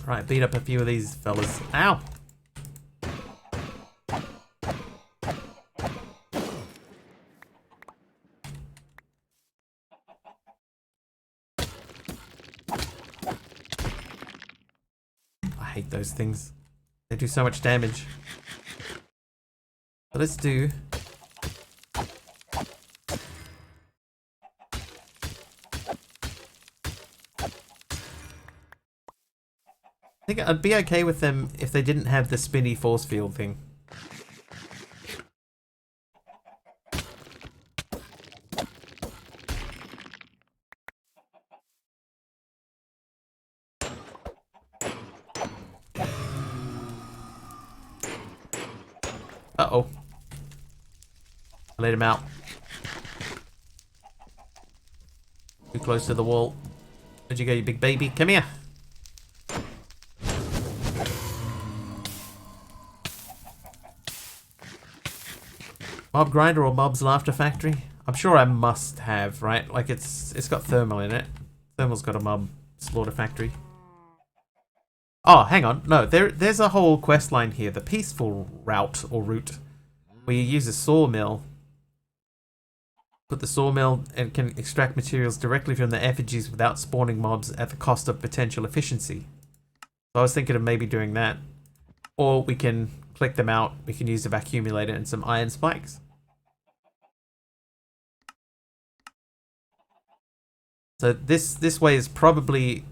Right, beat up a few of these fellas. Ow! I hate those things. They do so much damage. So let's do... I think I'd be okay with them if they didn't have the spinny force field thing. Uh-oh. I laid him out. Too close to the wall. Where'd you go, you big baby? Come here. Mob grinder or mob's laughter factory? I'm sure I must have, right? Like it's got thermal in it. Thermal's got a mob slaughter factory. Oh, hang on. No, there's a whole quest line here. The peaceful route or route, where you use a sawmill. Put the sawmill and can extract materials directly from the effigies without spawning mobs at the cost of potential efficiency. So I was thinking of maybe doing that. Or we can click them out. We can use a vacuumulator and some iron spikes. So this way is probably,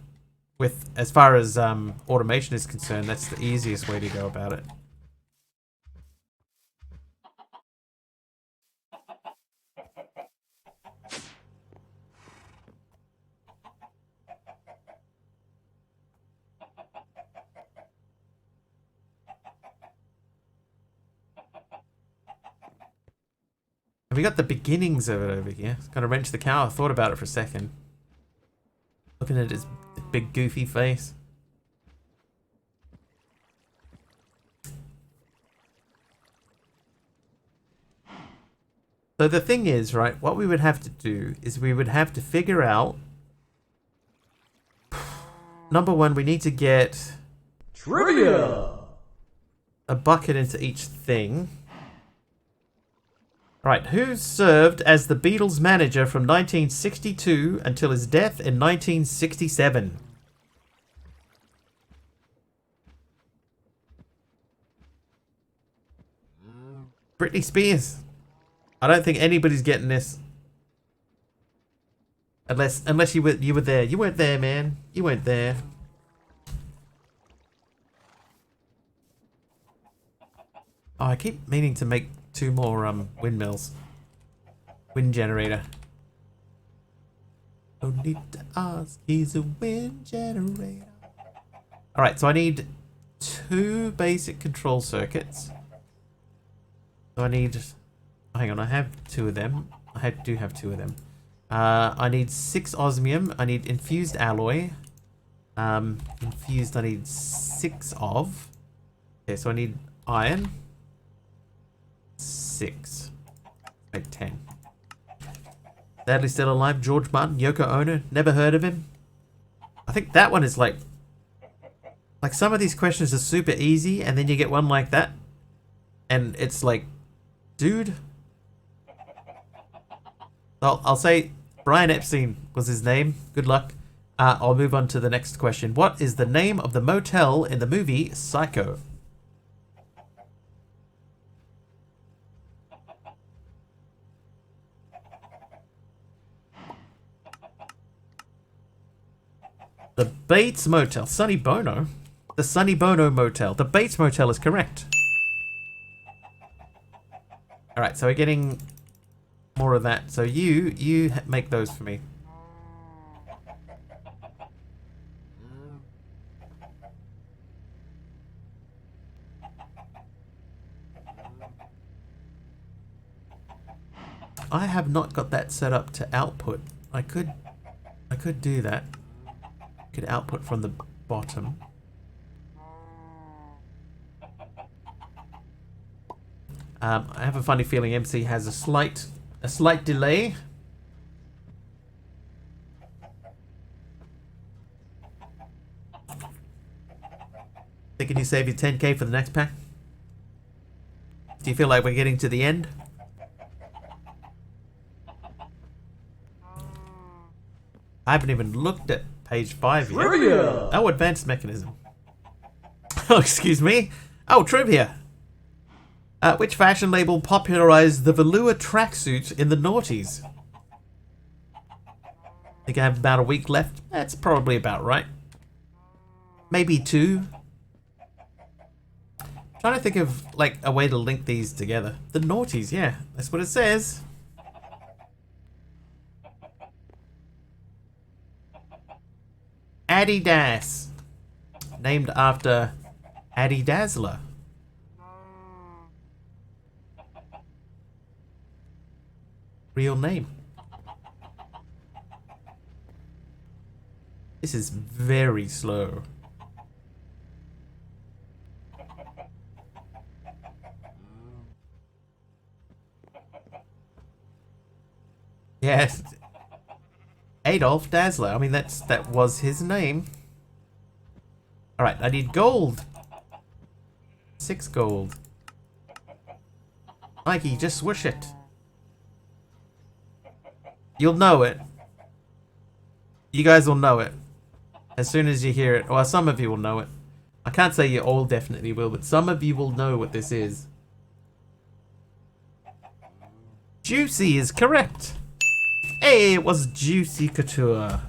with as far as automation is concerned, that's the easiest way to go about it. We got the beginnings of it over here. It's gonna wrench the cow. I thought about it for a second. Looking at his big goofy face. So the thing is, right, what we would have to do is we would have to figure out... Number one, we need to get... Trivia! A bucket into each thing. Right, who served as the Beatles manager from 1962 until his death in 1967? Britney Spears. I don't think anybody's getting this. Unless you were there. You weren't there, man. You weren't there. Oh, I keep meaning to make 2 more windmills. Wind generator. Don't need to ask, he's a wind generator. Alright, so I need 2 basic control circuits. So I need... hang on, I have 2 of them. Do have 2 of them. I need 6 osmium. I need infused alloy. Infused I need 6 of. Okay, so I need iron. 6. Make 10. Sadly still alive, George Martin, Yoko Ono. Never heard of him. I think that one is like some of these questions are super easy, and then you get one like that, and it's like, dude. I'll say Brian Epstein was his name. Good luck. I'll move on to the next question. What is the name of the motel in the movie Psycho? The Bates Motel. Sunny Bono? The Sunny Bono Motel. The Bates Motel is correct. Alright, so we're getting more of that. So you make those for me. I have not got that set up to output. I could do that. Could output from the bottom. I have a funny feeling MC has a slight delay. Thinking you save your 10k for the next pack? Do you feel like we're getting to the end? I haven't even looked at page 5 yet. Trivia! Oh, advanced mechanism. Oh, excuse me. Oh, trivia. Which fashion label popularized the velour tracksuit in the noughties? Think I have about a week left? That's probably about right. Maybe 2. Trying to think of like a way to link these together. The noughties, yeah, that's what it says. Adidas, named after Addy Dazzler. Real name. This is very slow. Yes. Adolf Dazzler. I mean, that was his name. Alright, I need gold. 6 gold. Mikey, just swoosh it. You'll know it. You guys will know it. As soon as you hear it. Well, some of you will know it. I can't say you all definitely will, but some of you will know what this is. Juicy is correct. Hey, it was Juicy Couture.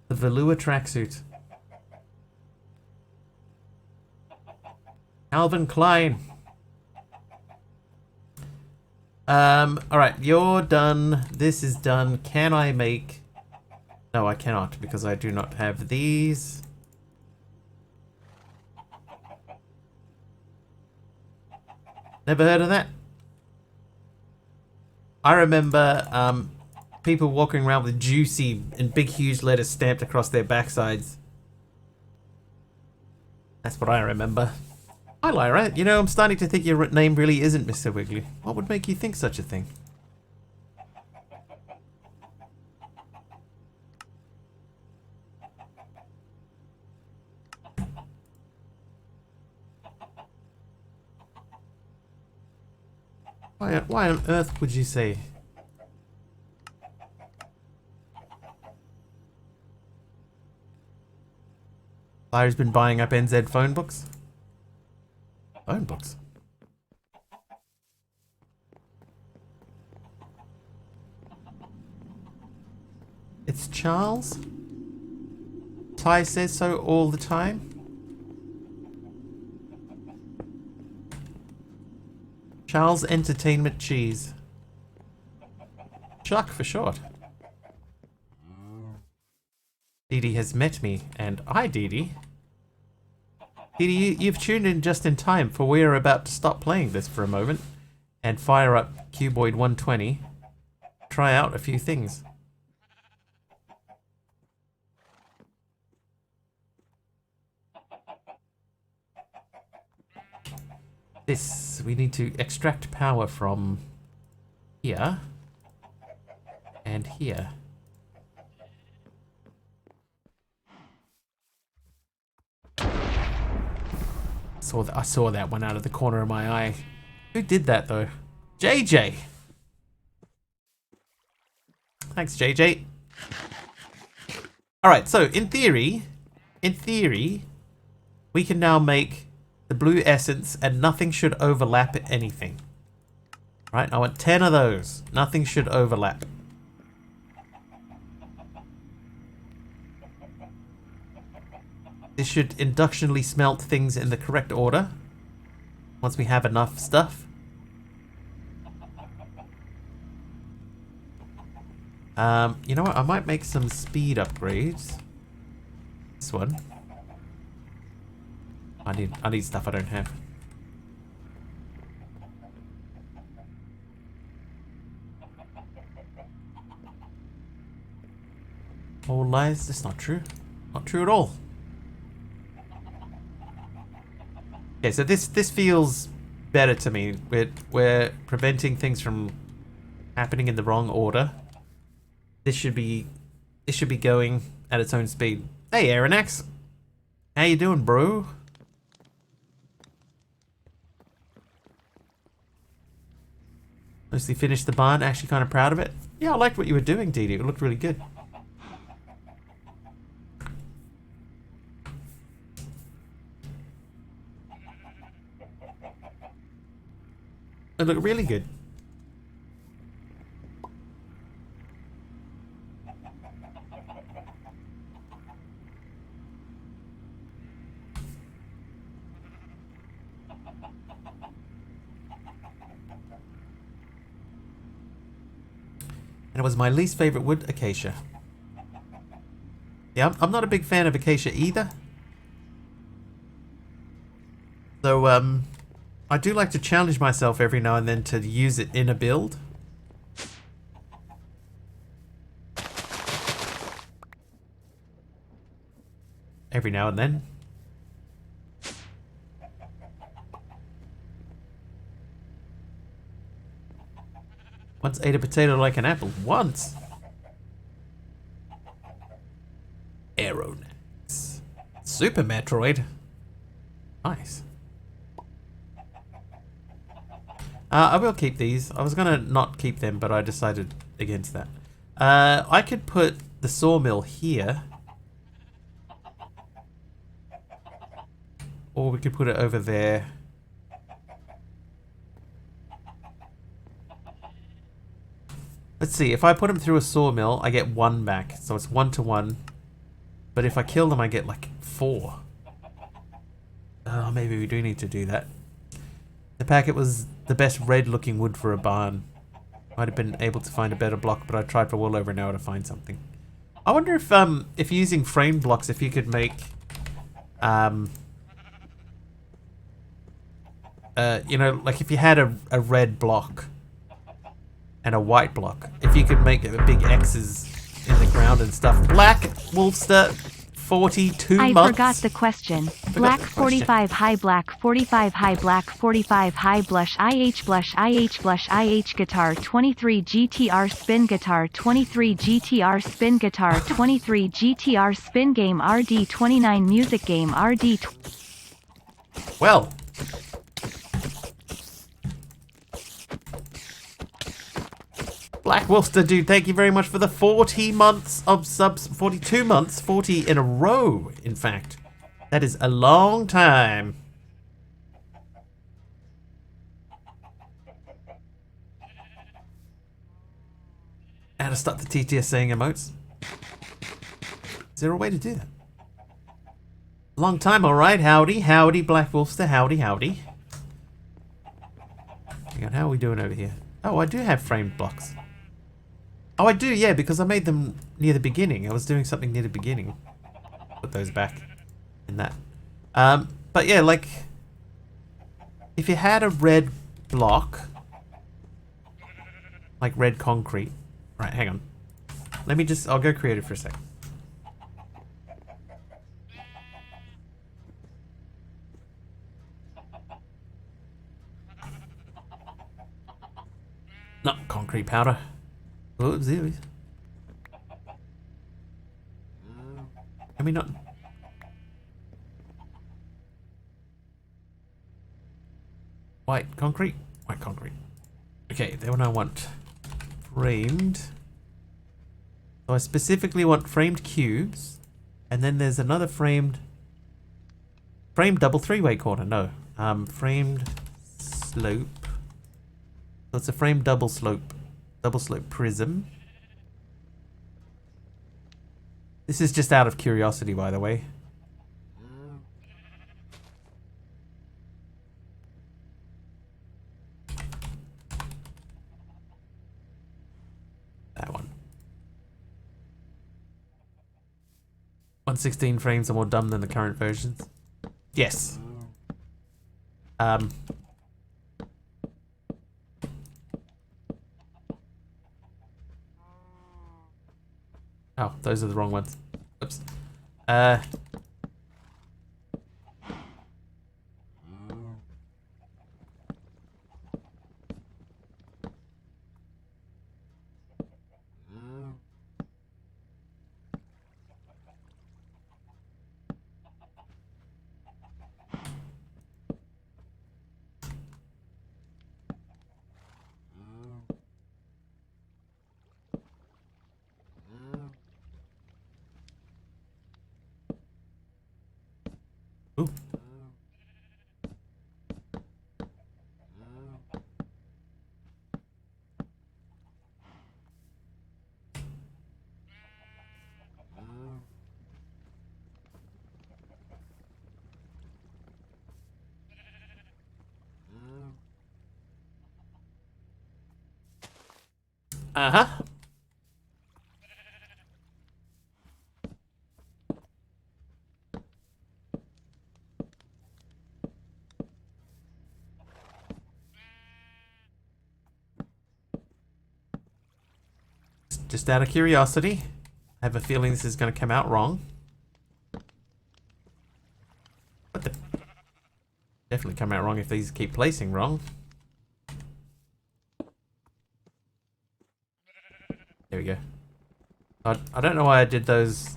The velour tracksuit. Calvin Klein. Alright, you're done. This is done. Can I make... No, I cannot, because I do not have these. Never heard of that? I remember people walking around with Juicy in big huge letters stamped across their backsides. That's what I remember. Hi Lyra, you know, I'm starting to think your name really isn't Mr. Wiggly. What would make you think such a thing? Why on earth would you say? Lyra's been buying up NZ phone books? Phone books? It's Charles? Ty says so all the time? Charles Entertainment Cheese. Chuck for short. Dee Dee has met me, and I, Dee Dee. Dee Dee, you've tuned in just in time, for we are about to stop playing this for a moment and fire up Cuboid 120, try out a few things. This, we need to extract power from here and here. I saw that one out of the corner of my eye. Who did that though? JJ! Thanks, JJ. Alright, so in theory, we can now make the blue essence and nothing should overlap anything. Right, I want 10 of those. Nothing should overlap. This should inductionally smelt things in the correct order. Once we have enough stuff. You know what? I might make some speed upgrades. This one. I need stuff I don't have. All lies. That's not true. Not true at all. Okay, so this feels better to me. We're preventing things from happening in the wrong order. This should be going at its own speed. Hey, Aeronax. How you doing, bro? Mostly finished the barn. Actually kind of proud of it. Yeah, I liked what you were doing, Dee Dee. It looked really good. It looked really good. And it was my least favorite wood, acacia. Yeah, I'm not a big fan of acacia either. So, I do like to challenge myself every now and then to use it in a build. Every now and then. Once ate a potato like an apple. Once! Aeronax. Super Metroid. Nice. I will keep these. I was gonna not keep them, but I decided against that. I could put the sawmill here. Or we could put it over there. Let's see, if I put them through a sawmill, I get 1 back. So it's 1 to 1. But if I kill them, I get like 4. Oh, maybe we do need to do that. The packet was the best red looking wood for a barn. Might have been able to find a better block, but I tried for well over an hour to find something. I wonder if using frame blocks, if you could make you know, like if you had a red block and a white block, if you could make big X's in the ground and stuff. Black Wolfster 42 I months. forgot the question. Black 45 high, black 45 high, black 45 high, blush IH, blush IH, blush IH, guitar 23 GTR, spin guitar 23 GTR, spin guitar 23 GTR, spin game RD 29, music game RD. Well. Black Wolfster, dude, thank you very much for the 40 months of subs. 42 months, 40 in a row, in fact. That is a long time. How to stop the TTS saying emotes? Is there a way to do that? Long time, alright. Howdy, howdy, Black Wolfster. Howdy, howdy. Hang on, how are we doing over here? Oh, I do have framed blocks. Oh, I do, yeah, because I made them near the beginning. I was doing something near the beginning. Put those back in that. But yeah, like, if you had a red block, like red concrete. Right, hang on. Let me just, I'll go creative for a sec. Not concrete powder. Oops, I mean, not. White concrete? White concrete. Okay, then I want framed. So I specifically want framed cubes. And then there's another framed double 3-way corner. No. Framed slope. So it's a framed double slope prism. This is just out of curiosity, by the way. 116 frames are more dumb than the current versions. Yes. Oh, those are the wrong ones. Oops. Ooh. Uh-huh. Just out of curiosity, I have a feeling this is going to come out wrong. What the? Definitely come out wrong if these keep placing wrong. There we go. I don't know why I did those.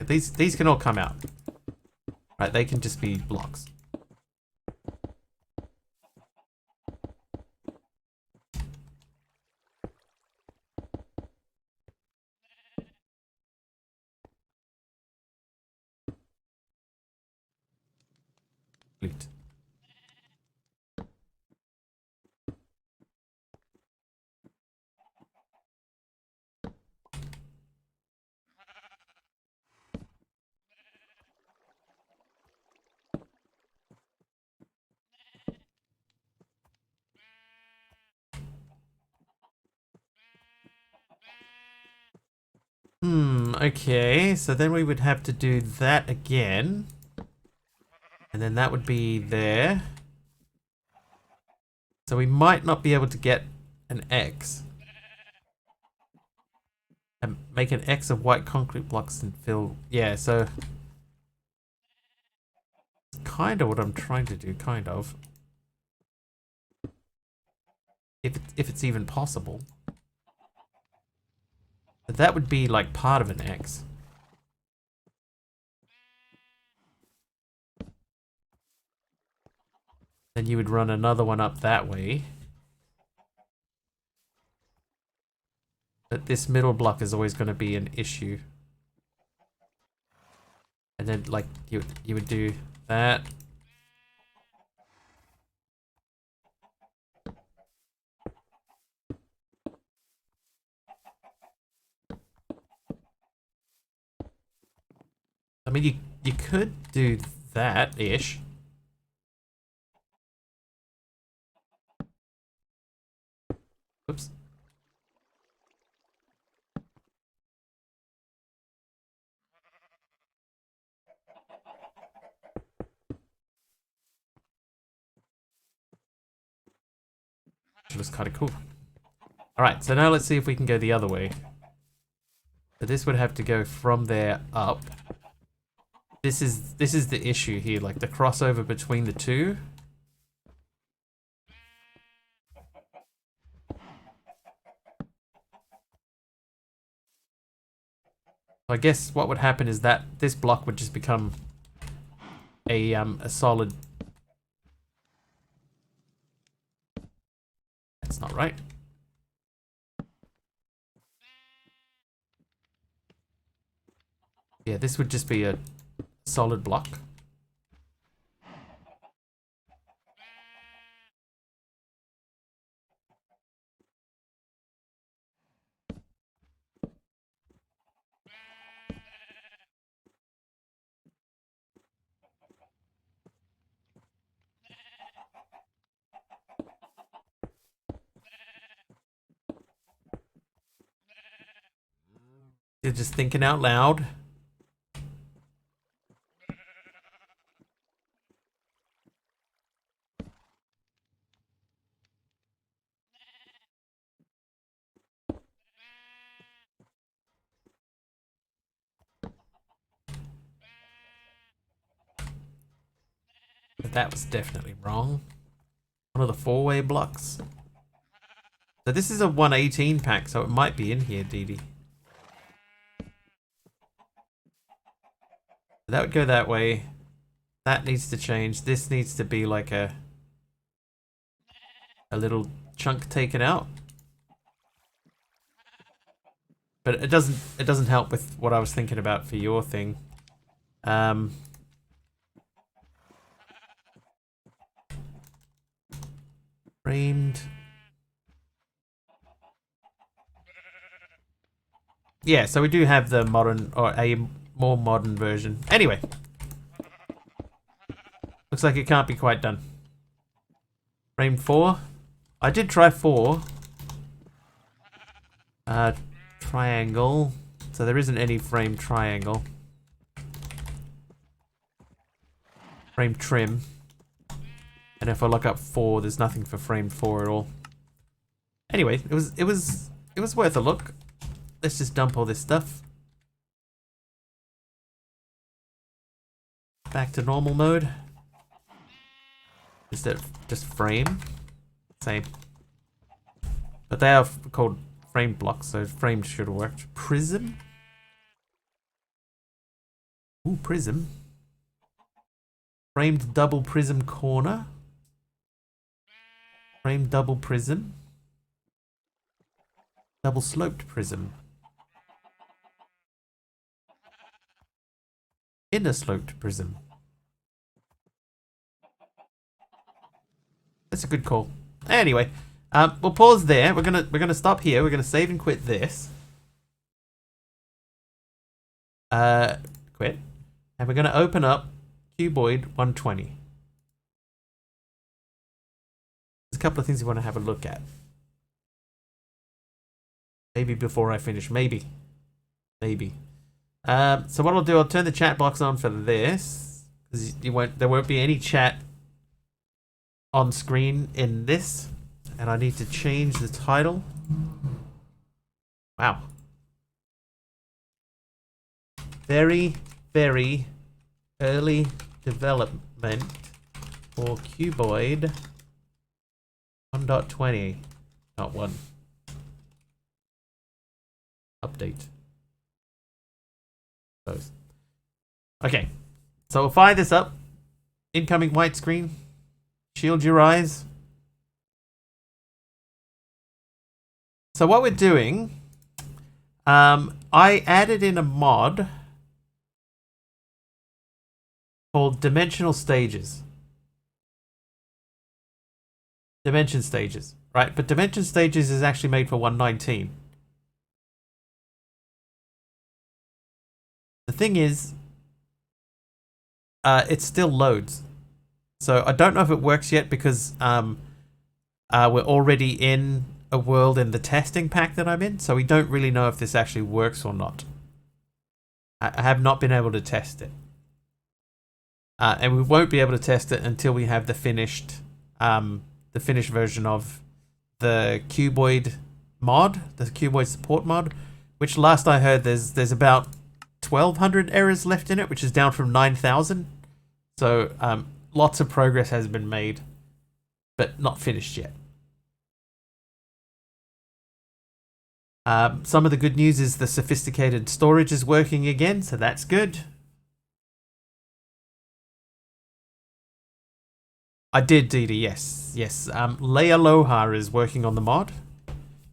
These can all come out. Right, they can just be blocks. Complete. Okay, so then we would have to do that again. And then that would be there. So we might not be able to get an X. And make an X of white concrete blocks and fill... Yeah, so... kind of what I'm trying to do, kind of. If it's even possible. But that would be like part of an X. Then you would run another one up that way. But this middle block is always going to be an issue. And then like you would do that. I mean, you could do that-ish. Oops. Which was kind of cool. Alright, so now let's see if we can go the other way. So this would have to go from there up. This is the issue here, like the crossover between the two. I guess what would happen is that this block would just become a solid. That's not right. Yeah, this would just be a solid block. You're just thinking out loud. But that was definitely wrong. One of the four-way blocks. So this is a 118 pack, so it might be in here, Dee Dee. That would go that way. That needs to change. This needs to be like a little chunk taken out. But it doesn't help with what I was thinking about for your thing. Framed. Yeah, so we do have the modern, or a more modern version. Anyway. Looks like it can't be quite done. Frame 4. I did try 4. Triangle. So there isn't any frame triangle. Frame trim. And if I look up 4, there's nothing for frame 4 at all. Anyway, it was worth a look. Let's just dump all this stuff. Back to normal mode. Is that just frame? Same. But they are called frame blocks, so frame should have worked. Prism? Ooh, prism. Framed double prism corner. Framed double prism. Double sloped prism. Inner sloped prism. That's a good call. Anyway, we'll pause there. We're gonna stop here. We're gonna save and quit this. Quit. And we're gonna open up Cuboid 120. There's a couple of things we want to have a look at. Maybe before I finish. Maybe. So what I'll do, I'll turn the chat box on for this, because there won't be any chat on screen in this, and I need to change the title. Wow. Very, very early development for Cuboid 1.20, not 1. Update. Close. Okay, so we'll fire this up. Incoming white screen. Shield your eyes. So what we're doing, I added in a mod called Dimensional Stages. Dimension Stages, right? But Dimension Stages is actually made for 119. The thing is, it still loads. So I don't know if it works yet because we're already in a world in the testing pack that I'm in. So we don't really know if this actually works or not. I have not been able to test it. And we won't be able to test it until we have the finished version of the Cuboid mod, the Cuboid support mod, which last I heard there's about 1,200 errors left in it, which is down from 9,000. So lots of progress has been made, but not finished yet. Some of the good news is the sophisticated storage is working again, so that's good. I did, Dee Dee, yes. Leia Lohar is working on the mod,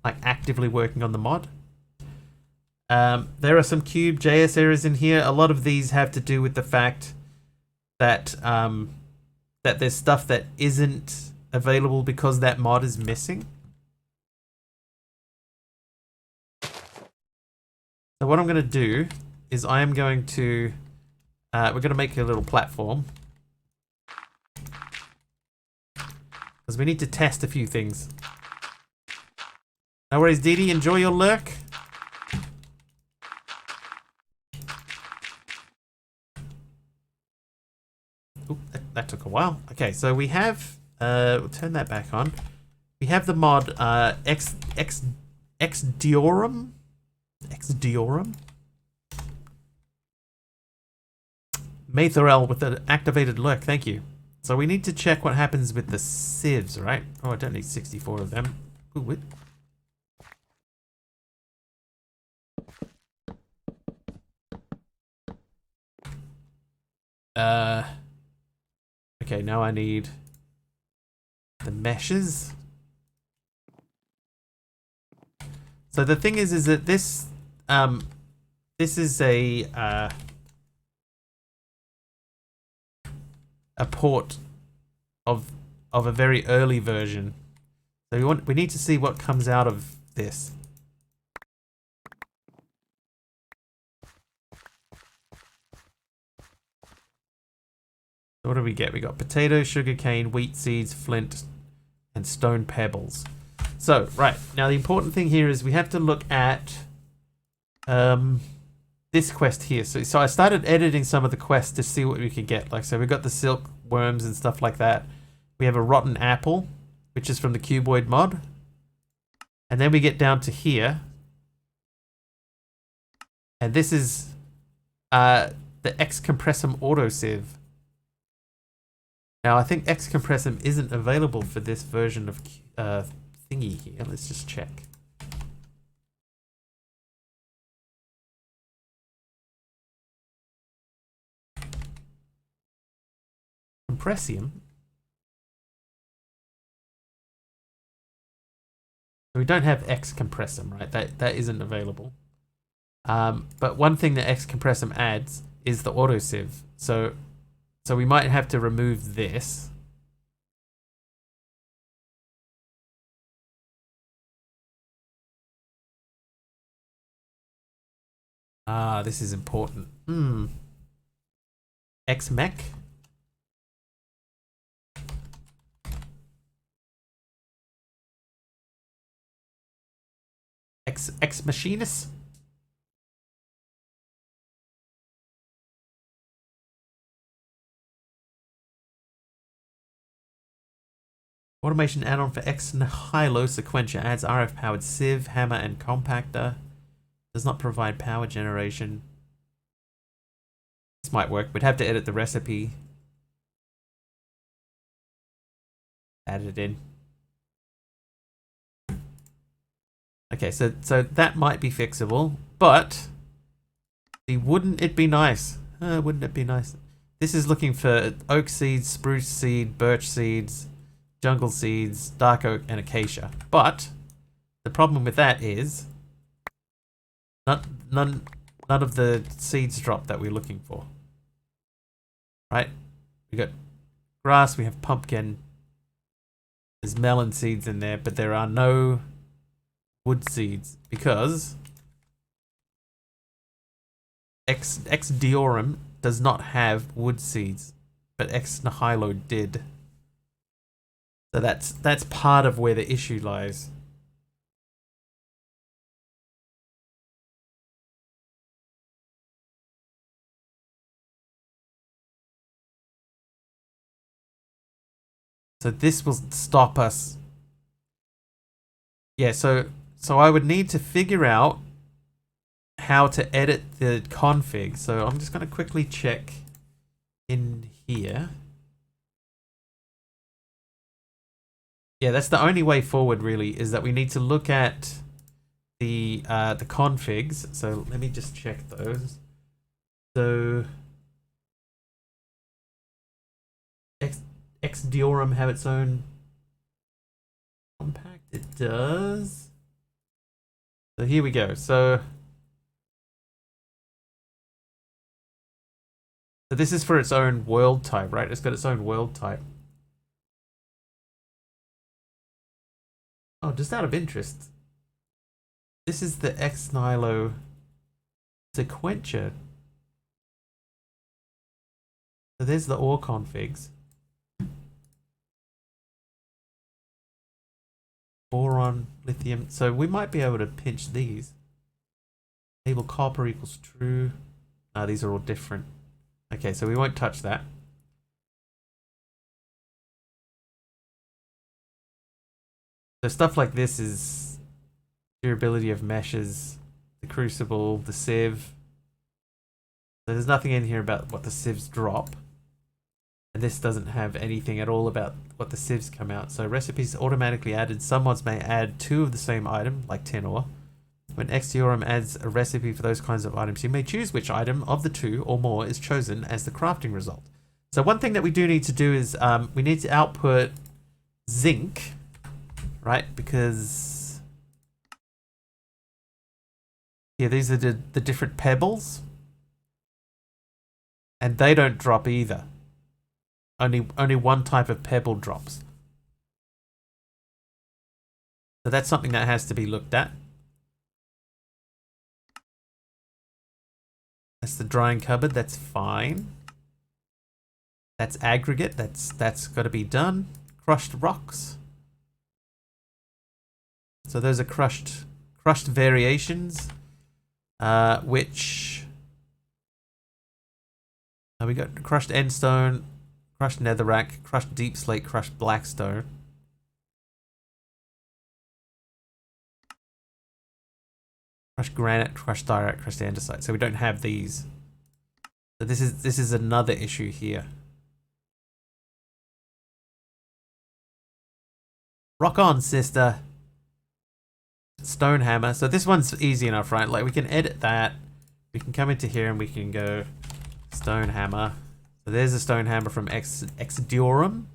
like actively working on the mod. There are some Cube.js errors in here. A lot of these have to do with the fact that that there's stuff that isn't available because that mod is missing. So what I'm going to do is I am going to we're going to make a little platform because we need to test a few things. No worries, Dee Dee. Enjoy your lurk. Ooh, that took a while. Okay, so we have we'll turn that back on. We have the mod Xdiorum. Maythorel with the activated lurk, thank you. So we need to check what happens with the sieves, right? Oh, I don't need 64 of them. Ooh, wait. Okay, now I need the meshes. So the thing is that this is a port of a very early version. So we need to see what comes out of this. So what do we get? We got potato, sugarcane, wheat seeds, flint, and stone pebbles. So, right. Now the important thing here is we have to look at this quest here. So I started editing some of the quests to see what we could get. Like, so we got the silk worms and stuff like that. We have a rotten apple, which is from the Cuboid mod. And then we get down to here. And this is the X Compressum Auto Sieve. Now, I think X Compressum isn't available for this version of thingy here. Let's just check. Compressium. We don't have X Compressum, right? That isn't available. But one thing that X Compressum adds is the auto sieve. So we might have to remove this. Ah, this is important. XMech. X Machinist. Automation add-on for X Nihilo Sequentia adds RF powered sieve, hammer, and compactor. Does not provide power generation. This might work. We'd have to edit the recipe. Add it in. Okay, so that might be fixable, but wouldn't it be nice? Wouldn't it be nice? This is looking for oak seeds, spruce seed, birch seeds, jungle seeds, dark oak, and acacia. But the problem with that is none of the seeds drop that we're looking for. Right? We got grass, we have pumpkin, there's melon seeds in there, but there are no wood seeds because X Diorum does not have wood seeds, but X Nihilo did. So that's part of where the issue lies. So this will stop us. Yeah, so I would need to figure out how to edit the config. So I'm just going to quickly check in here. Yeah, that's the only way forward really, is that we need to look at the configs. So let me just check those. So X Diorum have its own compact? It does. So here we go. So this is for its own world type, right? It's got its own world type. Oh, just out of interest, this is the X Nihilo Sequentia. So there's the ore configs. Boron, lithium. So we might be able to pinch these. Enable copper equals true. These are all different. Okay, so we won't touch that. So stuff like this is durability of meshes, the crucible, the sieve. So there's nothing in here about what the sieves drop. And this doesn't have anything at all about what the sieves come out. So recipes automatically added. Some mods may add 2 of the same item, like tin ore. When Xdiorum adds a recipe for those kinds of items, you may choose which item of the 2 or more is chosen as the crafting result. So one thing that we do need to do is we need to output zinc, right? Because these are the different pebbles, and they don't drop either. Only one type of pebble drops. So that's something that has to be looked at. That's the drying cupboard. That's fine. That's aggregate. That's got to be done. Crushed rocks. So those are crushed variations, which we got crushed endstone, crushed netherrack, crushed deep slate, crushed blackstone. Crushed granite, crushed diorite, crushed andesite. So we don't have these. So this is another issue here. Rock on, sister. Stone hammer. So this one's easy enough, right? Like we can edit that. We can come into here and we can go stone hammer. So there's a stone hammer from Xdiorum.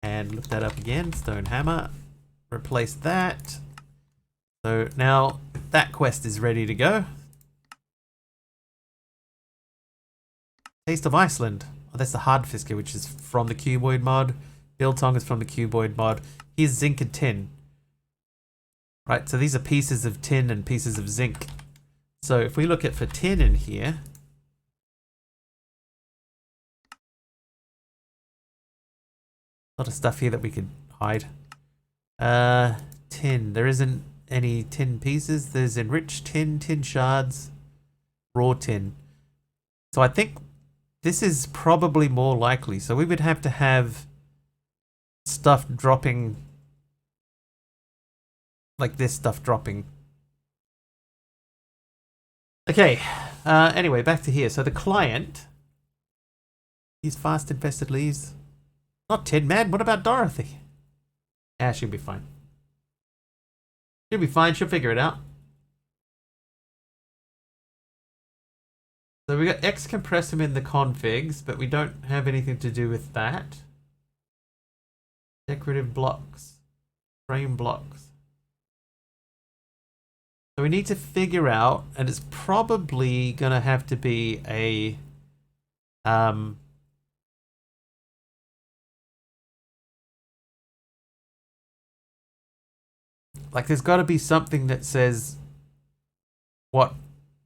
And look that up again. Stone hammer. Replace that. So now that quest is ready to go. Taste of Iceland. Oh, that's the Hardfisker, which is from the Cuboid mod. Biltong is from the Cuboid mod. Here's zinc and tin. Right, so these are pieces of tin and pieces of zinc. So if we look at for tin in here, a lot of stuff here that we could hide. Tin. There isn't any tin pieces. There's enriched tin, tin shards, raw tin. So I think this is probably more likely. So we would have to have stuff dropping, like this stuff dropping. Okay, anyway, back to here. So the client, he's fast infested leaves. Not Tin Man, what about Dorothy? Ah, she'll be fine. She'll be fine, she'll figure it out. So we got X compressum in the configs, but we don't have anything to do with that. Decorative blocks, frame blocks. So we need to figure out, and it's probably gonna have to be a like there's got to be something that says what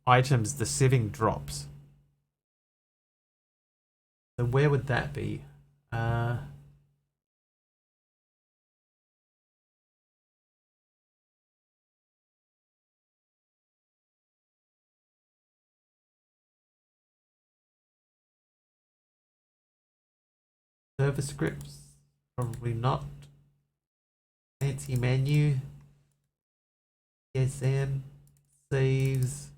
items the sieving drops. So where would that be? Server scripts? Probably not. Fancy menu. SN. Saves.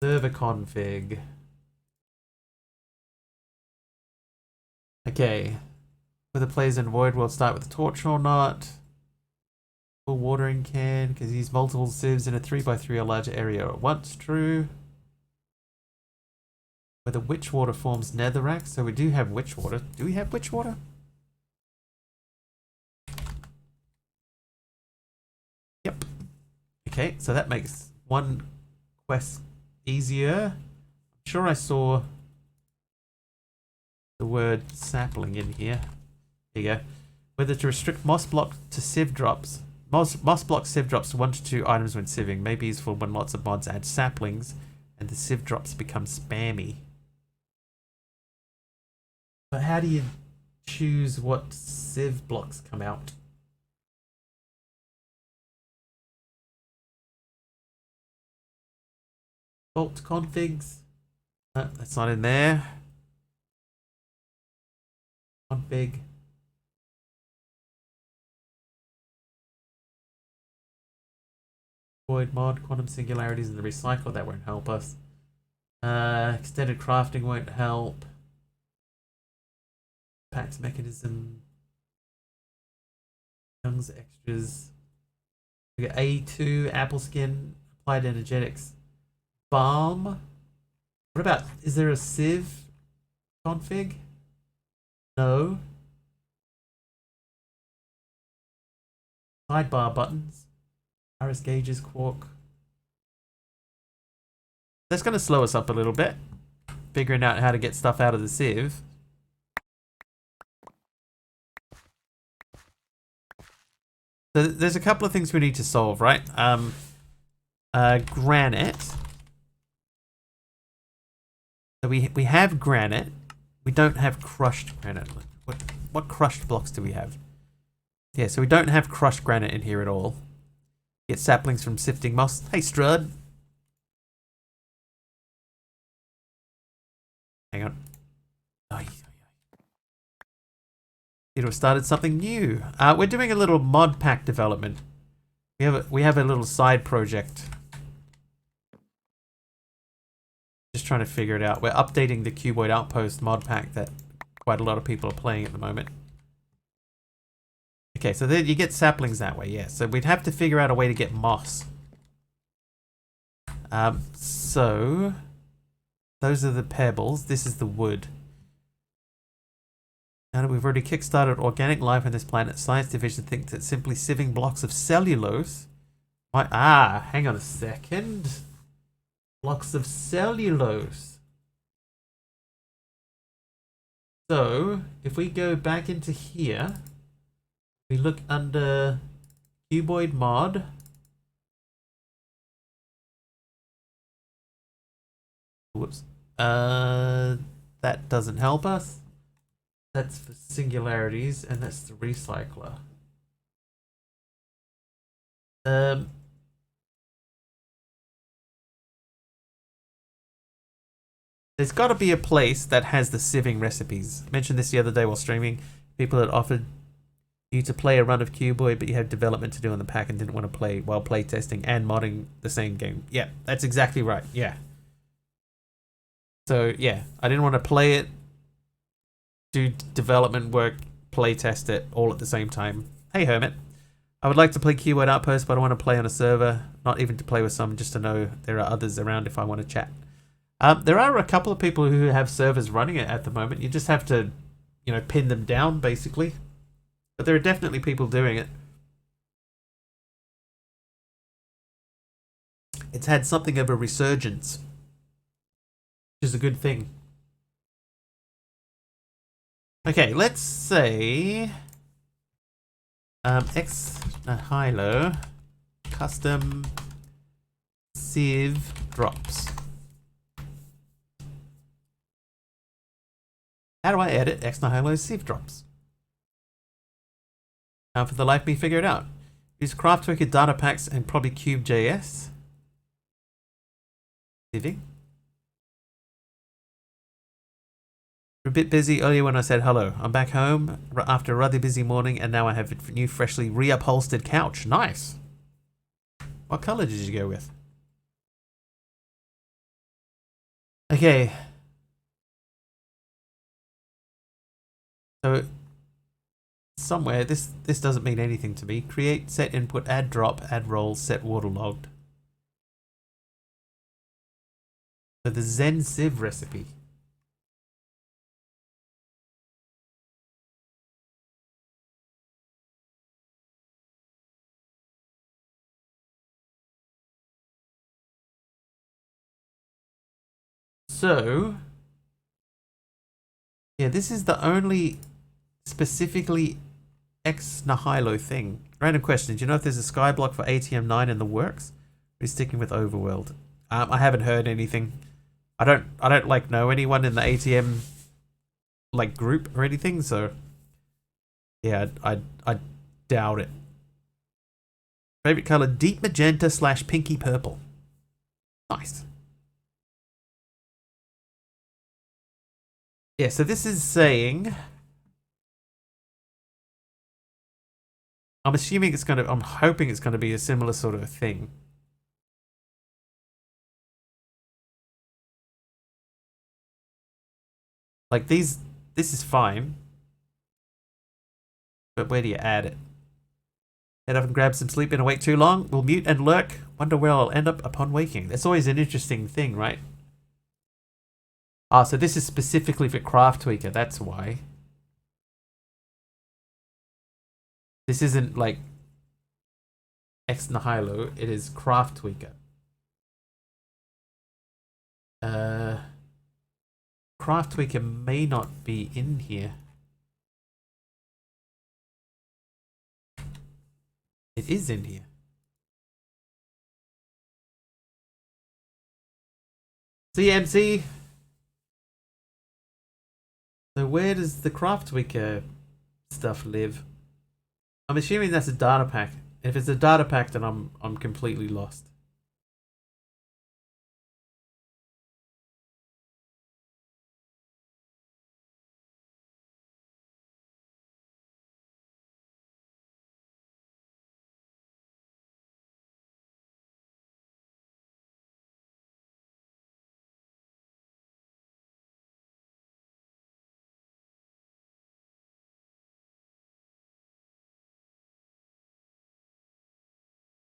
Server config. Okay. Whether players in Void will start with a torch or not. Full watering can, because use multiple sieves in a 3x3 or larger area at once. True. Whether witch water forms netherrack. So we do have witch water. Do we have witch water? Yep. Okay, so that makes one quest easier. I'm sure I saw the word sapling in here. There you go. Whether to restrict moss block to sieve drops. Moss block sieve drops to 1 to 2 items when sieving. May be useful when lots of mods add saplings and the sieve drops become spammy. But how do you choose what sieve blocks come out? Vault configs. No, that's not in there. Config. Void mod, quantum singularities in the recycle, that won't help us. Extended crafting won't help. Packs mechanism. Young's extras. We got A2, apple skin, applied energetics. Balm. What about, is there a sieve config? No. Sidebar buttons. Iris gauges, quark. That's going to slow us up a little bit. Figuring out how to get stuff out of the sieve. So there's a couple of things we need to solve, right? Granite. So we have granite. We don't have crushed granite. What crushed blocks do we have? Yeah, so we don't have crushed granite in here at all. Get saplings from sifting moss. Hey, Strud. Hang on. It have started something new. We're doing a little mod pack development. We have a little side project. Just trying to figure it out. We're updating the Cuboid Outpost mod pack that quite a lot of people are playing at the moment. Okay, so then you get saplings that way, yeah. So we'd have to figure out a way to get moss. So those are the pebbles. This is the wood. Now that we've already kickstarted organic life on this planet, Science Division thinks that simply sieving blocks of cellulose might... hang on a second. Blocks of cellulose. So, if we go back into here, we look under Cuboid mod. Whoops. That doesn't help us. That's for singularities, and that's the recycler. There's got to be a place that has the sieving recipes. I mentioned this the other day while streaming. People had offered you to play a run of Cuboid, but you had development to do on the pack and didn't want to play while playtesting and modding the same game. Yeah, that's exactly right. Yeah. So, yeah, I didn't want to play it, do development work, playtest it all at the same time. Hey, Hermit. I would like to play Cuboid Outpost, but I want to play on a server. Not even to play with some, just to know there are others around if I want to chat. There are a couple of people who have servers running it at the moment. You just have to, pin them down, basically. But there are definitely people doing it. It's had something of a resurgence, which is a good thing. Okay, let's say X Nihilo custom sieve drops. How do I edit X Nihilo sieve drops? Now for the life me figure it out. Use Craftworker data packs and probably Cube.js. Sieving. We're a bit busy earlier when I said hello. I'm back home after a rather busy morning and now I have a new freshly reupholstered couch. Nice. What color did you go with? Okay. So somewhere this doesn't mean anything to me. Create, set input, add drop, add roll, set waterlogged. So the Zen sieve recipe. So, yeah, this is the only specifically X Nihilo thing. Random question, do you know if there's a skyblock for ATM 9 in the works? We're sticking with Overworld. I haven't heard anything. I don't like know anyone in the ATM like group or anything, so yeah, I doubt it. Favorite color, deep magenta / pinky purple. Nice. Yeah, so this is saying, I'm assuming it's I'm hoping it's gonna be a similar sort of thing. Like this is fine. But where do you add it? Head up and grab some sleep. Been awake too long? Will mute and lurk. Wonder where I'll end up upon waking. That's always an interesting thing, right? Ah, so this is specifically for Craft Tweaker. That's why. This isn't like Ex Nihilo. It is Craft Tweaker. Craft Tweaker may not be in here. It is in here. CMC. So where does the Craft Tweaker stuff live? I'm assuming that's a data pack. If it's a data pack, then I'm completely lost.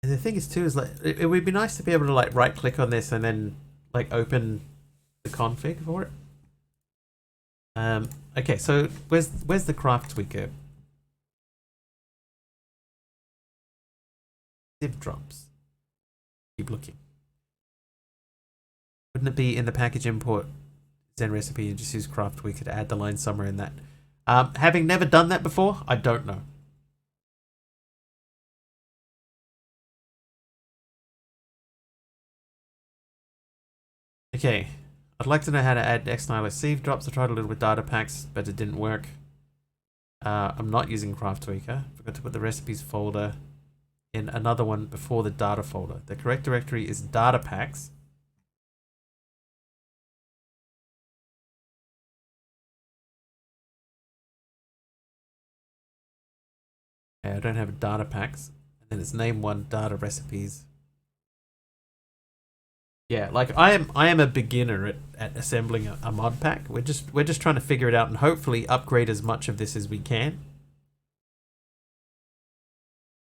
And the thing is too is like it would be nice to be able to like right click on this and then like open the config for it. Okay, so where's the Craft Tweaker? Div drops. Keep looking. Wouldn't it be in the package import Zen recipe and just use Craft Tweaker to add the line somewhere in that? Having never done that before, I don't know. Okay, I'd like to know how to add Ex Nihilo Sieve drops. I tried a little with data packs, but it didn't work. I'm not using Craft Tweaker. Forgot to put the recipes folder in another one before the data folder. The correct directory is data packs. Okay, I don't have data packs. And then it's name one data recipes. Yeah, like I am a beginner at assembling a mod pack. We're just trying to figure it out and hopefully upgrade as much of this as we can.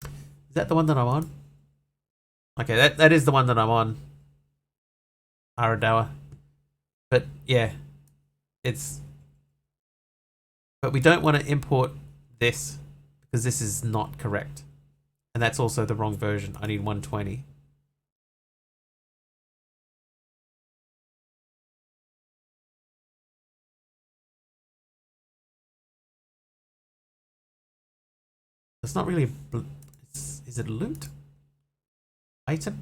Is that the one that I'm on? Okay, that is the one that I'm on. Aradawa. But yeah, but we don't want to import this because this is not correct. And that's also the wrong version. I need 120. It's not really is it loot? Item?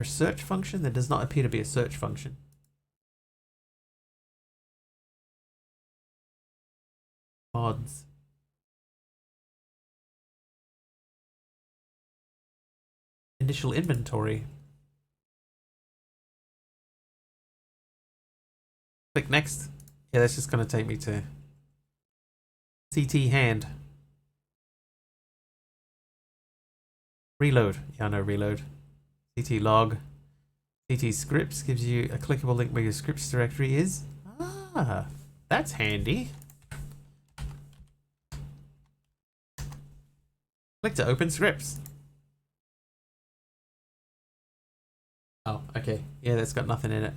A search function? There does not appear to be a search function. Mods. Initial inventory. Click next. Yeah, that's just going to take me to CT hand. Reload. Yeah, no, reload. CT log. CT scripts gives you a clickable link where your scripts directory is. Ah, that's handy. Click to open scripts. Oh, okay. Yeah, that's got nothing in it.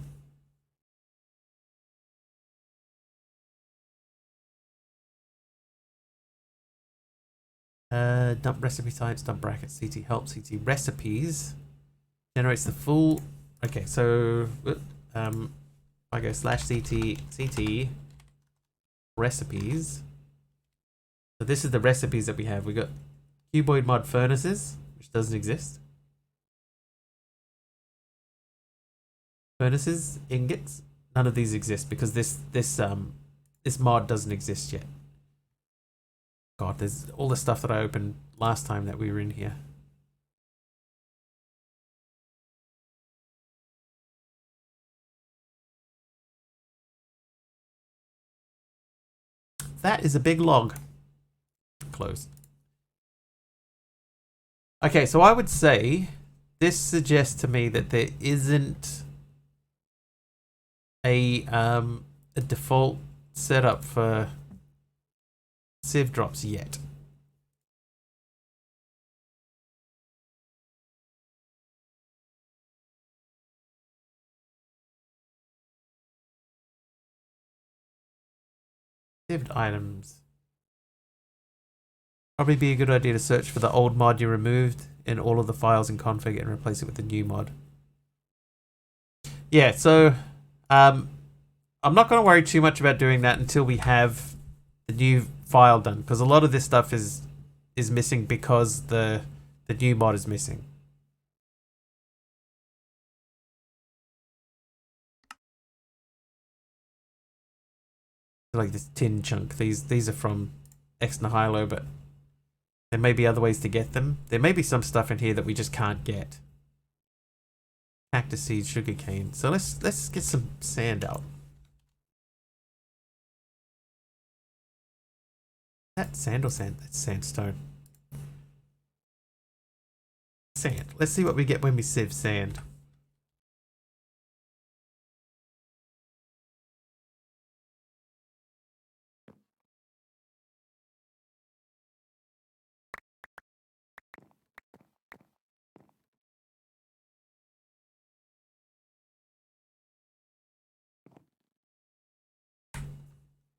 Dump recipe types, dump brackets, CT help, CT recipes. Generates the full. Okay, so I go /CT recipes. So this is the recipes that we have. We got cuboid mod furnaces, which doesn't exist. Furnaces, ingots, none of these exist because this mod doesn't exist yet. God, there's all the stuff that I opened last time that we were in here. That is a big log. Closed. Okay, so I would say this suggests to me that there isn't a default setup for sieve drops yet. Sieved items. Probably be a good idea to search for the old mod you removed in all of the files in config and replace it with the new mod. Yeah, so I'm not going to worry too much about doing that until we have the new file done, because a lot of this stuff is missing because the new mod is missing. Like this tin chunk, these are from Ex Nihilo, but there may be other ways to get them. There may be some stuff in here that we just can't get. Cactus seed, sugarcane. So let's get some sand out. Is that sand or sand? That's sandstone. Sand. Let's see what we get when we sieve sand.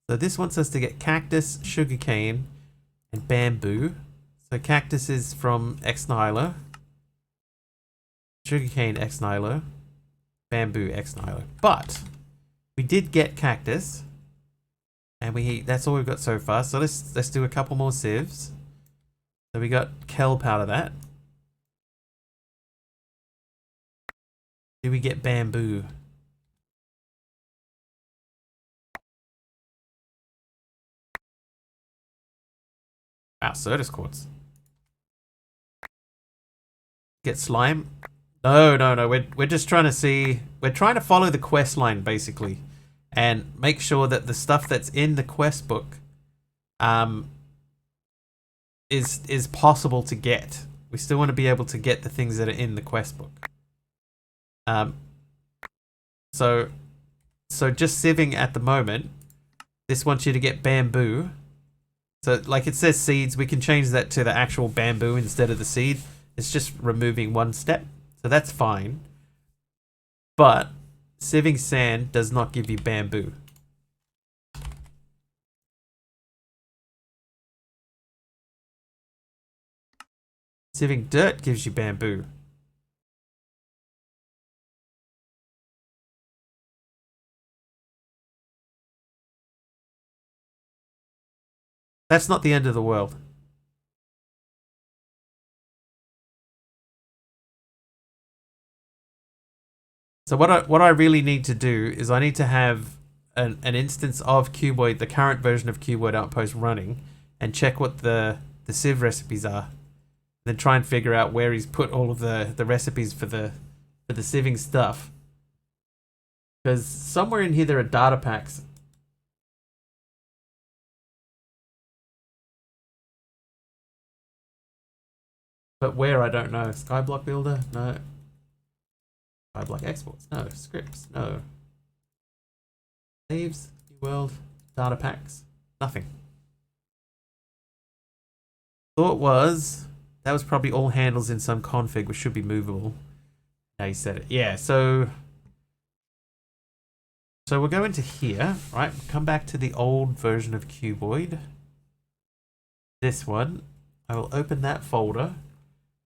So this wants us to get cactus, sugarcane, and bamboo. So cactus is from Ex Nihilo. Sugarcane Ex Nihilo. Bamboo Ex Nihilo. But we did get cactus. And that's all we've got so far. So let's do a couple more sieves. So we got kelp out of that. Did we get bamboo? Wow, Certus quartz. Get slime? No. We're just trying to see. We're trying to follow the quest line basically, and make sure that the stuff that's in the quest book, is possible to get. We still want to be able to get the things that are in the quest book. So just sieving at the moment. This wants you to get bamboo. So like it says seeds, we can change that to the actual bamboo instead of the seed. It's just removing one step. So that's fine. But sieving sand does not give you bamboo. Sieving dirt gives you bamboo. That's not the end of the world. So what I really need to do is I need to have an instance of Cuboid, the current version of Cuboid Outpost running, and check what the sieve recipes are. Then try and figure out where he's put all of the recipes for the sieving stuff. Because somewhere in here there are data packs. But where, I don't know. Skyblock Builder? No. Skyblock Exports? No. Scripts? No. Saves? New World? Data packs? Nothing. Thought was... That was probably all handles in some config, which should be movable. Now you said it. Yeah, so we'll go into here, right? Come back to the old version of Cuboid. This one. I will open that folder.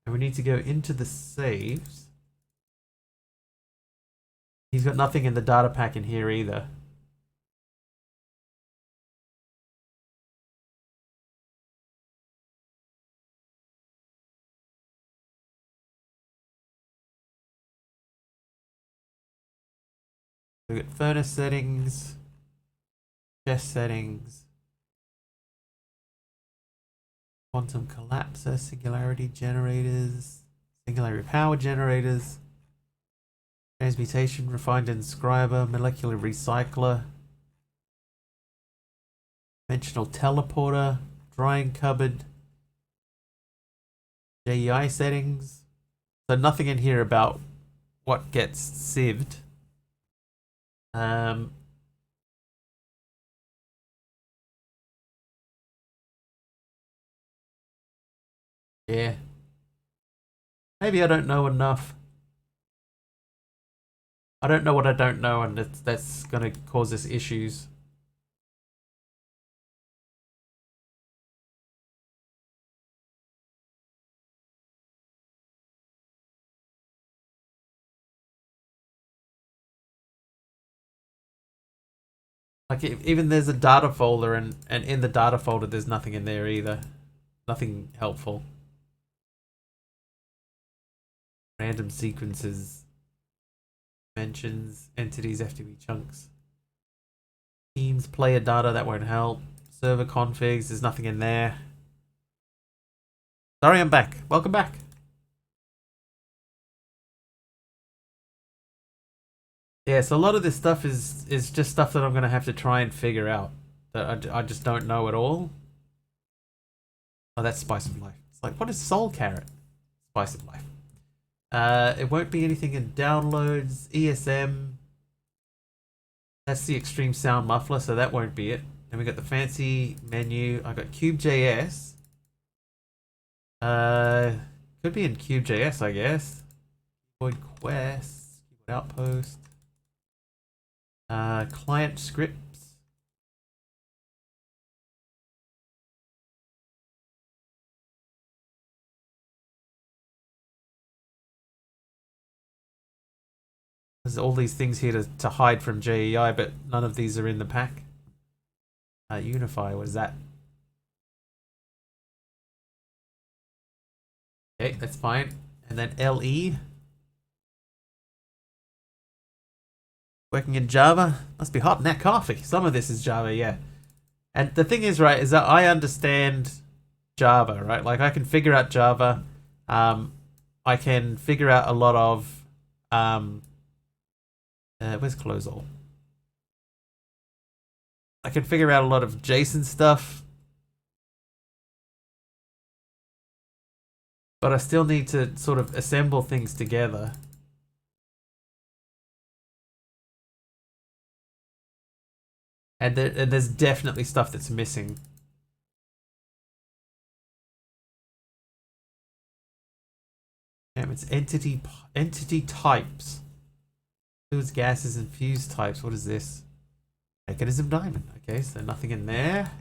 And we need to go into the saves. He's got nothing in the data pack in here either. We got furnace settings, chest settings, quantum collapser, singularity generators, singularity power generators, transmutation, refined inscriber, molecular recycler, dimensional teleporter, drying cupboard, JEI settings. So nothing in here about what gets sieved. Yeah. Maybe I don't know enough. I don't know what I don't know, and that's gonna cause us issues. Like even there's a data folder, and in the data folder there's nothing in there either. Nothing helpful. Random sequences, mentions, entities, FTP chunks, teams, player data, that won't help. Server configs, there's nothing in there. Sorry, I'm back. Welcome back. Yeah, so a lot of this stuff is just stuff that I'm gonna have to try and figure out. That I just don't know at all. Oh, that's Spice of Life. It's like, what is Soul Carrot? Spice of Life. It won't be anything in downloads, ESM. That's the extreme sound muffler, so that won't be it. Then we got the fancy menu. I got Cube.js. Could be in Cube.js, I guess. Keyboard Quest, Keyboard Outpost. Client scripts. There's all these things here to hide from JEI, but none of these are in the pack. Unify, what is that? Okay, that's fine. And then LE. Working in Java. Must be hot in that coffee. Some of this is Java, yeah. And the thing is, right, is that I understand Java, right? Like I can figure out Java. I can figure out a lot of where's close all? I can figure out a lot of JSON stuff. But I still need to sort of assemble things together. And there's definitely stuff that's missing. Damn, it's entity types. Fluids, gases, and fuse types. What is this? Mechanism diamond. Okay, so nothing in there.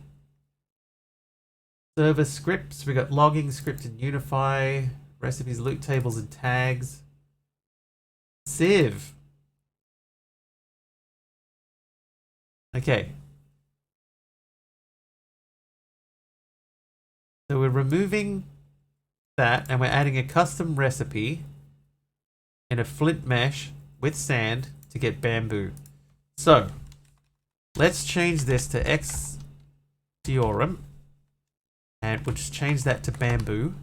Server scripts. We got logging, script, and unify. Recipes, loot tables, and tags. Civ. Okay. So we're removing that, and we're adding a custom recipe in a flint mesh with sand to get bamboo. So let's change this to X Diorum, and we'll just change that to bamboo.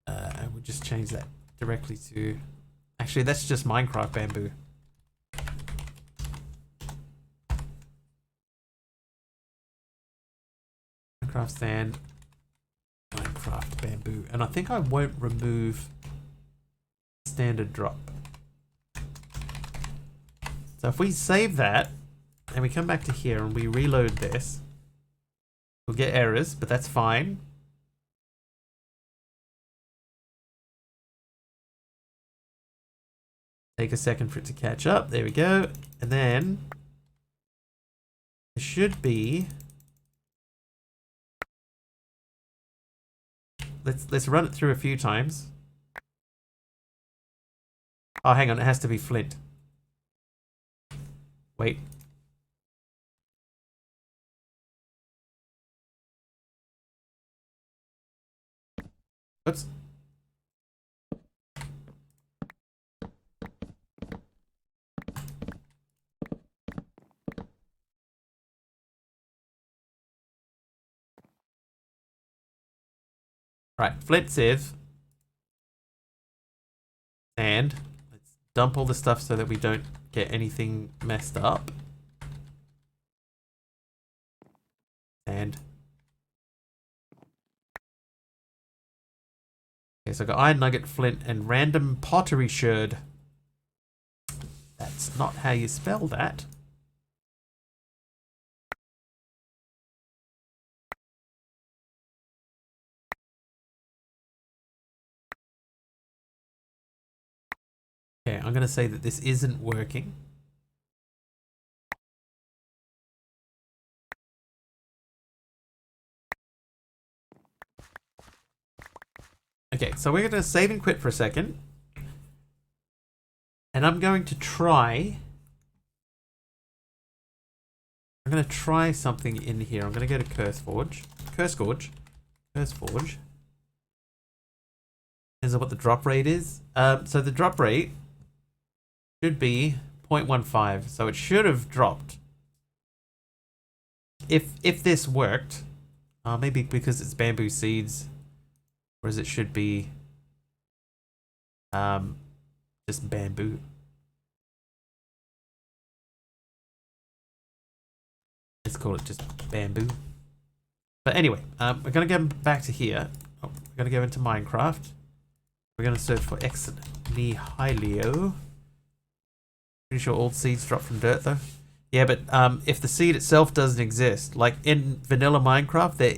And we'll just change that directly to, actually that's just Minecraft bamboo. Minecraft sand, Minecraft bamboo, and I think I won't remove standard drop. So if we save that and we come back to here and we reload this, we'll get errors, but that's fine. Take a second for it to catch up. There we go. And then there should be, let's run it through a few times. Oh, hang on, it has to be flint. Wait. Oops. Right, flint sieve. And let's dump all the stuff so that we don't get anything messed up. And okay, so I got iron nugget, flint, and random pottery sherd. not how you spell that. Okay, I'm going to say that this isn't working. Okay, so we're going to save and quit for a second. And I'm going to try... I'm going to try something in here. I'm going to go to CurseForge. CurseForge. Is what the drop rate is. So the drop rate should be 0.15. So it should have dropped. If this worked, maybe because it's bamboo seeds, whereas it should be just bamboo. Let's call it just bamboo. But anyway, we're gonna go back to here. We're gonna go into Minecraft. We're gonna search for Ex Nihilio. Pretty sure all seeds drop from dirt though. Yeah, but if the seed itself doesn't exist, like in vanilla Minecraft, there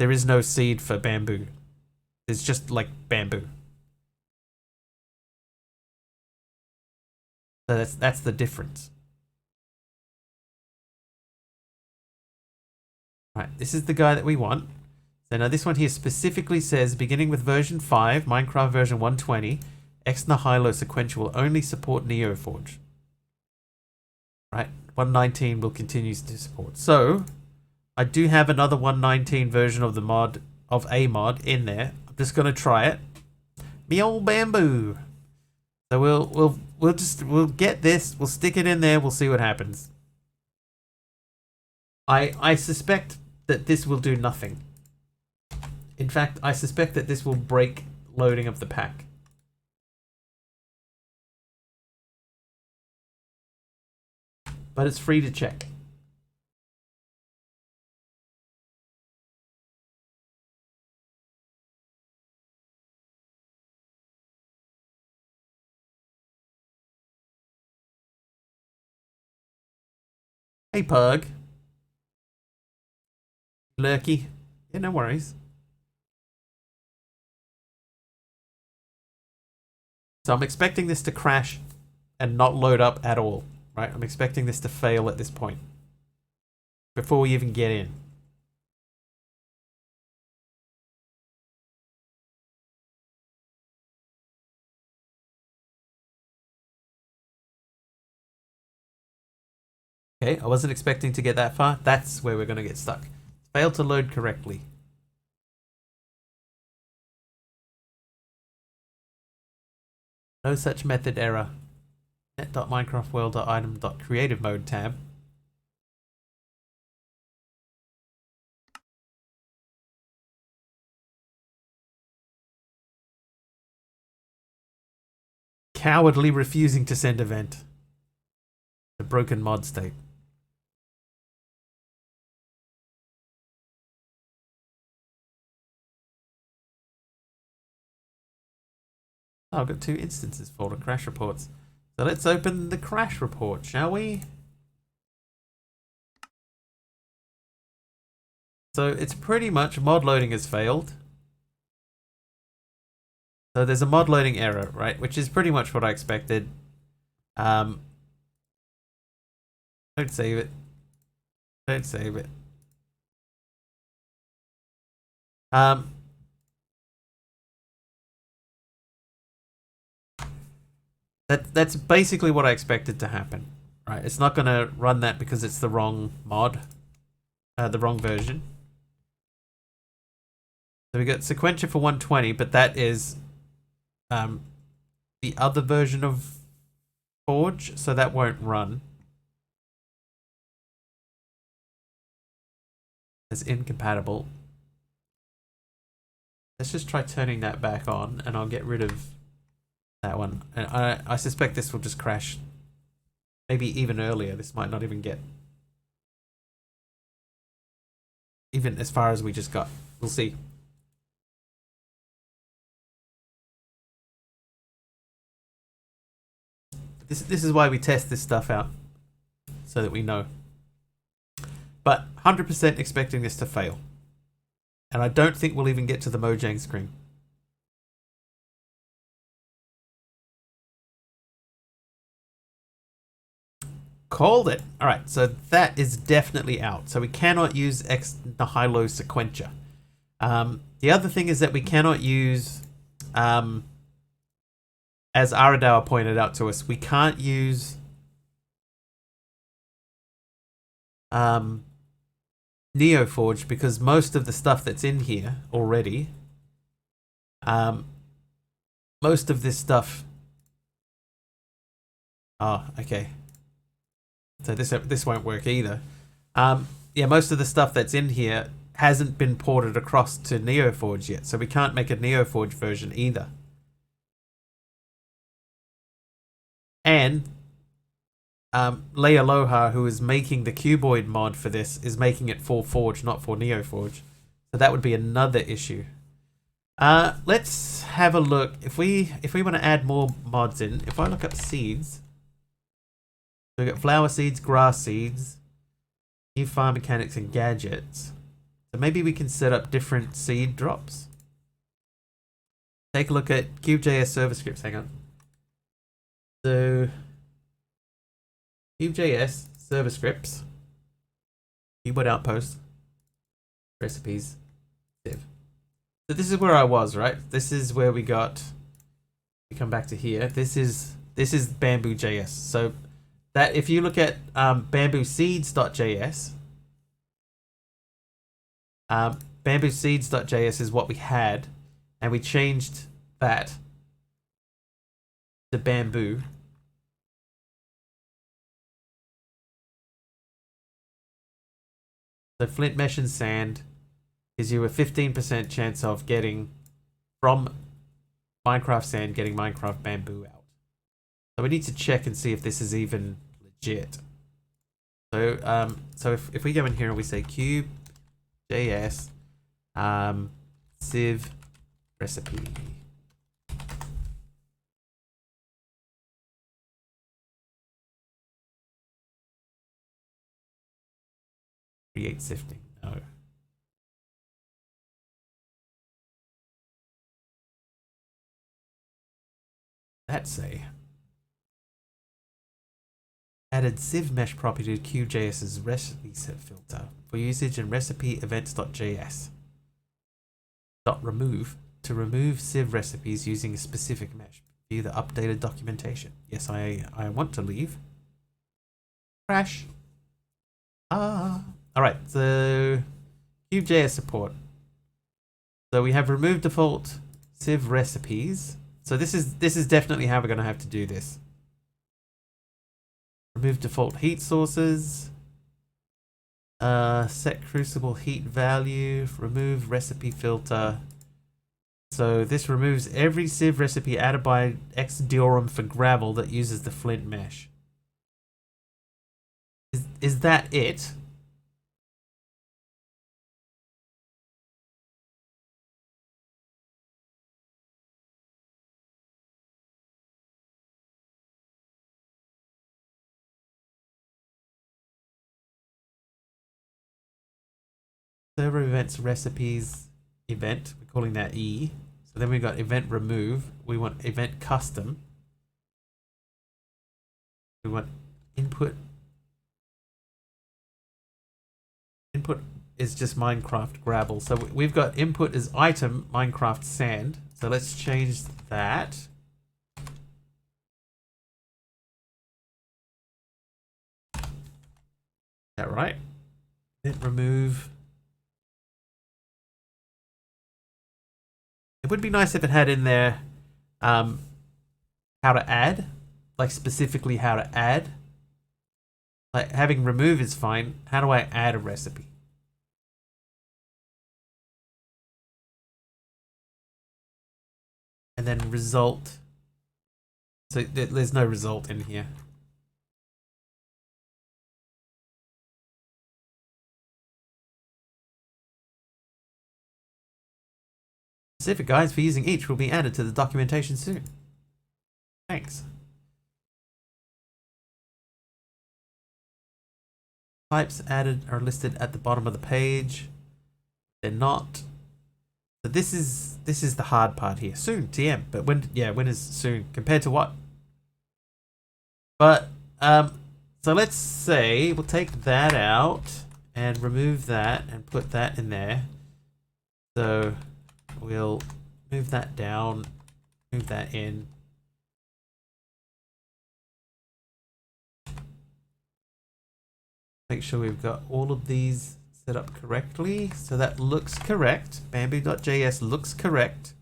is no seed for bamboo. It's just like bamboo. So that's the difference. Right, this is the guy that we want. So now this one here specifically says, beginning with version 5, Minecraft version 120, Ex Nihilo Sequential will only support NeoForge. Right, 119 will continue to support. So, I do have another 119 version of the mod, of a mod in there. I'm just gonna try it. Me old bamboo. So we'll get this, we'll stick it in there, we'll see what happens. I suspect that this will do nothing. In fact, I suspect that this will break loading of the pack. But it's free to check. Hey, Pug. Lurky. Yeah, no worries. So I'm expecting this to crash and not load up at all, right? I'm expecting this to fail at this point before we even get in. Okay, I wasn't expecting to get that far. That's where we're going to get stuck. Failed to load correctly. No such method error. Net.minecraftworld.item.creative mode tab. Cowardly refusing to send event. The broken mod state. Oh, I've got 2 instances for the crash reports. So let's open the crash report, shall we? So it's pretty much mod loading has failed. So there's a mod loading error, right? Which is pretty much what I expected. Don't save it. Don't save it. That's basically what I expected to happen, right? It's not going to run that because it's the wrong mod, the wrong version. So we got Sequentia for 120, but that is the other version of Forge, so that won't run. It's incompatible. Let's just try turning that back on, and I'll get rid of that one. And I suspect this will just crash. Maybe even earlier. This might not even get even as far as we just got. We'll see. This is why we test this stuff out, so that we know. But 100% expecting this to fail. And I don't think we'll even get to the Mojang screen. Called it. Alright, so that is definitely out. So we cannot use the high-low sequentia. The other thing is that we cannot use, as Aradauer pointed out to us, we can't use NeoForge because most of the stuff that's in here already, most of this stuff. Oh, okay. So this won't work either. Yeah, most of the stuff that's in here hasn't been ported across to NeoForge yet, so we can't make a NeoForge version either. And Layaloha, who is making the Cuboid mod for this, is making it for Forge, not for NeoForge. So that would be another issue. Let's have a look. If we want to add more mods in, if I look up seeds, so we've got flower seeds, grass seeds, new farm mechanics, and gadgets. So maybe we can set up different seed drops. Take a look at Cube.js server scripts. Hang on. So Cube.js server scripts, Cuboid outpost, recipes, div. So this is where I was, right? This is where we got. We come back to here. This is Bamboo.js. So that if you look at bambooseeds.js, bambooseeds.js is what we had, and we changed that to bamboo. So flint mesh and sand gives you a 15% chance of getting from Minecraft sand, getting Minecraft bamboo out. So we need to check and see if this is even legit. So so if we go in here and we say Cube.js Civ recipe. Create sifting. No. Let's say added Civ mesh property to Cube.js's recipe set filter for usage in recipe events.js. .remove to remove Civ recipes using a specific mesh. View the updated documentation. Yes, I want to leave. Crash. Alright, so Cube.js support. So we have removed default Civ recipes. So this is definitely how we're going to have to do this. Remove default heat sources. Set crucible heat value. Remove recipe filter. So this removes every Civ recipe added by Xdiorum for gravel that uses the flint mesh. Is that it? Server events recipes event, we're calling that E. So then we've got event remove. We want event custom. We want input. Input is just Minecraft gravel. So we've got input is item Minecraft sand. So let's change that. Is that right? Event remove. It would be nice if it had in there how to add, like specifically how to add. Like having remove is fine. How do I add a recipe? And then result. So there's no result in here. Specific guides for using each will be added to the documentation soon. Thanks. Types added are listed at the bottom of the page. They're not. So this is the hard part here. Soon, TM. But when is soon? Compared to what? But so let's say we'll take that out and remove that and put that in there. So we'll move that down, move that in. Make sure we've got all of these set up correctly. So that looks correct. Bamboo.js looks correct.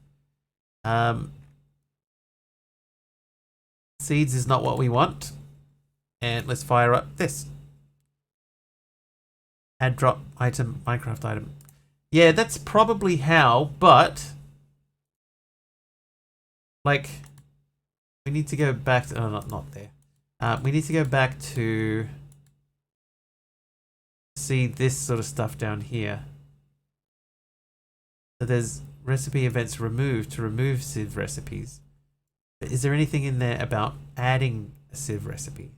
Seeds is not what we want. And let's fire up this. Add drop item, Minecraft item. Yeah, that's probably how, but like we need to go back to, oh, not there. We need to go back to see this sort of stuff down here. So there's recipe events removed to remove Civ recipes. But is there anything in there about adding a Civ recipe?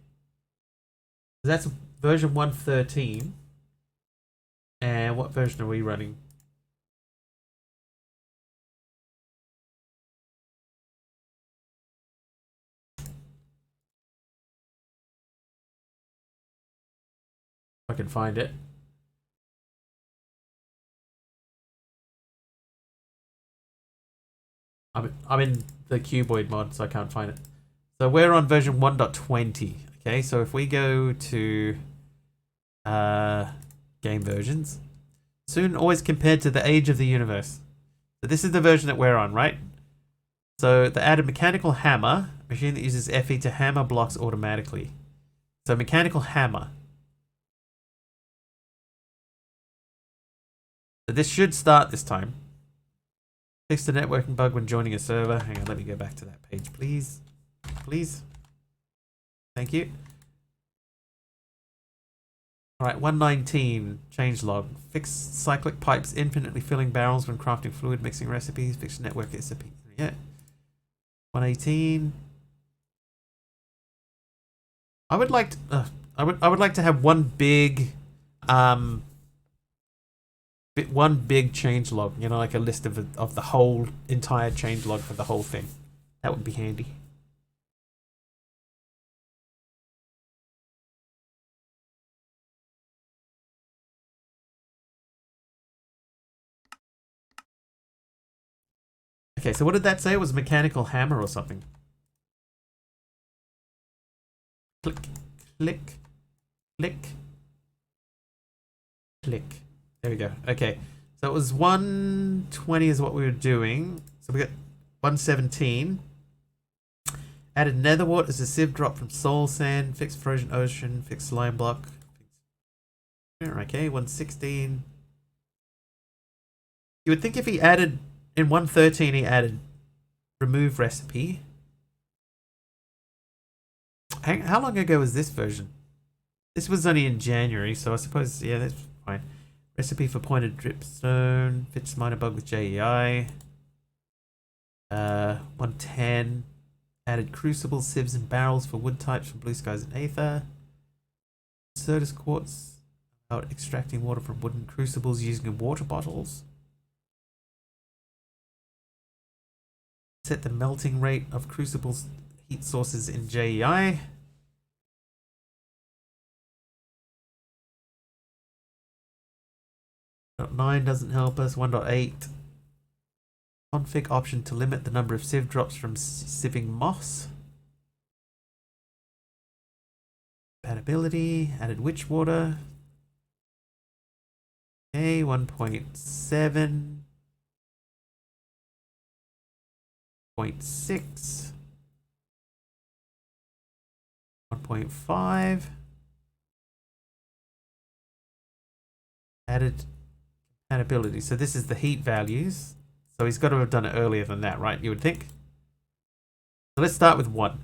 So that's version 1.13. And what version are we running? I can find it. I'm in the Cuboid mod, so I can't find it. So we're on version 1.20. Okay, so if we go to game versions, soon always compared to the age of the universe. So this is the version that we're on, right? So they added mechanical hammer, machine that uses FE to hammer blocks automatically. So mechanical hammer. So this should start this time. Fix the networking bug when joining a server. Hang on, let me go back to that page, please. Please. Thank you. Alright, 119, changelog. Fix cyclic pipes infinitely filling barrels when crafting fluid mixing recipes. Fix network recipe. Yeah. 118. I would like to, I would like to have one big changelog, you know, like a list of the whole entire changelog for the whole thing. That would be handy. Okay, so what did that say? It was mechanical hammer or something. Click, click, click, click. There we go. Okay, so it was 120 is what we were doing. So we got 117. Added nether wart as a sieve drop from soul sand. Fixed frozen ocean. Fixed slime block. Okay, 116. You would think if he added in 113, he added remove recipe. How long ago was this version? This was only in January, so I suppose, yeah, that's fine. Recipe for pointed dripstone. Fix minor bug with JEI. 110. Added crucibles, sieves, and barrels for wood types from Blue Skies and Aether. Certus quartz. About extracting water from wooden crucibles using water bottles. Set the melting rate of crucibles heat sources in JEI. .9 doesn't help us. 1.8. Config option to limit the number of sieve drops from sieving moss. Compatibility. Added witch water. Okay, 1.7. 0.6. 1.5. Added compatibility. So this is the heat values. So he's got to have done it earlier than that, right? You would think. So let's start with 1.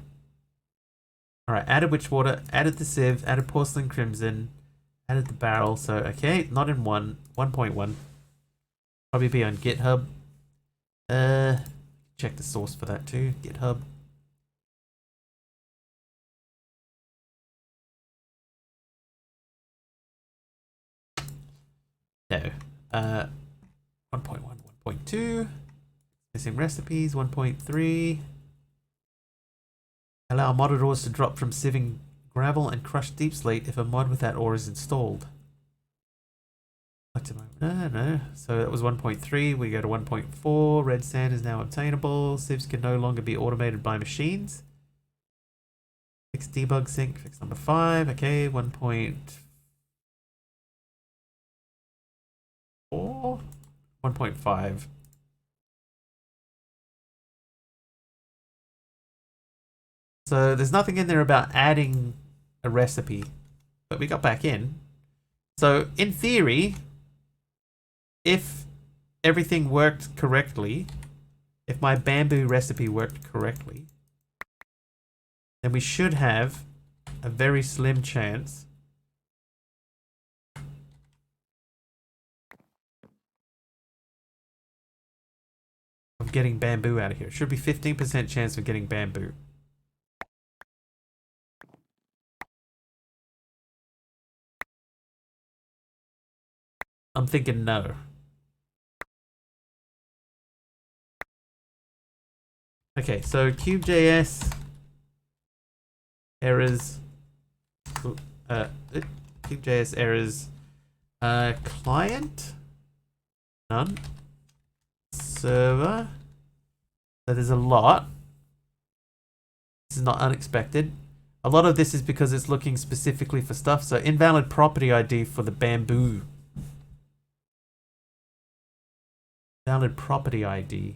Alright, added witch water, added the sieve, added porcelain crimson, added the barrel. So, okay, not in 1. 1.1. Probably be on GitHub. Check the source for that too. GitHub. No. 1.1, 1.2. Missing recipes, 1.3. Allow modded ores to drop from sieving gravel and crushed deep slate if a mod with that ore is installed. No. So that was 1.3. We go to 1.4. Red sand is now obtainable. Sieves can no longer be automated by machines. Fix debug sync. Fix number 5. Okay, 1.4. 1.5. So there's nothing in there about adding a recipe, but we got back in. So in theory, if everything worked correctly, if my bamboo recipe worked correctly, then we should have a very slim chance of getting bamboo out of here. It should be 15% chance of getting bamboo. I'm thinking no. Okay, so Cube.js errors. Cube.js errors. Client. None. Server. So there's a lot. This is not unexpected. A lot of this is because it's looking specifically for stuff. So invalid property ID for the bamboo. Valid property ID.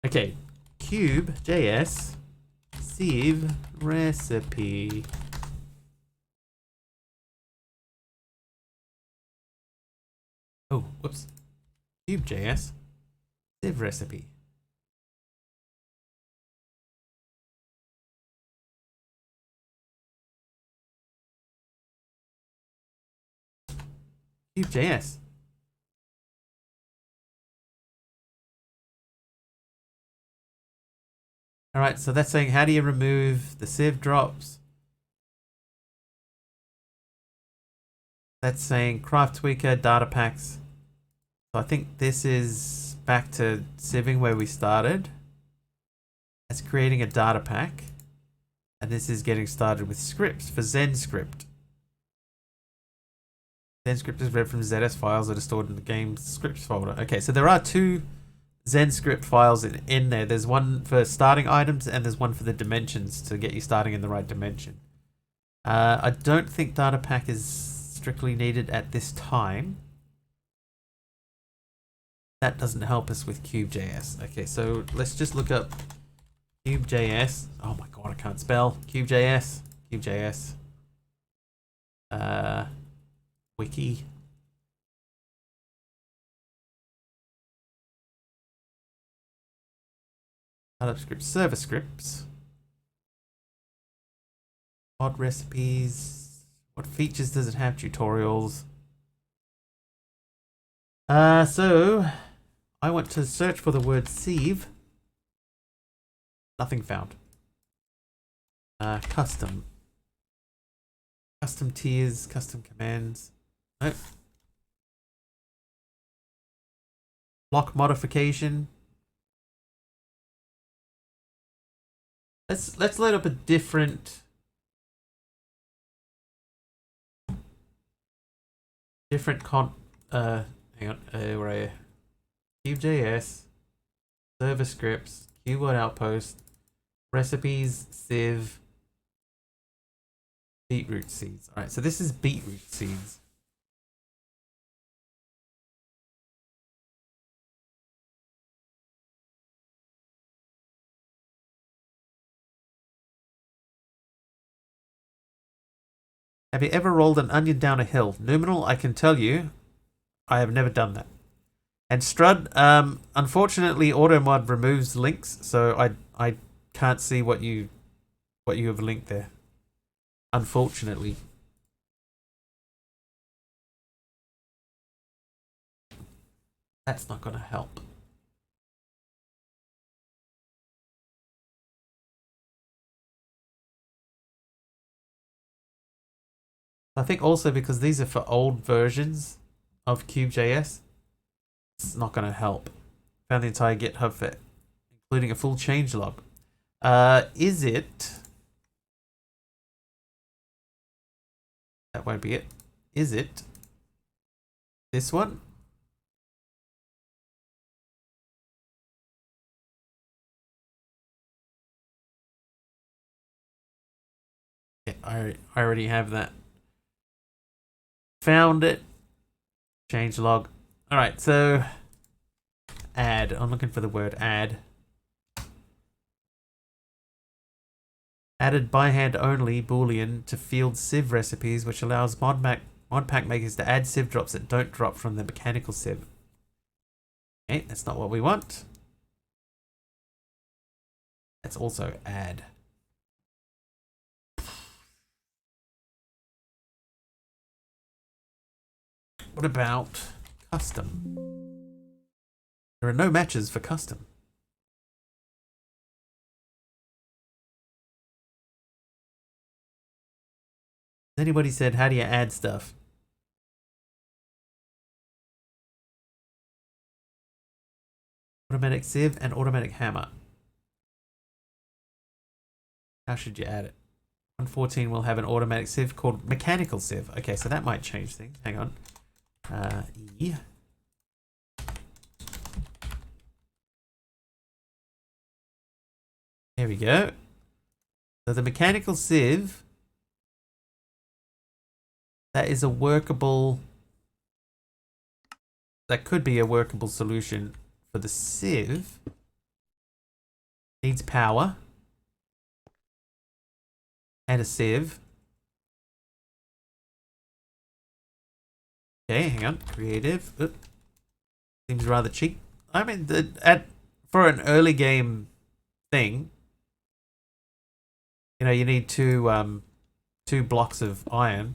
Okay, Cube.js sieve recipe. Oh, whoops. Cube.js sieve recipe. Cube.js. Alright, so that's saying how do you remove the sieve drops? That's saying craft tweaker, data packs. So I think this is back to sieving where we started. That's creating a data pack. And this is getting started with scripts for ZenScript. ZenScript is read from ZS files that are stored in the game's scripts folder. Okay, so there are two ZenScript files in there. There's one for starting items and there's one for the dimensions to get you starting in the right dimension. I don't think data pack is strictly needed at this time. That doesn't help us with Cube.js. Okay, so let's just look up Cube.js. Oh my god, I can't spell. Cube.js. Cube.js. Wiki. Startup scripts, server scripts. Mod recipes. What features does it have? Tutorials. So I want to search for the word sieve. Nothing found. Custom. Custom tiers, custom commands. Nope. Block modification. Let's load up a different hang on, where are you? Cube.js, server scripts, Cubeword outpost, recipes, sieve, beetroot seeds. Alright, so this is beetroot seeds. Have you ever rolled an onion down a hill? Numinal, I can tell you, I have never done that. And Strud, unfortunately, AutoMod removes links, so I can't see what you have linked there. Unfortunately. That's not gonna help. I think also because these are for old versions of Cube.js, it's not going to help. Found the entire GitHub for it, including a full changelog. Is it... That won't be it. Is it this one? Yeah, I already have that. Found it. Changelog. Alright, so add. I'm looking for the word add. Added by hand only boolean to field sieve recipes, which allows modpack makers to add sieve drops that don't drop from the mechanical sieve. Okay, that's not what we want. Let's also add. What about custom? There are no matches for custom. Anybody said, how do you add stuff? Automatic sieve and automatic hammer. How should you add it? 114 will have an automatic sieve called mechanical sieve. Okay, so that might change things. Hang on. E. There we go. So the mechanical sieve, that is a workable, that could be a workable solution for the sieve. Needs power and a sieve. Okay, hang on. Creative. Seems rather cheap. I mean, for an early game thing, you know, you need two blocks of iron.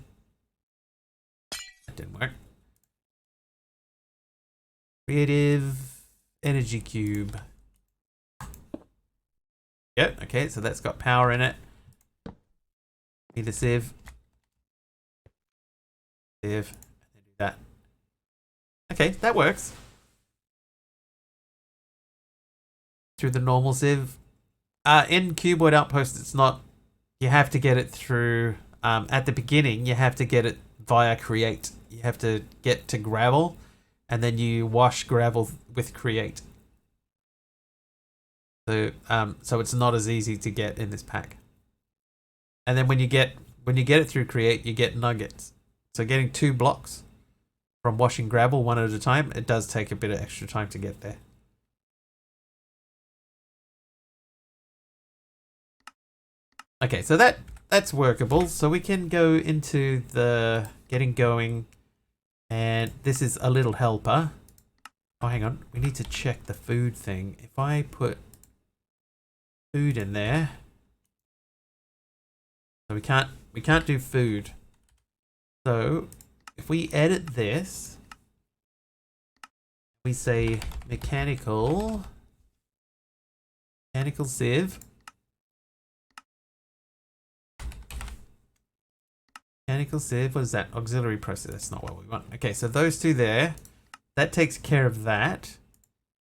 That didn't work. Creative energy cube. Yep. Okay, so that's got power in it. Need a sieve. Sieve. That. Okay, that works. Through the normal sieve. In Cuboid Outpost, it's not. You have to get it through. At the beginning, you have to get it via create. You have to get to gravel, and then you wash gravel with create. So, so it's not as easy to get in this pack. And then when you get it through create, you get nuggets. So getting 2 blocks from washing gravel one at a time, it does take a bit of extra time to get there. Okay, so that's workable. So we can go into the getting going, and this is a little helper. Oh, hang on. We need to check the food thing. If I put food in there, so we can't do food. So if we edit this, we say mechanical sieve. Mechanical sieve, what is that? Auxiliary process, that's not what we want. Okay, so those two there, that takes care of that.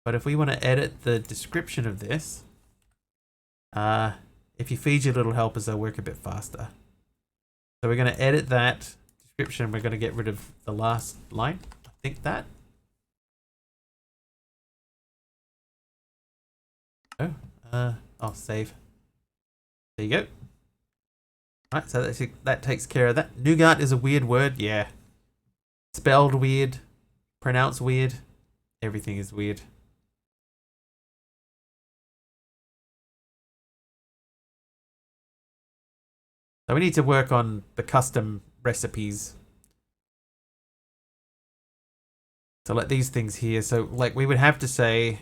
But if we want to edit the description of this, if you feed your little helpers, they'll work a bit faster. So we're going to edit that description. We're going to get rid of the last line. I think that. Oh, save. There you go. Right, so that takes care of that. Nougat is a weird word, yeah. Spelled weird, pronounced weird, everything is weird. So we need to work on the custom recipes. So like these things here, so like we would have to say,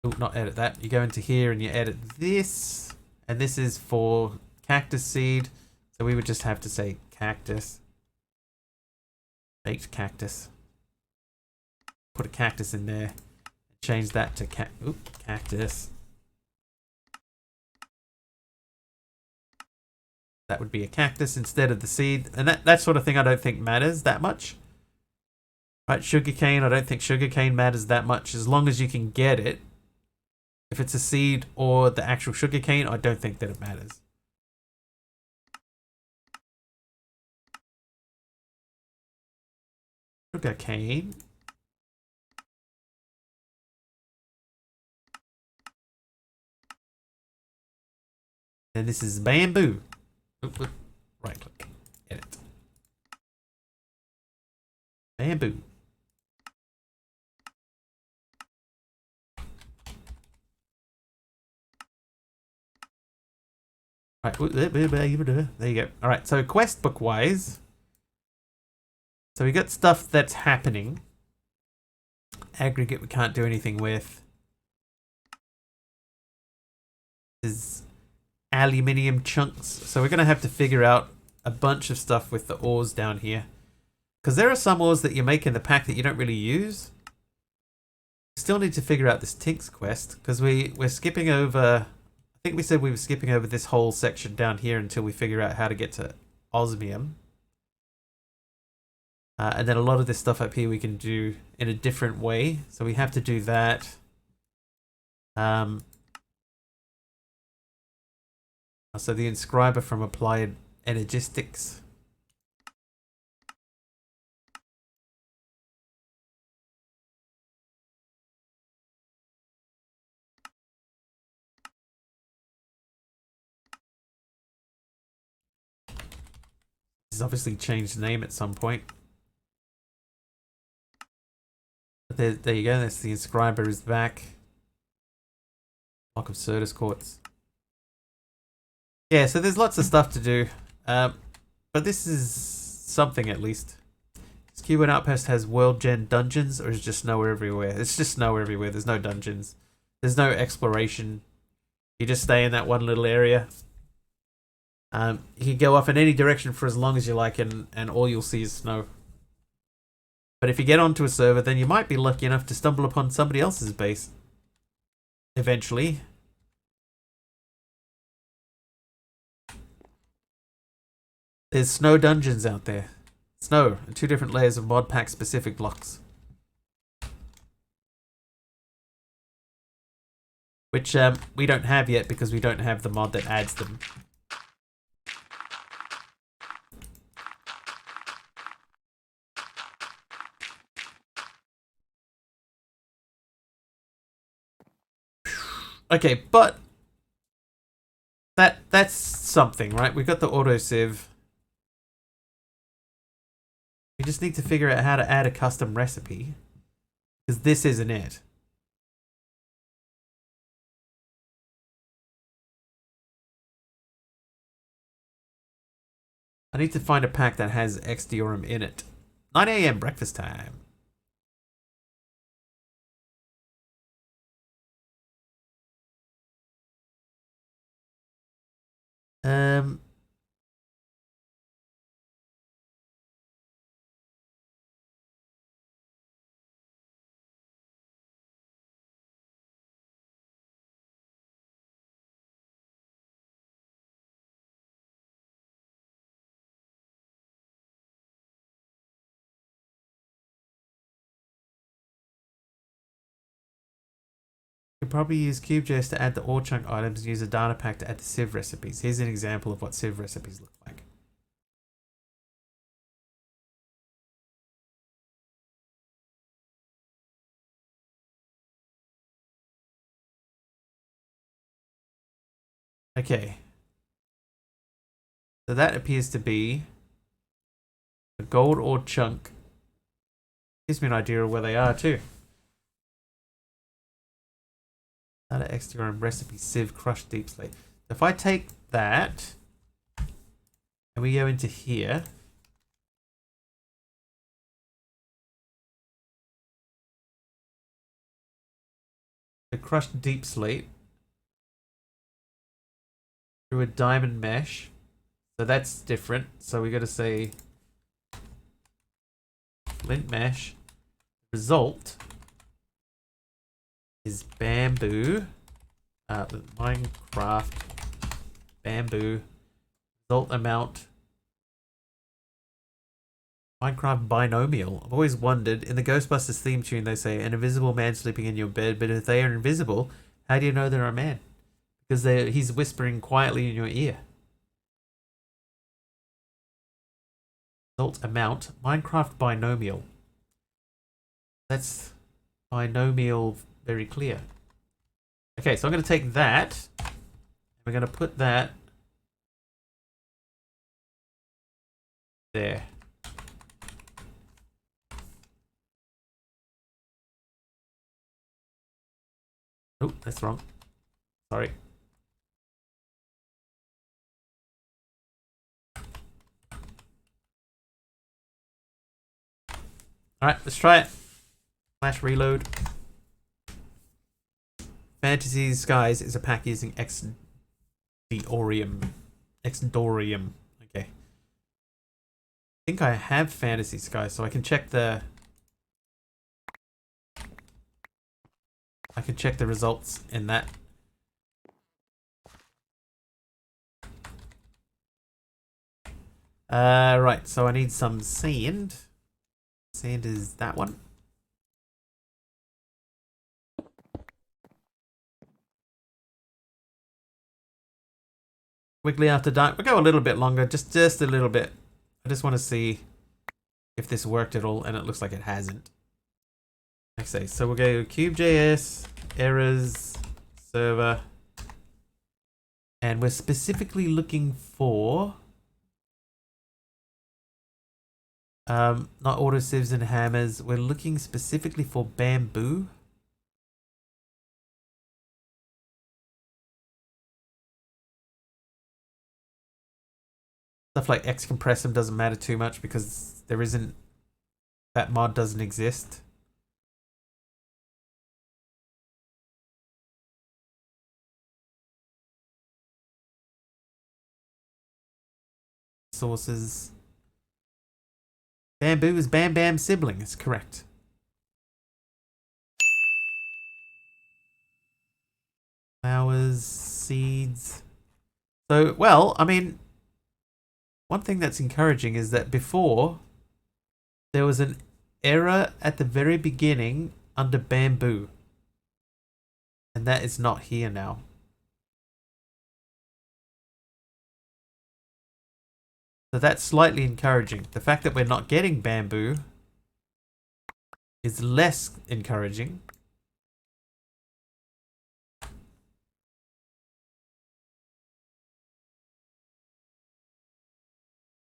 oh, not edit that. You go into here and you edit this, and this is for cactus seed, so we would just have to say cactus. Baked cactus. Put a cactus in there. Change that to cactus. That would be a cactus instead of the seed. And that sort of thing I don't think matters that much. Right, sugarcane, I don't think sugarcane matters that much as long as you can get it. If it's a seed or the actual sugarcane, I don't think that it matters. Sugarcane. And this is bamboo. Right click. Edit. Bamboo. Right, there you go. Alright, so quest book wise. So we got stuff that's happening. Aggregate we can't do anything with. Is aluminium chunks. So we're going to have to figure out a bunch of stuff with the ores down here. Because there are some ores that you make in the pack that you don't really use. We still need to figure out this Tinks quest. Because we're skipping over... I think we said we were skipping over this whole section down here until we figure out how to get to osmium. And then a lot of this stuff up here we can do in a different way. So we have to do that. So the inscriber from Applied Energistics. This has obviously changed name at some point. But there you go, that's the inscriber is back. Block of Certus quartz. Yeah, so there's lots of stuff to do. But this is something at least. This Q1 Outpost has world gen dungeons or is it just snow everywhere? It's just snow everywhere. There's no dungeons. There's no exploration. You just stay in that one little area. You can go off in any direction for as long as you like and all you'll see is snow. But if you get onto a server, then you might be lucky enough to stumble upon somebody else's base. Eventually. There's snow dungeons out there. Snow, and 2 different layers of mod pack specific blocks. Which we don't have yet because we don't have the mod that adds them. Okay, but that's something, right? We've got the auto sieve. We just need to figure out how to add a custom recipe. Because this isn't it. I need to find a pack that has Xdiorum in it. 9 AM breakfast time. You can probably use QGIS to add the ore chunk items and use a data pack to add the sieve recipes. Here's an example of what sieve recipes look like. Okay. So that appears to be a gold ore chunk. Gives me an idea of where they are too. Data Xdiorum recipe sieve crushed deep slate. So if I take that and we go into here. The crushed deep slate through a diamond mesh. So that's different. So we got to say flint mesh. Result is bamboo. Minecraft bamboo Result amount. Minecraft binomial. I've always wondered, in the Ghostbusters theme tune they say, an invisible man sleeping in your bed, but if they are invisible, how do you know they're a man? Because he's whispering quietly in your ear. Result amount. Minecraft binomial. That's binomial very clear. Okay, so I'm going to take that. We're going to put that there. Oh, that's wrong. Sorry. Alright, let's try it. Flash reload. Fantasy Skies is a pack using Xdorium. Okay. I think I have Fantasy Skies, so I can check the... I can check the results in that. Right, so I need some sand. Sand is that one. Wiggly After Dark. We'll go a little bit longer, just a little bit. I just want to see if this worked at all, and it looks like it hasn't. Okay, so we'll go Cube.js, errors, server, and we're specifically looking for not auto sieves and hammers. We're looking specifically for bamboo. Stuff like Xcompressum doesn't matter too much because there isn't, that mod doesn't exist. Sources. Bamboo is Bam Bam's sibling, it's correct. Flowers, seeds. So, well, I mean, one thing that's encouraging is that before there was an error at the very beginning under bamboo, and that is not here now. So that's slightly encouraging. The fact that we're not getting bamboo is less encouraging.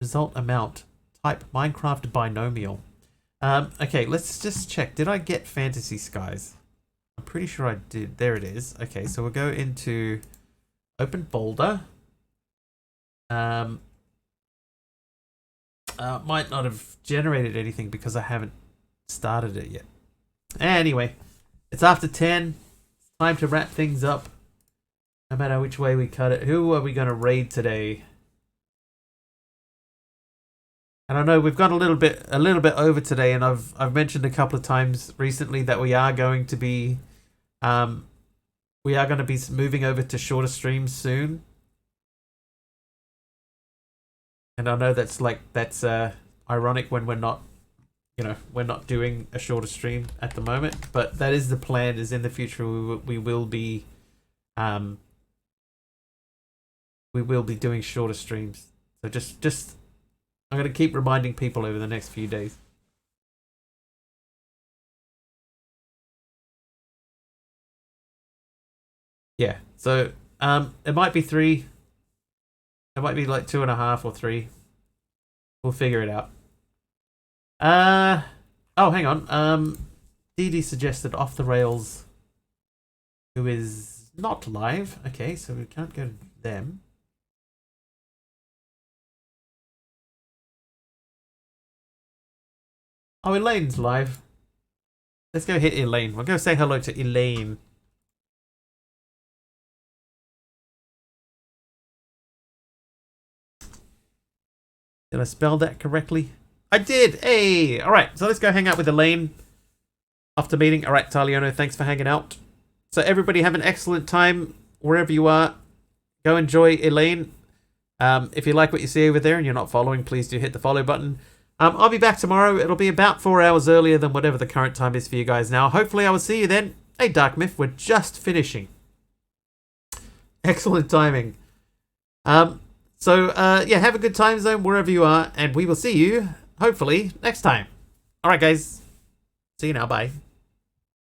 Result amount. Type Minecraft binomial. Okay, let's just check. Did I get Fantasy Skies? I'm pretty sure I did. There it is. Okay, so we'll go into open folder. Might not have generated anything because I haven't started it yet. Anyway, it's after 10. It's time to wrap things up. No matter which way we cut it. Who are we going to raid today? And I know we've gone a little bit over today, and I've mentioned a couple of times recently that we are going to be moving over to shorter streams soon. And I know that's ironic when we're not doing a shorter stream at the moment, but that is the plan. Is in the future we will be doing shorter streams. So just I'm going to keep reminding people over the next few days. Yeah, so it might be 3. It might be like 2.5 or 3. We'll figure it out. Oh, hang on. DD suggested Off the Rails, who is not live. Okay, so we can't go to them. Oh, Elaine's live. Let's go hit Elaine. We'll go say hello to Elaine. Did I spell that correctly? I did! Hey! Alright, so let's go hang out with Elaine after meeting. Alright, Taliano, thanks for hanging out. So everybody have an excellent time wherever you are. Go enjoy Elaine. If you like what you see over there and you're not following, please do hit the follow button. I'll be back tomorrow. It'll be about 4 hours earlier than whatever the current time is for you guys now. Hopefully I will see you then. Hey, Dark Myth, we're just finishing. Excellent timing. Yeah, have a good time zone wherever you are, and we will see you, hopefully, next time. Alright, guys. See you now. Bye.